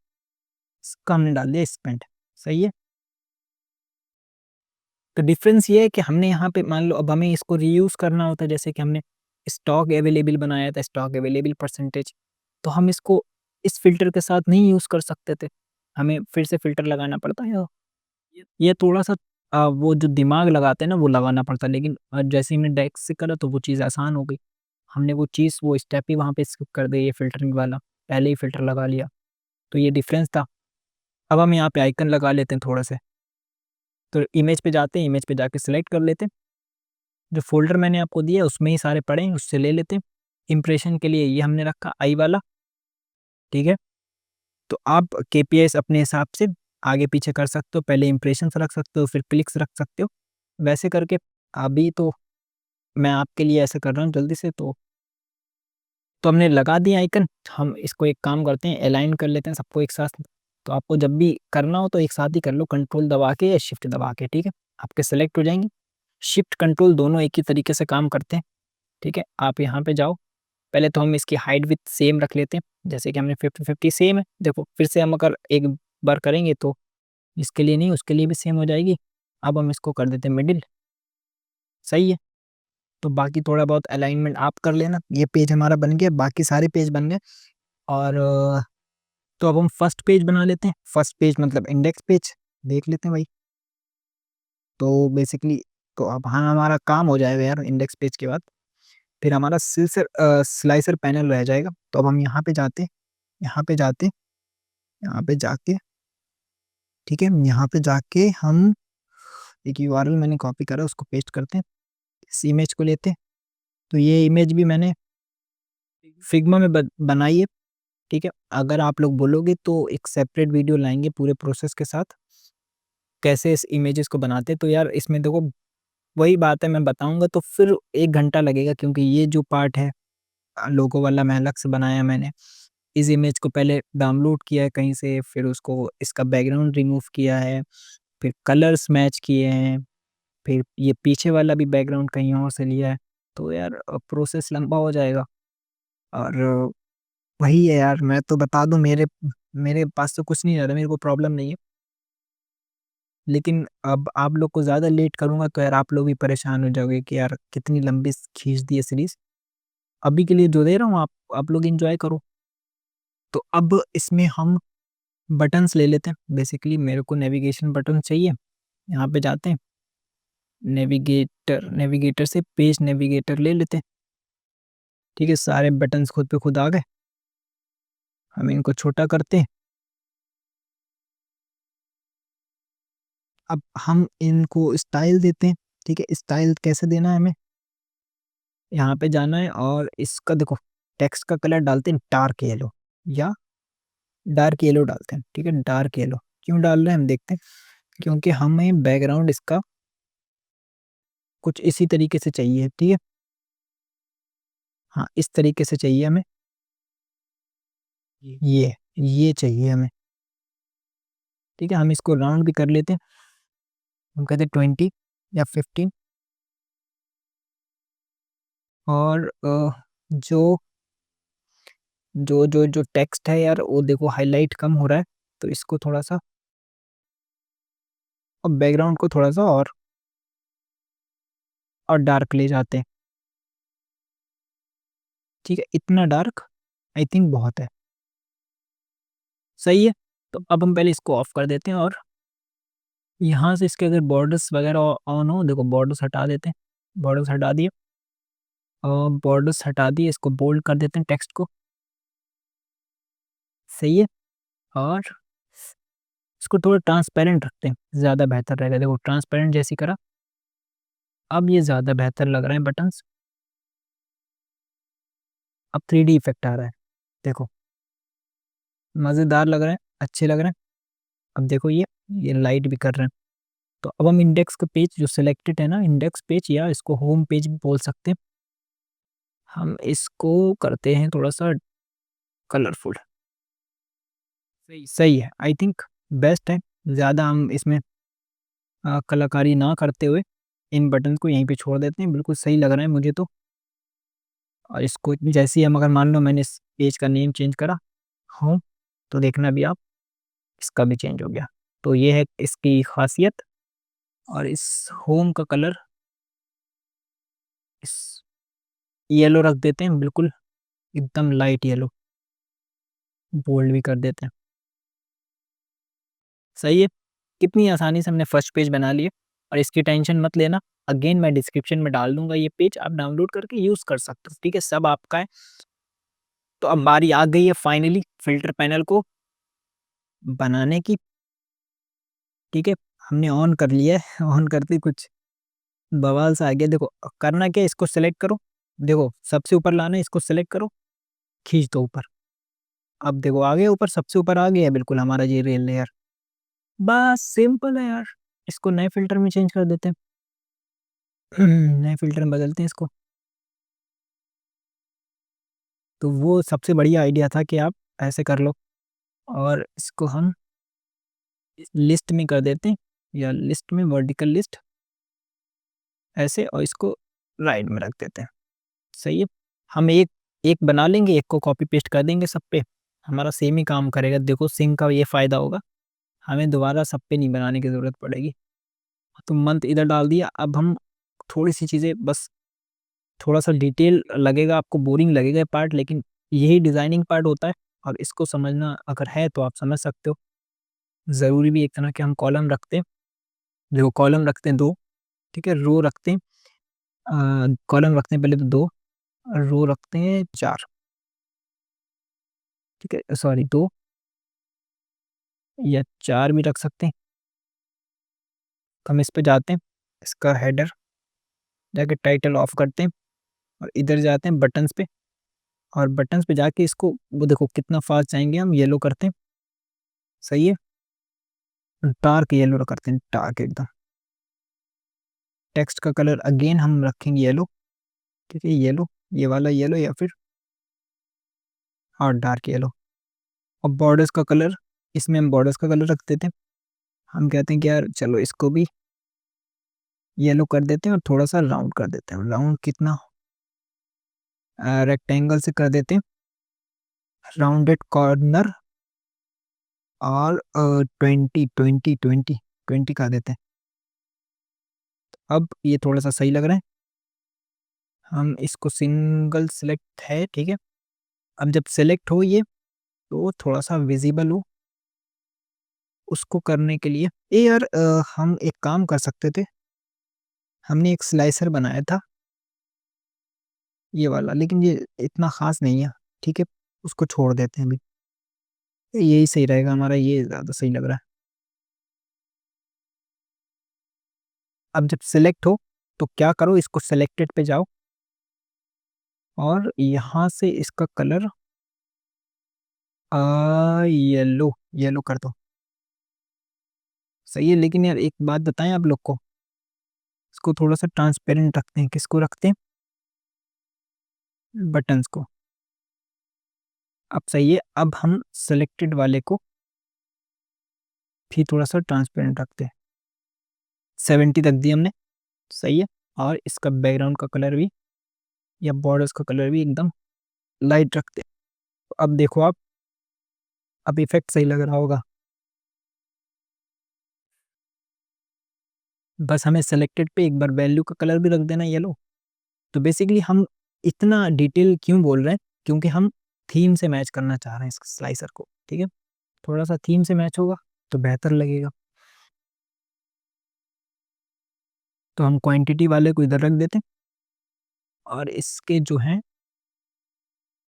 Speaker 2: इसका हमने डाल दिया स्पेंड। सही है। तो डिफरेंस ये है कि हमने यहाँ पे मान लो अब हमें इसको रीयूज करना होता है, जैसे कि हमने स्टॉक अवेलेबल बनाया था, स्टॉक अवेलेबल परसेंटेज, तो हम इसको इस फिल्टर के साथ नहीं यूज कर सकते थे, हमें फिर से फिल्टर लगाना पड़ता है। ये थोड़ा सा वो जो दिमाग लगाते हैं ना वो लगाना पड़ता है, लेकिन जैसे ही हमने डेक्स से करा तो वो चीज़ आसान हो गई। हमने वो चीज़ वो स्टेप ही वहाँ पे स्किप कर दी, ये फिल्टरिंग वाला पहले ही फिल्टर लगा लिया, तो ये डिफरेंस था। अब हम यहाँ पे आइकन लगा लेते हैं थोड़ा से, तो इमेज पे जाते हैं, इमेज पे जाके सिलेक्ट कर लेते हैं, जो फ़ोल्डर मैंने आपको दिया उसमें ही सारे पड़े हैं, उससे ले लेते हैं। इम्प्रेशन के लिए ये हमने रखा आई वाला, ठीक है? तो आप केपीआईज़ अपने हिसाब से आगे-पीछे कर सकते हो, पहले इम्प्रेशंस रख सकते हो, फिर क्लिक्स रख सकते हो। वैसे करके अभी तो मैं आपके लिए ऐसा कर रहा हूँ जल्दी से, तो हमने लगा दिया आइकन, हम इसको एक काम करते हैं अलाइन कर लेते हैं सबको एक साथ। तो आपको जब भी करना हो तो एक साथ ही कर लो, कंट्रोल दबा के या शिफ्ट दबा के, ठीक है? आपके सेलेक्ट हो जाएँगे। शिफ्ट कंट्रोल दोनों एक ही तरीके से काम करते हैं, ठीक है? आप यहाँ पे जाओ, पहले तो हम इसकी हाइट विड्थ सेम रख लेते हैं, जैसे कि हमने 50-50 सेम है। देखो फिर से हम अगर एक बार करेंगे तो इसके लिए नहीं, उसके लिए भी सेम हो जाएगी। अब हम इसको कर देते हैं मिडिल, सही है? तो बाकी थोड़ा बहुत अलाइनमेंट आप कर लेना। ये पेज हमारा बन गया, बाकी सारे पेज बन गए। और तो अब हम फर्स्ट पेज बना लेते हैं। फर्स्ट पेज मतलब इंडेक्स पेज, देख लेते हैं भाई। तो बेसिकली तो अब हाँ, हमारा काम हो जाएगा यार इंडेक्स पेज के बाद। फिर हमारा स्लाइसर पैनल रह जाएगा। तो अब हम यहाँ पे जाते हैं, यहाँ पे जाते हैं, यहाँ पे जाके, ठीक है? यहाँ पे जाके हम एक यूआरएल मैंने कॉपी करा उसको पेस्ट करते हैं। इस इमेज को लेते हैं। तो ये इमेज भी मैंने फिग्मा में बनाई है, ठीक है? अगर आप लोग बोलोगे तो एक सेपरेट वीडियो लाएँगे पूरे प्रोसेस के साथ, कैसे इस इमेजेस को बनाते हैं। तो यार इसमें देखो वही बात है, मैं बताऊँगा तो फिर 1 घंटा लगेगा, क्योंकि ये जो पार्ट है लोगो वाला मैं अलग से बनाया मैंने। इस इमेज को पहले डाउनलोड किया है कहीं से, फिर उसको इसका बैकग्राउंड रिमूव किया है, फिर कलर्स मैच किए हैं, फिर ये पीछे वाला भी बैकग्राउंड कहीं और से लिया है। तो यार प्रोसेस लंबा हो जाएगा। और वही है यार, मैं तो बता दूँ, मेरे मेरे पास तो कुछ नहीं ज़्यादा, मेरे को प्रॉब्लम नहीं है। लेकिन अब आप लोग को ज़्यादा लेट करूँगा तो यार आप लोग भी परेशान हो जाओगे कि यार कितनी लंबी खींच दी है सीरीज़। अभी के लिए जो दे रहा हूँ आप लोग एन्जॉय करो। तो अब इसमें हम बटन्स ले लेते हैं। बेसिकली मेरे को नेविगेशन बटन चाहिए। यहाँ पे जाते हैं, नेविगेटर से पेज नेविगेटर ले लेते हैं। ठीक है, सारे बटन्स खुद पे खुद आ गए। हम इनको छोटा करते हैं। अब हम इनको स्टाइल देते हैं। ठीक है, स्टाइल कैसे देना है हमें, यहाँ पे जाना है और इसका देखो टेक्स्ट का कलर डालते हैं डार्क येलो, या डार्क येलो डालते हैं। ठीक है, डार्क येलो क्यों डाल रहे हैं हम देखते हैं, क्योंकि हमें बैकग्राउंड इसका कुछ इसी तरीके से चाहिए। ठीक है, हाँ इस तरीके से चाहिए हमें, ये चाहिए हमें। ठीक है, हम इसको राउंड भी कर लेते हैं, हम कहते हैं 20 या 15। और जो जो टेक्स्ट है यार वो देखो हाईलाइट कम हो रहा है, तो इसको थोड़ा सा, और बैकग्राउंड को थोड़ा सा और डार्क ले जाते हैं। ठीक है, इतना डार्क आई थिंक बहुत है, सही है। तो अब हम पहले इसको ऑफ कर देते हैं, और यहाँ से इसके अगर बॉर्डर्स वगैरह ऑन हो, देखो बॉर्डर्स हटा देते हैं, बॉर्डर्स हटा दिए, और बॉर्डर्स हटा दिए, इसको बोल्ड कर देते हैं टेक्स्ट को, सही है। और इसको थोड़ा ट्रांसपेरेंट रखते हैं, ज़्यादा बेहतर रहेगा। देखो ट्रांसपेरेंट जैसी करा, अब ये ज़्यादा बेहतर लग रहे हैं बटन्स। अब 3D इफेक्ट आ रहा है, देखो मज़ेदार लग रहे हैं, अच्छे लग रहे हैं। अब देखो ये लाइट भी कर रहे हैं। तो अब हम इंडेक्स का पेज जो सिलेक्टेड है ना, इंडेक्स पेज या इसको होम पेज भी बोल सकते हैं, हम इसको करते हैं थोड़ा सा कलरफुल। सही है, आई थिंक बेस्ट है। ज़्यादा हम इसमें कलाकारी ना करते हुए इन बटन को यहीं पे छोड़ देते हैं, बिल्कुल सही लग रहा है मुझे तो। और इसको जैसे ही हम, अगर मान लो मैंने इस पेज का नेम चेंज करा, होम, तो देखना भी आप इसका भी चेंज हो गया। तो ये है इसकी खासियत। और इस होम का कलर इस येलो रख देते हैं, बिल्कुल एकदम लाइट येलो, बोल्ड भी कर देते हैं। सही है। कितनी आसानी से हमने फर्स्ट पेज बना लिए। और इसकी टेंशन मत लेना, अगेन मैं डिस्क्रिप्शन में डाल दूंगा ये पेज, आप डाउनलोड करके यूज कर सकते हो, ठीक है, सब आपका है। तो अब बारी आ गई है फाइनली फिल्टर पैनल को बनाने की, ठीक है। हमने ऑन कर लिया है, ऑन करते ही कुछ बवाल सा आ गया। देखो करना क्या है, इसको सेलेक्ट करो, देखो सबसे ऊपर लाना है, इसको सेलेक्ट करो, खींच दो ऊपर। अब देखो आ गया ऊपर, सबसे ऊपर आ गया है बिल्कुल हमारा ये रियल लेयर। बस सिंपल है यार। इसको नए फिल्टर में चेंज कर देते हैं। नए फिल्टर में बदलते हैं इसको। तो वो सबसे बढ़िया आइडिया था कि आप ऐसे कर लो। और इसको हम लिस्ट में कर देते हैं, या लिस्ट में वर्टिकल लिस्ट ऐसे, और इसको राइट में रख देते हैं। सही है। हम एक एक बना लेंगे, एक को कॉपी पेस्ट कर देंगे सब पे, हमारा सेम ही काम करेगा। देखो सिंक का ये फायदा होगा, हमें दोबारा सब पे नहीं बनाने की जरूरत पड़ेगी। तो मंथ इधर डाल दिया। अब हम थोड़ी सी चीज़ें बस, थोड़ा सा डिटेल लगेगा आपको, बोरिंग लगेगा ये पार्ट, लेकिन यही डिजाइनिंग पार्ट होता है। और इसको समझना अगर है तो आप समझ सकते हो। ज़रूरी भी एक तरह के हम कॉलम रखते हैं, देखो कॉलम रखते हैं दो, ठीक है, रो रखते हैं, कॉलम रखते हैं पहले तो दो, रो रखते हैं चार, ठीक है, सॉरी दो या चार भी रख सकते हैं। तो हम इस पे जाते हैं, इसका हेडर जाके टाइटल ऑफ करते हैं, और इधर जाते हैं बटन्स पे, और बटन्स पे जाके इसको, वो देखो कितना फास्ट जाएंगे, हम येलो करते हैं। सही है। डार्क येलो करते हैं, डार्क एकदम। टेक्स्ट का कलर अगेन हम रखेंगे येलो, ठीक है, येलो, ये वाला येलो, या फिर और डार्क येलो। और बॉर्डर्स का कलर, इसमें हम बॉर्डर्स का कलर रख देते हैं। हम कहते हैं कि यार चलो इसको भी येलो कर देते हैं, और थोड़ा सा राउंड कर देते हैं। राउंड कितना, रेक्टेंगल से कर देते हैं, राउंडेड कॉर्नर, और 20 कर देते हैं। अब ये थोड़ा सा सही लग रहा है। हम इसको सिंगल सेलेक्ट है, ठीक है। अब जब सेलेक्ट हो ये, तो थोड़ा सा विजिबल हो, उसको करने के लिए ये यार हम एक काम कर सकते थे। हमने एक स्लाइसर बनाया था ये वाला, लेकिन ये इतना खास नहीं है, ठीक है, उसको छोड़ देते हैं अभी। यही सही रहेगा हमारा, ये ज़्यादा सही लग रहा है। अब जब सेलेक्ट हो, तो क्या करो, इसको सेलेक्टेड पे जाओ, और यहाँ से इसका कलर येलो, येलो कर दो। सही है। लेकिन यार एक बात बताएं आप लोग को, इसको थोड़ा सा ट्रांसपेरेंट रखते हैं। किसको रखते हैं? बटन्स को। अब सही है। अब हम सेलेक्टेड वाले को भी थोड़ा सा ट्रांसपेरेंट रखते हैं। 70 तक दिया हमने। सही है। और इसका बैकग्राउंड का कलर भी, या बॉर्डर्स का कलर भी एकदम लाइट रखते हैं। अब देखो आप, अब इफेक्ट सही लग रहा होगा। बस हमें सेलेक्टेड पे एक बार वैल्यू का कलर भी रख देना येलो। तो बेसिकली हम इतना डिटेल क्यों बोल रहे हैं, क्योंकि हम थीम से मैच करना चाह रहे हैं इस स्लाइसर को, ठीक है। थोड़ा सा थीम से मैच होगा तो बेहतर लगेगा। तो हम क्वांटिटी वाले को इधर रख देते हैं, और इसके जो है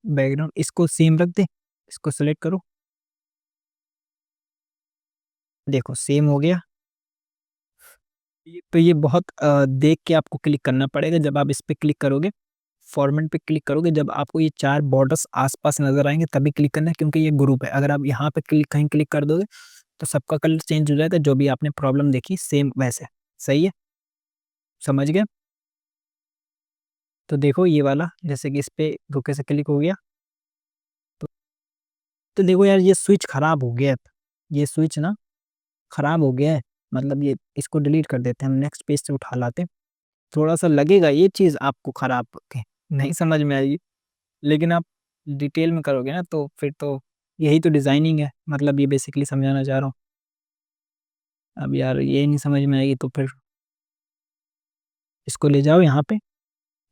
Speaker 2: बैकग्राउंड, इसको सेम रख दे। इसको सेलेक्ट करो, देखो सेम हो गया। तो ये बहुत देख के आपको क्लिक करना पड़ेगा। जब आप इस पे क्लिक करोगे, फॉर्मेट पे क्लिक करोगे, जब आपको ये चार बॉर्डर्स आसपास नजर आएंगे तभी क्लिक करना है, क्योंकि ये ग्रुप है। अगर आप यहाँ पे कहीं क्लिक कर दोगे तो सबका कलर चेंज हो जाएगा, जो भी आपने प्रॉब्लम देखी सेम वैसे। सही है। समझ गए। तो देखो ये वाला, जैसे कि इस पे धोखे से क्लिक हो गया, तो, तो देखो यार ये स्विच खराब हो गया है। ये स्विच ना खराब हो गया है, मतलब ये, इसको डिलीट कर देते हैं, हम नेक्स्ट पेज से उठा लाते हैं। थोड़ा सा लगेगा ये चीज़ आपको खराब के नहीं समझ में आएगी, लेकिन आप डिटेल में करोगे ना तो फिर तो यही तो डिज़ाइनिंग है, मतलब ये बेसिकली समझाना चाह रहा हूँ। अब यार ये नहीं समझ में आएगी तो फिर इसको ले जाओ यहाँ पे,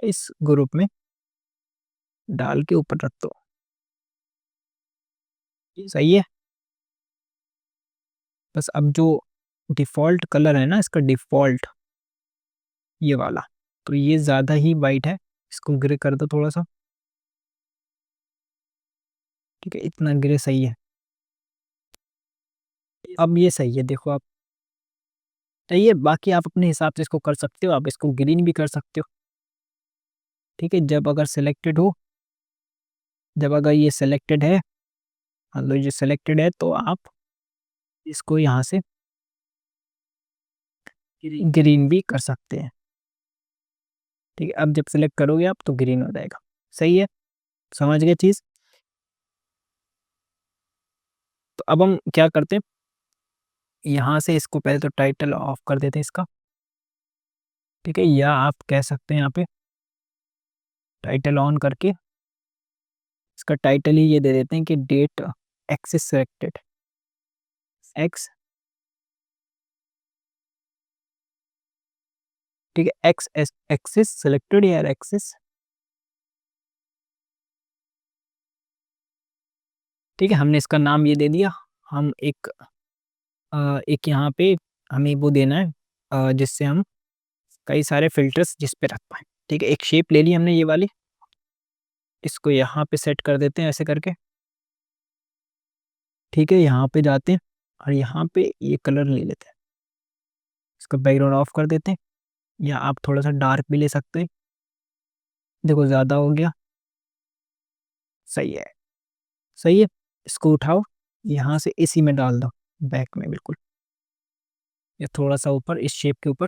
Speaker 2: इस ग्रुप में डाल के ऊपर रख दो। सही है? बस अब जो डिफ़ॉल्ट कलर है ना इसका, डिफ़ॉल्ट ये वाला, तो ये ज़्यादा ही वाइट है, इसको ग्रे कर दो थोड़ा-सा। ठीक है, इतना ग्रे सही है। अब ये सही है, देखो आप, सही है। बाकी आप अपने हिसाब से इसको कर सकते हो, आप इसको ग्रीन भी कर सकते हो। ठीक है, जब अगर सिलेक्टेड हो, जब अगर ये सिलेक्टेड है, मान लो ये सिलेक्टेड है, तो आप इसको यहाँ से ग्रीन भी कर सकते हैं। ठीक है, अब जब सिलेक्ट करोगे आप तो ग्रीन हो जाएगा। सही है, समझ गए चीज़? तो अब हम क्या करते हैं, यहाँ से इसको पहले तो टाइटल ऑफ कर देते हैं इसका। ठीक है, या आप कह सकते हैं यहाँ पे टाइटल ऑन करके इसका टाइटल ही ये दे देते हैं कि डेट एक्सिस सिलेक्टेड, एक्स, ठीक है, एक्स एक्सिस सिलेक्टेड या एक्सिस। ठीक है, हमने इसका नाम ये दे दिया। हम एक यहाँ पे हमें वो देना है, जिससे हम कई सारे फ़िल्टर्स जिस पे रख पाएँ। ठीक है, एक शेप ले ली हमने ये वाली, इसको यहाँ पे सेट कर देते हैं ऐसे करके। ठीक है, यहाँ पे जाते हैं और यहाँ पे ये कलर ले लेते हैं। इसका बैकग्राउंड ऑफ कर देते हैं, या आप थोड़ा-सा डार्क भी ले सकते हैं। देखो ज़्यादा हो गया, सही है, सही है। इसको उठाओ, यहाँ से इसी में डाल दो, बैक में बिल्कुल, या थोड़ा-सा ऊपर इस शेप के ऊपर।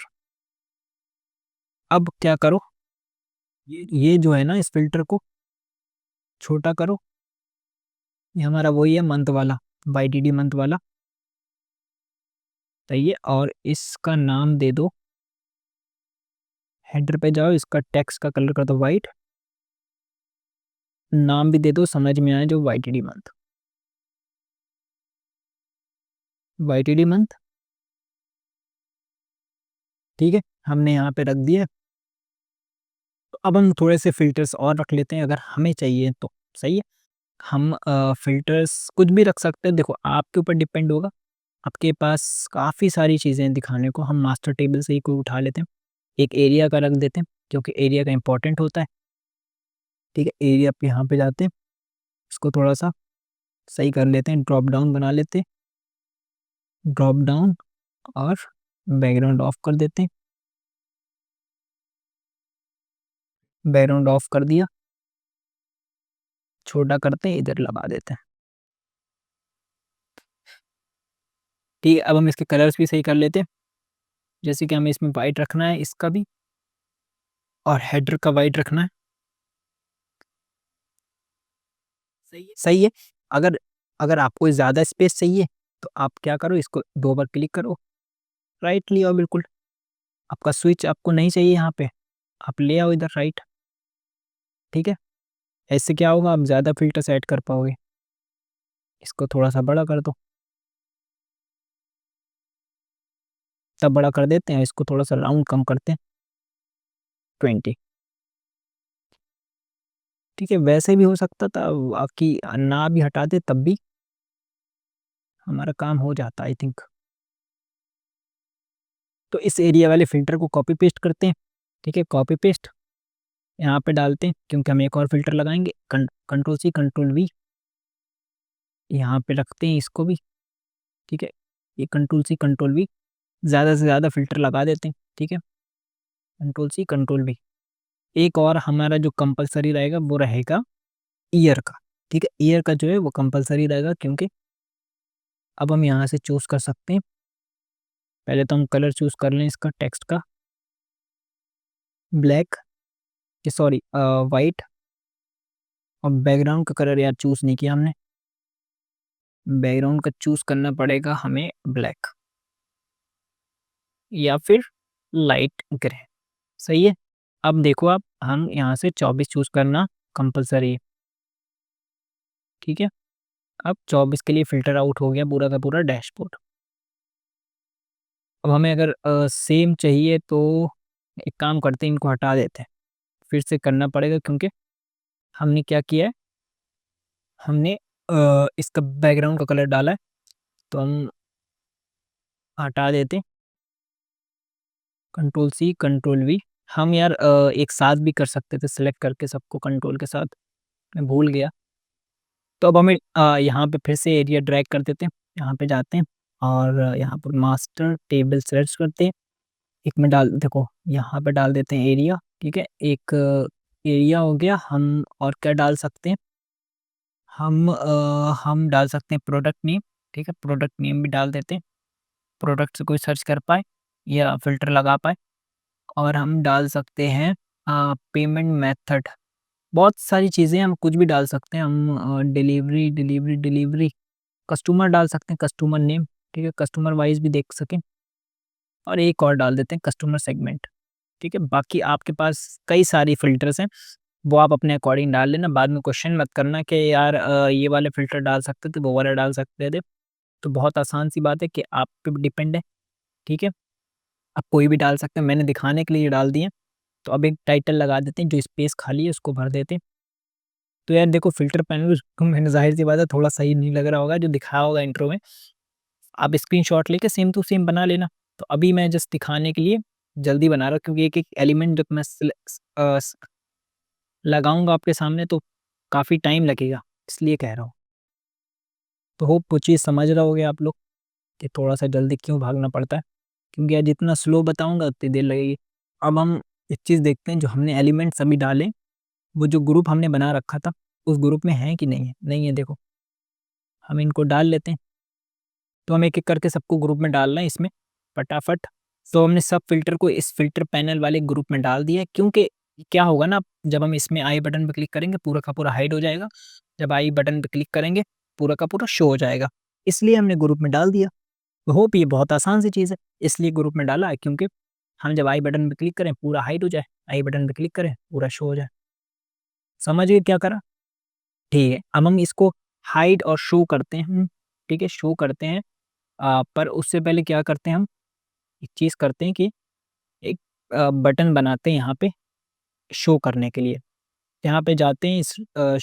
Speaker 2: अब क्या करो, ये जो है ना इस फ़िल्टर को छोटा करो, ये हमारा वही है मंथ वाला, वाईटीडी मंथ वाला, सही है। और इसका नाम दे दो, हेडर पे जाओ, इसका टेक्स्ट का कलर कर दो वाइट, नाम भी दे दो समझ में आए जो वाईटीडी मंथ, वाईटीडी मंथ। ठीक है, हमने यहाँ पे रख दिया। तो अब हम थोड़े से फ़िल्टर्स और रख लेते हैं अगर हमें चाहिए तो, सही है। हम फ़िल्टर्स कुछ भी रख सकते हैं, देखो आपके ऊपर डिपेंड होगा। आपके पास काफ़ी सारी चीज़ें हैं दिखाने को, हम मास्टर टेबल से ही कोई उठा लेते हैं। एक एरिया का रख देते हैं, क्योंकि एरिया का इम्पोर्टेंट होता है। ठीक है, एरिया पे यहाँ पे जाते हैं, इसको थोड़ा-सा सही कर लेते हैं, ड्रॉप डाउन बना लेते हैं, ड्रॉप डाउन, और बैकग्राउंड ऑफ कर देते हैं, बैकग्राउंड ऑफ कर दिया, छोटा करते हैं, इधर लगा देते हैं। ठीक है, अब हम इसके कलर्स भी सही कर लेते हैं, जैसे कि हमें इसमें वाइट रखना है, इसका भी, और हेडर का वाइट रखना है। सही है। अगर अगर आपको ज़्यादा स्पेस चाहिए तो आप क्या करो, इसको 2 बार क्लिक करो, राइट ले आओ बिल्कुल। आपका स्विच आपको नहीं चाहिए यहाँ पे, आप ले आओ इधर राइट। ठीक है, ऐसे क्या होगा, आप ज़्यादा फ़िल्टर्स ऐड कर पाओगे। इसको थोड़ा-सा बड़ा कर दो, तब बड़ा कर देते हैं, इसको थोड़ा-सा राउंड कम करते हैं, 20। ठीक है, वैसे भी हो सकता था, आपकी ना भी हटा दें तब भी हमारा काम हो जाता आई थिंक। तो इस एरिया वाले फ़िल्टर को कॉपी पेस्ट करते हैं। ठीक है, कॉपी पेस्ट यहाँ पे डालते हैं, क्योंकि हम एक और फ़िल्टर लगाएँगे, कंट्रोल सी कंट्रोल वी, यहाँ पे रखते हैं इसको भी। ठीक है, ये कंट्रोल सी कंट्रोल वी, ज़्यादा से ज़्यादा फ़िल्टर लगा देते हैं। ठीक है, कंट्रोल सी कंट्रोल वी। एक और हमारा जो कंपल्सरी रहेगा वो रहेगा ईयर का। ठीक है, ईयर का जो है वो कंपल्सरी रहेगा, क्योंकि अब हम यहाँ से चूज़ कर सकते हैं। पहले तो हम कलर चूज़ कर लें इसका, टेक्स्ट का, ब्लैक, सॉरी वाइट, और बैकग्राउंड का कलर यार चूज़ नहीं किया हमने, बैकग्राउंड का चूज़ करना पड़ेगा हमें ब्लैक, या फिर लाइट ग्रे। सही है, अब देखो आप, हम यहाँ से 24 चूज़ करना कंपल्सरी है। ठीक है, अब 24 के लिए फ़िल्टर आउट हो गया पूरा का पूरा डैशबोर्ड। अब हमें अगर सेम चाहिए तो एक काम करते हैं, इनको हटा देते हैं। फिर से करना पड़ेगा क्योंकि हमने क्या किया है, हमने इसका बैकग्राउंड का कलर डाला है, तो हम हटा देते हैं। Control C, control V. हम यार एक साथ भी कर सकते थे सेलेक्ट करके सबको कंट्रोल के साथ, मैं भूल गया। तो अब हमें यहाँ पे फिर से एरिया ड्रैग कर देते हैं, यहाँ पे जाते हैं और यहाँ पर मास्टर टेबल सर्च करते हैं। एक में डाल देखो यहाँ पे डाल देते हैं एरिया, ठीक है। एक एरिया हो गया। हम और क्या डाल सकते हैं, हम डाल सकते हैं प्रोडक्ट नेम, ठीक है। प्रोडक्ट नेम भी डाल देते हैं, प्रोडक्ट से कोई सर्च कर पाए या फ़िल्टर लगा पाए। और हम डाल सकते हैं पेमेंट मेथड, बहुत सारी चीज़ें हम कुछ भी डाल सकते हैं। हम डिलीवरी कस्टमर डाल सकते हैं, कस्टमर नेम, ठीक है, कस्टमर वाइज़ भी देख सकें। और एक और डाल देते हैं कस्टमर सेगमेंट, ठीक है। बाकी आपके पास कई सारी फ़िल्टर्स हैं, वो आप अपने अकॉर्डिंग डाल लेना। बाद में क्वेश्चन मत करना कि यार ये वाले फ़िल्टर डाल सकते थे, वो वाला डाल सकते थे। तो बहुत आसान सी बात है कि आप पे डिपेंड है, ठीक है। आप कोई भी डाल सकते हैं, मैंने दिखाने के लिए डाल दिए। तो अब एक टाइटल लगा देते हैं, जो स्पेस खाली है उसको भर देते हैं। तो यार देखो फ़िल्टर पैनल को मैंने ज़ाहिर-सी बात है थोड़ा सही नहीं लग रहा होगा जो दिखाया होगा इंट्रो में। आप स्क्रीनशॉट लेके सेम टू सेम बना लेना। तो अभी मैं जस्ट दिखाने के लिए जल्दी बना रहा हूँ क्योंकि एक-एक एलिमेंट जब मैं लगाऊँगा आपके सामने तो काफ़ी टाइम लगेगा, इसलिए कह रहा हूँ। तो होप वो चीज़ समझ रहे होगे आप लोग कि थोड़ा-सा जल्दी क्यों भागना पड़ता है। क्योंकि यार जितना स्लो बताऊँगा उतनी देर लगेगी। अब हम एक चीज़ देखते हैं, जो हमने एलिमेंट्स अभी डाले, वो जो ग्रुप हमने बना रखा था, उस ग्रुप में है कि नहीं है? नहीं है देखो, हम इनको डाल लेते हैं। तो हमें एक-एक करके सबको ग्रुप में डालना है इसमें फटाफट। तो हमने सब फ़िल्टर को इस फ़िल्टर पैनल वाले ग्रुप में डाल दिया है, क्योंकि क्या होगा ना, जब हम इसमें आई बटन पे क्लिक करेंगे पूरा का पूरा हाइड हो जाएगा। जब आई बटन पे क्लिक करेंगे पूरा का पूरा शो हो जाएगा। इसलिए हमने ग्रुप में डाल दिया। होप ये बहुत आसान सी चीज़ है, इसलिए ग्रुप में डाला है क्योंकि हम जब आई बटन पे क्लिक करें पूरा हाइड हो जाए, आई बटन पे क्लिक करें पूरा शो हो जाए। समझ गए क्या करा? ठीक है, अब हम इसको हाइड और शो करते हैं, ठीक है, शो करते हैं। पर उससे पहले क्या करते हैं हम, एक चीज़ करते हैं कि एक बटन बनाते हैं यहाँ पे शो करने के लिए। यहाँ पे जाते हैं, इस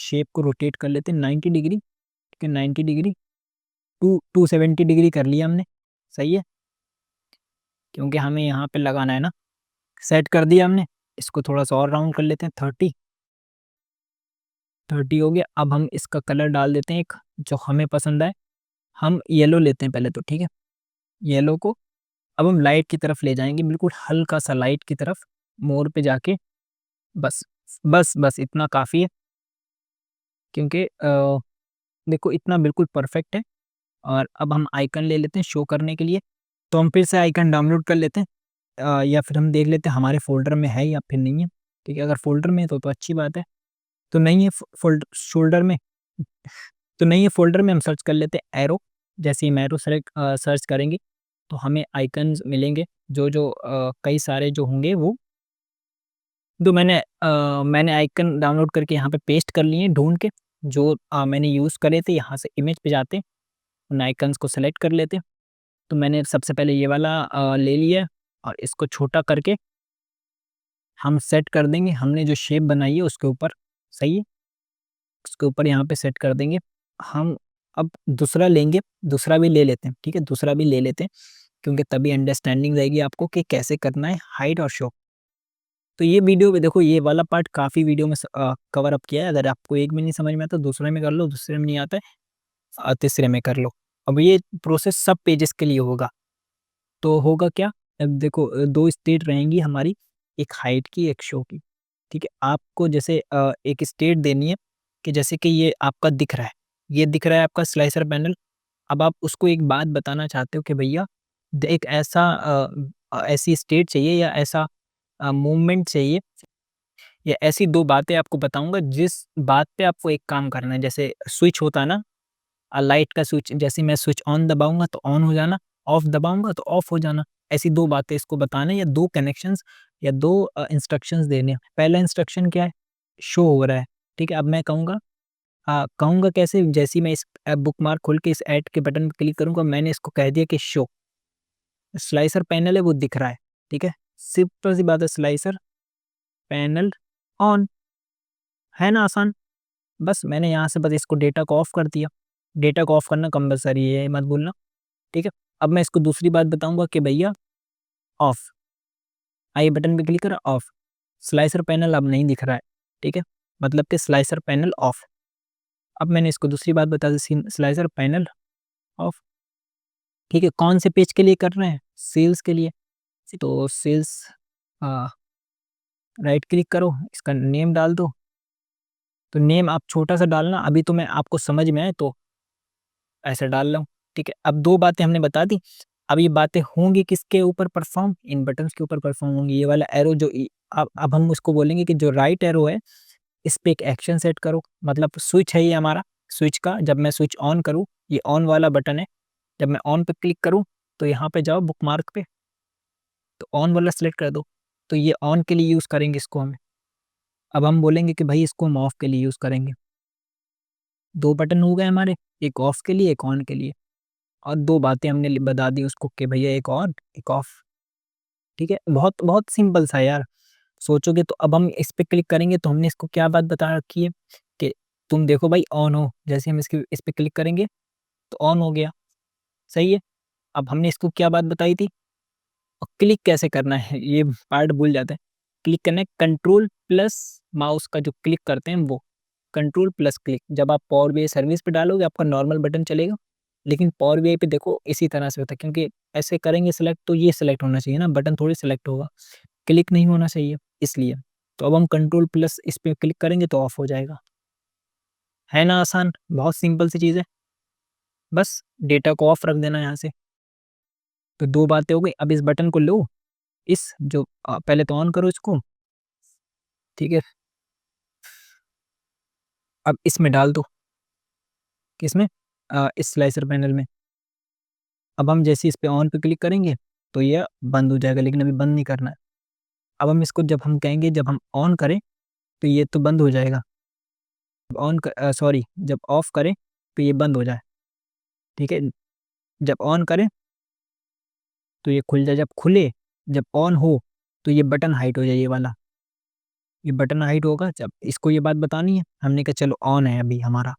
Speaker 2: शेप को रोटेट कर लेते हैं 90 डिग्री, ठीक है, 90 डिग्री, 270 डिग्री कर लिया हमने, सही है? क्योंकि हमें यहाँ पे लगाना है ना, सेट कर दिया हमने। इसको थोड़ा-सा और राउंड कर लेते हैं 30, 30 हो गया। अब हम इसका कलर डाल देते हैं एक, जो हमें पसंद आए। हम येलो लेते हैं पहले तो, ठीक है? येलो को अब हम लाइट की तरफ ले जाएँगे, बिल्कुल हल्का-सा लाइट की तरफ, मोर पे जाके बस, बस इतना काफ़ी है क्योंकि देखो इतना बिल्कुल परफेक्ट है। और अब हम आइकन ले लेते हैं शो करने के लिए, तो हम फिर से आइकन डाउनलोड कर लेते हैं। या फिर हम देख लेते हैं हमारे फ़ोल्डर में है या फिर नहीं है, ठीक है? अगर फ़ोल्डर में है तो अच्छी बात है, तो नहीं है फ़ोल्डर में, तो नहीं है फ़ोल्डर में, हम सर्च कर लेते हैं एरो। जैसे ही हम एरो सर्च करेंगे तो हमें आइकन्स मिलेंगे, जो कई सारे जो होंगे वो, तो मैंने आइकन डाउनलोड करके यहाँ पे पेस्ट कर लिए हैं ढूँढ के, जो मैंने यूज़ करे थे। यहाँ से इमेज पे जाते हैं, उन आइकन्स को सेलेक्ट कर लेते हैं। तो मैंने सबसे पहले ये वाला ले लिया है और इसको छोटा करके हम सेट कर देंगे, हमने जो शेप बनाई है उसके ऊपर, सही है? उसके ऊपर यहाँ पे सेट कर देंगे। हम अब दूसरा लेंगे, दूसरा भी ले लेते हैं, ठीक है? दूसरा भी ले लेते हैं क्योंकि तभी अंडरस्टैंडिंग रहेगी आपको कि कैसे करना है हाइड और शो। तो ये वीडियो में देखो, ये वाला पार्ट काफ़ी वीडियो में कवर अप किया है। अगर आपको एक में नहीं समझ में आता, दूसरे में कर लो, दूसरे में नहीं आता है, तीसरे में कर लो। अब ये प्रोसेस सब पेजेस के लिए होगा। तो होगा क्या? अब देखो 2 स्टेट रहेंगी हमारी, एक हाइट की, एक शो की, ठीक है? आपको जैसे एक स्टेट देनी है कि जैसे कि ये आपका दिख रहा है, ये दिख रहा है आपका स्लाइसर पैनल। अब आप उसको एक बात बताना चाहते हो कि भैया एक ऐसा ऐसी स्टेट चाहिए या ऐसा मूवमेंट चाहिए, या ऐसी 2 बातें आपको बताऊँगा जिस बात पे आपको एक काम करना है। जैसे स्विच होता है ना, लाइट का स्विच, जैसे मैं स्विच ऑन दबाऊँगा तो ऑन हो जाना, ऑफ दबाऊँगा तो ऑफ हो जाना। ऐसी 2 बातें इसको बताना है, या 2 कनेक्शंस, या 2 इंस्ट्रक्शंस देने हैं। पहला इंस्ट्रक्शन क्या है? शो हो रहा है, ठीक है? अब मैं कहूँगा कहूँगा कैसे, जैसे ही मैं इस बुकमार्क खोल के इस ऐड के बटन पे क्लिक करूँगा, मैंने इसको कह दिया कि शो स्लाइसर पैनल है वो दिख रहा है, ठीक है? सिंपल सी बात है, स्लाइसर पैनल ऑन, है ना आसान? बस मैंने यहाँ से बस इसको डेटा को ऑफ कर दिया। डेटा को ऑफ करना कंपल्सरी है, ये मत भूलना, ठीक है? अब मैं इसको दूसरी बात बताऊँगा कि भैया ऑफ, आई बटन पे क्लिक करा, ऑफ, स्लाइसर पैनल अब नहीं दिख रहा है, ठीक है? मतलब कि स्लाइसर पैनल ऑफ। अब मैंने इसको दूसरी बात बता दी, स्लाइसर पैनल ऑफ, ठीक है? कौन से पेज के लिए कर रहे हैं? सेल्स के लिए। तो सेल्स, राइट क्लिक करो, इसका नेम डाल दो। तो नेम आप छोटा सा डालना, अभी तो मैं आपको समझ में आए तो ऐसे डाल रहा हूँ, ठीक है? अब 2 बातें हमने बता दी। अब ये बातें होंगी किसके ऊपर परफ़ॉर्म? इन बटन्स के ऊपर परफ़ॉर्म होंगी। ये वाला एरो जो अब हम उसको बोलेंगे कि जो राइट एरो है, इस पे एक एक्शन सेट करो। मतलब स्विच है ये हमारा, स्विच का जब मैं स्विच ऑन करूँ, ये ऑन वाला बटन है। जब मैं ऑन पे क्लिक करूँ, तो यहाँ पे जाओ बुकमार्क पे, तो ऑन वाला सेलेक्ट कर दो। तो ये ऑन के लिए यूज़ करेंगे इसको हम। अब हम बोलेंगे कि भई इसको हम ऑफ के लिए यूज़ करेंगे। 2 बटन हो गए हमारे, एक ऑफ के लिए, एक ऑन के लिए। और 2 बातें हमने बता दी उसको कि भैया एक ऑन, एक ऑफ, ठीक है? बहुत बहुत सिंपल सा है यार, सोचोगे तो। अब हम इस पे क्लिक करेंगे तो हमने इसको क्या बात बता रखी है कि तुम देखो भाई ऑन हो, जैसे हम इस पे क्लिक करेंगे तो ऑन हो गया, सही है? अब हमने इसको क्या बात बताई थी? और क्लिक कैसे करना है ये पार्ट भूल जाते हैं। क्लिक करना है कंट्रोल प्लस माउस का जो क्लिक करते हैं वो, कंट्रोल प्लस क्लिक। जब आप पावर बीआई सर्विस पे डालोगे आपका नॉर्मल बटन चलेगा, लेकिन पावर बीआई पे देखो इसी तरह से होता है, क्योंकि ऐसे करेंगे सेलेक्ट तो ये सेलेक्ट होना चाहिए ना, बटन थोड़ी सेलेक्ट होगा, क्लिक नहीं होना चाहिए इसलिए। तो अब हम कंट्रोल प्लस इस पे क्लिक करेंगे तो ऑफ हो जाएगा, है ना आसान? बहुत सिंपल सी चीज़ है, बस डेटा को ऑफ रख देना यहाँ से। तो 2 बातें हो गई। अब इस बटन को लो, इस जो पहले तो ऑन करो इसको, ठीक है? अब इसमें डाल दो, किसमें? इस स्लाइसर पैनल में। अब हम जैसे इस पे ऑन पे क्लिक करेंगे तो ये बंद हो जाएगा, लेकिन अभी बंद नहीं करना है। अब हम इसको जब हम कहेंगे, जब हम ऑन करें तो ये तो बंद हो जाएगा। सॉरी, जब ऑफ करें तो ये बंद हो जाए, ठीक है? जब ऑन करें तो ये खुल जाए, जब खुले, जब ऑन हो तो ये बटन हाइड हो जाए, ये वाला, ये बटन हाइड होगा। जब इसको ये बात बतानी है, हमने कहा चलो ऑन है अभी हमारा,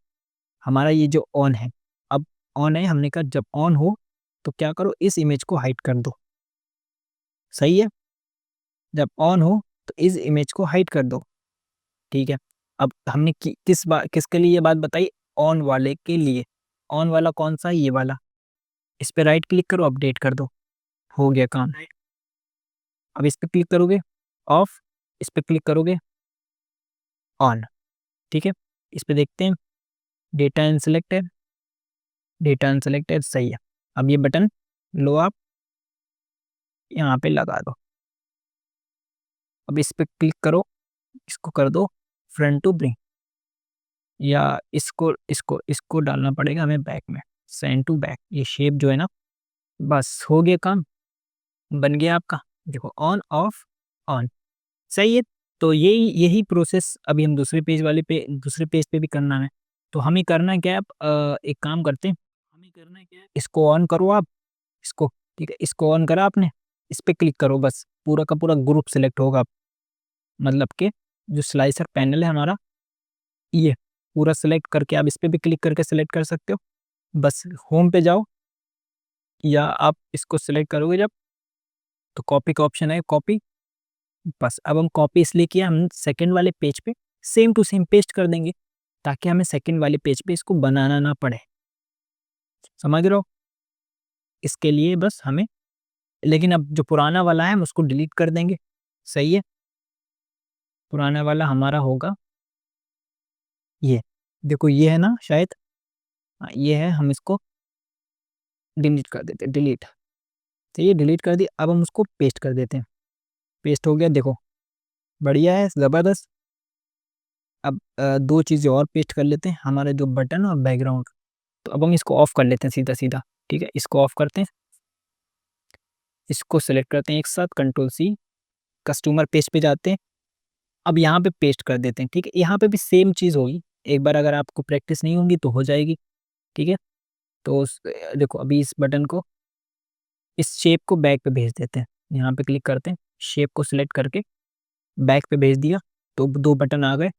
Speaker 2: हमारा ये जो ऑन है, अब ऑन है, हमने कहा जब ऑन हो तो क्या करो, इस इमेज को हाइड कर दो, सही है? जब ऑन हो तो इस इमेज को हाइड कर दो, ठीक है? अब हमने किसके लिए ये बात बताई? ऑन वाले के लिए। ऑन वाला कौन-सा? ये वाला। इस पे राइट क्लिक करो, अपडेट कर दो, हो गया काम। अब इस पे क्लिक करोगे, ऑफ, इस पे क्लिक करोगे, ऑन, ठीक है? इस पे देखते हैं, डेटा अनसेलेक्टेड, डेटा अनसेलेक्टेड, सही है। अब ये बटन लो आप, यहाँ पे लगा दो। अब इस पे क्लिक करो, इसको कर दो फ्रंट टू ब्रिंग, या इसको डालना पड़ेगा हमें बैक में, सेंड टू बैक, ये शेप जो है ना, बस हो गया काम, बन गया आपका। देखो ऑन, ऑफ, ऑन, सही है? तो यही यही प्रोसेस अभी हम दूसरे पेज पे भी करना है। तो हमें करना क्या है, अब एक काम करते हैं, हमें करना क्या है, इसको ऑन करो आप, इसको, ठीक है? इसको ऑन करा आपने, इस पे क्लिक करो, बस पूरा का पूरा ग्रुप सेलेक्ट होगा। मतलब कि जो स्लाइसर पैनल है हमारा, ये पूरा सेलेक्ट करके आप इस पे भी क्लिक करके सेलेक्ट कर सकते हो। बस होम पे जाओ, या आप इसको सेलेक्ट करोगे जब, तो कॉपी का ऑप्शन है, कॉपी, बस अब हम कॉपी इसलिए किया, हम सेकंड वाले पेज पे सेम टू सेम पेस्ट कर देंगे, ताकि हमें सेकंड वाले पेज पे इसको बनाना ना पड़े, समझ रहे हो? इसके लिए बस हमें, लेकिन अब जो पुराना वाला है हम उसको डिलीट कर देंगे, सही है? पुराना वाला हमारा होगा ये, देखो ये है ना शायद, हाँ, ये है, हम इसको डिलीट कर देते हैं, डिलीट, तो ये डिलीट कर दिया। अब हम उसको पेस्ट कर देते हैं, पेस्ट हो गया, देखो बढ़िया है, ज़बरदस्त। अब 2 चीज़ें और पेस्ट कर लेते हैं, हमारे जो बटन और बैकग्राउंड। तो अब हम इसको ऑफ कर लेते हैं सीधा-सीधा, ठीक है? इसको ऑफ करते हैं, इसको सेलेक्ट करते हैं एक साथ, कंट्रोल सी, कस्टमर पेज पे जाते हैं। अब यहाँ पे पेस्ट कर देते हैं, ठीक है? यहाँ पे भी सेम चीज़ होगी, एक बार अगर आपको प्रैक्टिस नहीं होगी तो हो जाएगी, ठीक है। तो देखो अभी इस बटन को, इस शेप को बैक पे भेज देते हैं, यहाँ पे क्लिक करते हैं, शेप को सिलेक्ट करके बैक पे भेज दिया, तो 2 बटन आ गए।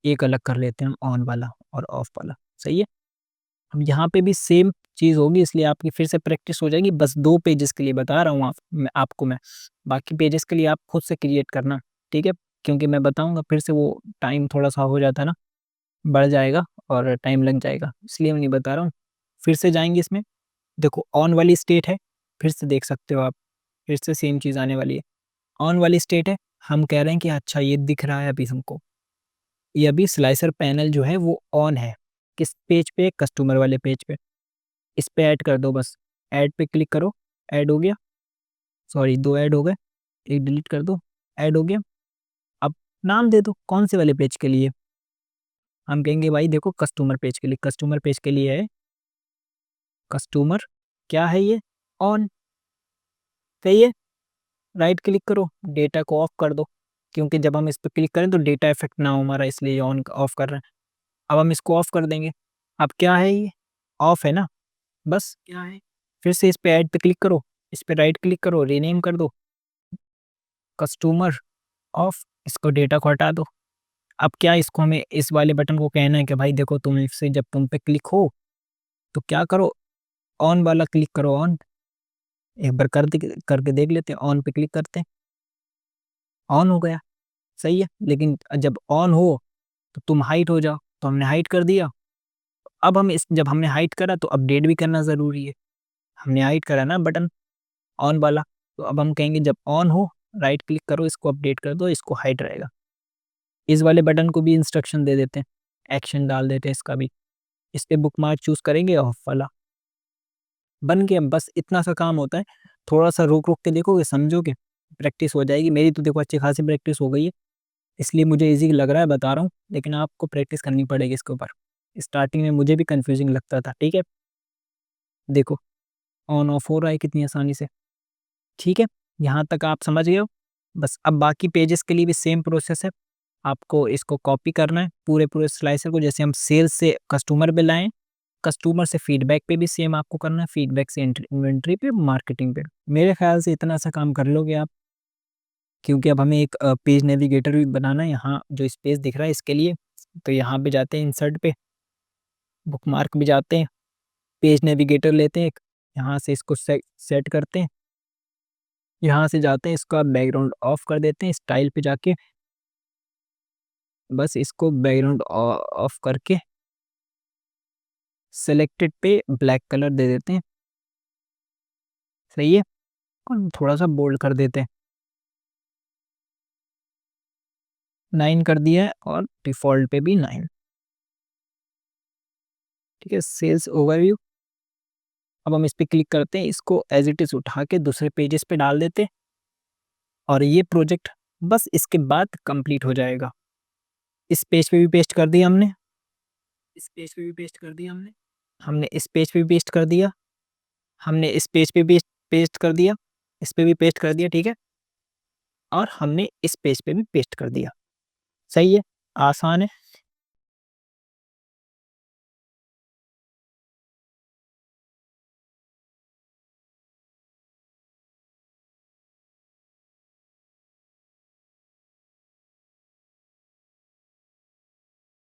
Speaker 2: एक अलग कर लेते हैं हम, ऑन वाला और ऑफ वाला, सही है। अब यहाँ पे भी सेम चीज़ होगी, इसलिए आपकी फिर से प्रैक्टिस हो जाएगी। बस 2 पेजेस के लिए बता रहा हूँ आपको मैं, बाकी पेजेस के लिए आप खुद से क्रिएट करना, ठीक है। क्योंकि मैं बताऊँगा फिर से वो टाइम थोड़ा-सा हो जाता है ना, बढ़ जाएगा और टाइम लग जाएगा, इसलिए मैं नहीं बता रहा हूँ। फिर से जाएँगे इसमें, देखो ऑन वाली स्टेट है, फिर से देख सकते हो आप, फिर से सेम चीज़ आने वाली है। ऑन वाली स्टेट है, हम कह रहे हैं कि अच्छा ये दिख रहा है अभी हमको, ये अभी स्लाइसर पैनल जो है वो ऑन है। किस पेज पे? कस्टमर वाले पेज पे। इस पे ऐड कर दो बस, ऐड पे क्लिक करो, ऐड हो गया, सॉरी 2 ऐड हो गए, 1 डिलीट कर दो, ऐड हो गया। अब नाम दे दो, कौन से वाले पेज के लिए? हम कहेंगे भाई देखो कस्टमर पेज के लिए, कस्टमर पेज के लिए है कस्टमर, क्या है ये? ऑन, सही है। राइट क्लिक करो, डेटा को ऑफ कर दो, क्योंकि जब हम इस पे क्लिक करें तो डेटा इफेक्ट ना हो हमारा, इसलिए ऑन ऑफ कर रहे हैं। अब हम इसको ऑफ कर देंगे। अब क्या है ये? ऑफ है ना, बस क्या है? फिर से इस पे ऐड पे क्लिक करो, इस पे राइट क्लिक करो, रीनेम कर दो, कस्टमर ऑफ, इसको डेटा को हटा दो। अब क्या इसको हमें इस वाले बटन को कहना है कि भाई देखो तुम इससे जब तुम पे क्लिक हो तो क्या करो, ऑन वाला क्लिक करो, ऑन। एक बार करके देख लेते हैं, ऑन पे क्लिक करते हैं, ऑन हो गया, सही है। लेकिन जब ऑन हो तो तुम हाइट हो जाओ, तो हमने हाइट कर दिया। अब हम इस जब हमने हाइट करा तो अपडेट भी करना ज़रूरी है। हमने हाइट करा ना बटन ऑन वाला, तो अब हम कहेंगे जब ऑन हो राइट क्लिक करो, इसको अपडेट कर दो, इसको हाइट रहेगा। इस वाले बटन को भी इंस्ट्रक्शन दे देते हैं, एक्शन डाल देते हैं इसका भी। इस पे बुकमार्क चूज़ करेंगे ऑफ वाला, बन गया। बस इतना सा काम होता है, थोड़ा-सा रोक-रोक के देखोगे, समझोगे, प्रैक्टिस हो जाएगी। मेरी तो देखो अच्छी खासी प्रैक्टिस हो गई है, इसलिए मुझे ईज़ी लग रहा है, बता रहा हूँ, लेकिन आपको प्रैक्टिस करनी पड़ेगी इसके ऊपर। स्टार्टिंग में मुझे भी कन्फ्यूज़िंग लगता था, ठीक है। देखो ऑन ऑफ हो रहा है कितनी आसानी से, ठीक है। यहाँ तक आप समझ गए हो। बस अब बाकी पेजेस के लिए भी सेम प्रोसेस है। आपको इसको कॉपी करना है पूरे स्लाइसर को, जैसे हम सेल्स से कस्टमर पे लाएँ, कस्टमर से फीडबैक पे भी सेम आपको करना है, फीडबैक से इन्वेंटरी पे, मार्केटिंग पे। मेरे ख्याल से इतना सा काम कर लोगे आप, क्योंकि अब हमें एक पेज नेविगेटर भी बनाना है, यहाँ जो स्पेस दिख रहा है इसके लिए। तो यहाँ पे जाते हैं इंसर्ट पे, बुकमार्क भी जाते हैं, पेज नेविगेटर लेते हैं एक, यहाँ से इसको सेट करते हैं, यहाँ से जाते हैं, इसका बैकग्राउंड ऑफ कर देते हैं, स्टाइल पे जाके बस इसको बैकग्राउंड ऑफ करके सेलेक्टेड पे ब्लैक कलर दे देते हैं, सही है। और थोड़ा सा बोल्ड कर देते हैं, 9 कर दिया है, और डिफ़ॉल्ट पे भी 9, ठीक है। सेल्स ओवरव्यू, अब हम इस पे क्लिक करते हैं, इसको एज़ इट इज़ उठा के दूसरे पेजेस पे डाल देते हैं, और ये प्रोजेक्ट बस इसके बाद कंप्लीट हो जाएगा। इस पेज पे भी पेस्ट कर दिया हमने, इस पेज पे भी पेस्ट कर दिया हमने, हमने इस पेज पे भी पेस्ट कर दिया, हमने इस पेज पे भी पेस्ट कर दिया, इस पे भी पेस्ट कर दिया, ठीक है। और हमने इस पेज पे भी पेस्ट कर दिया, सही है, आसान है।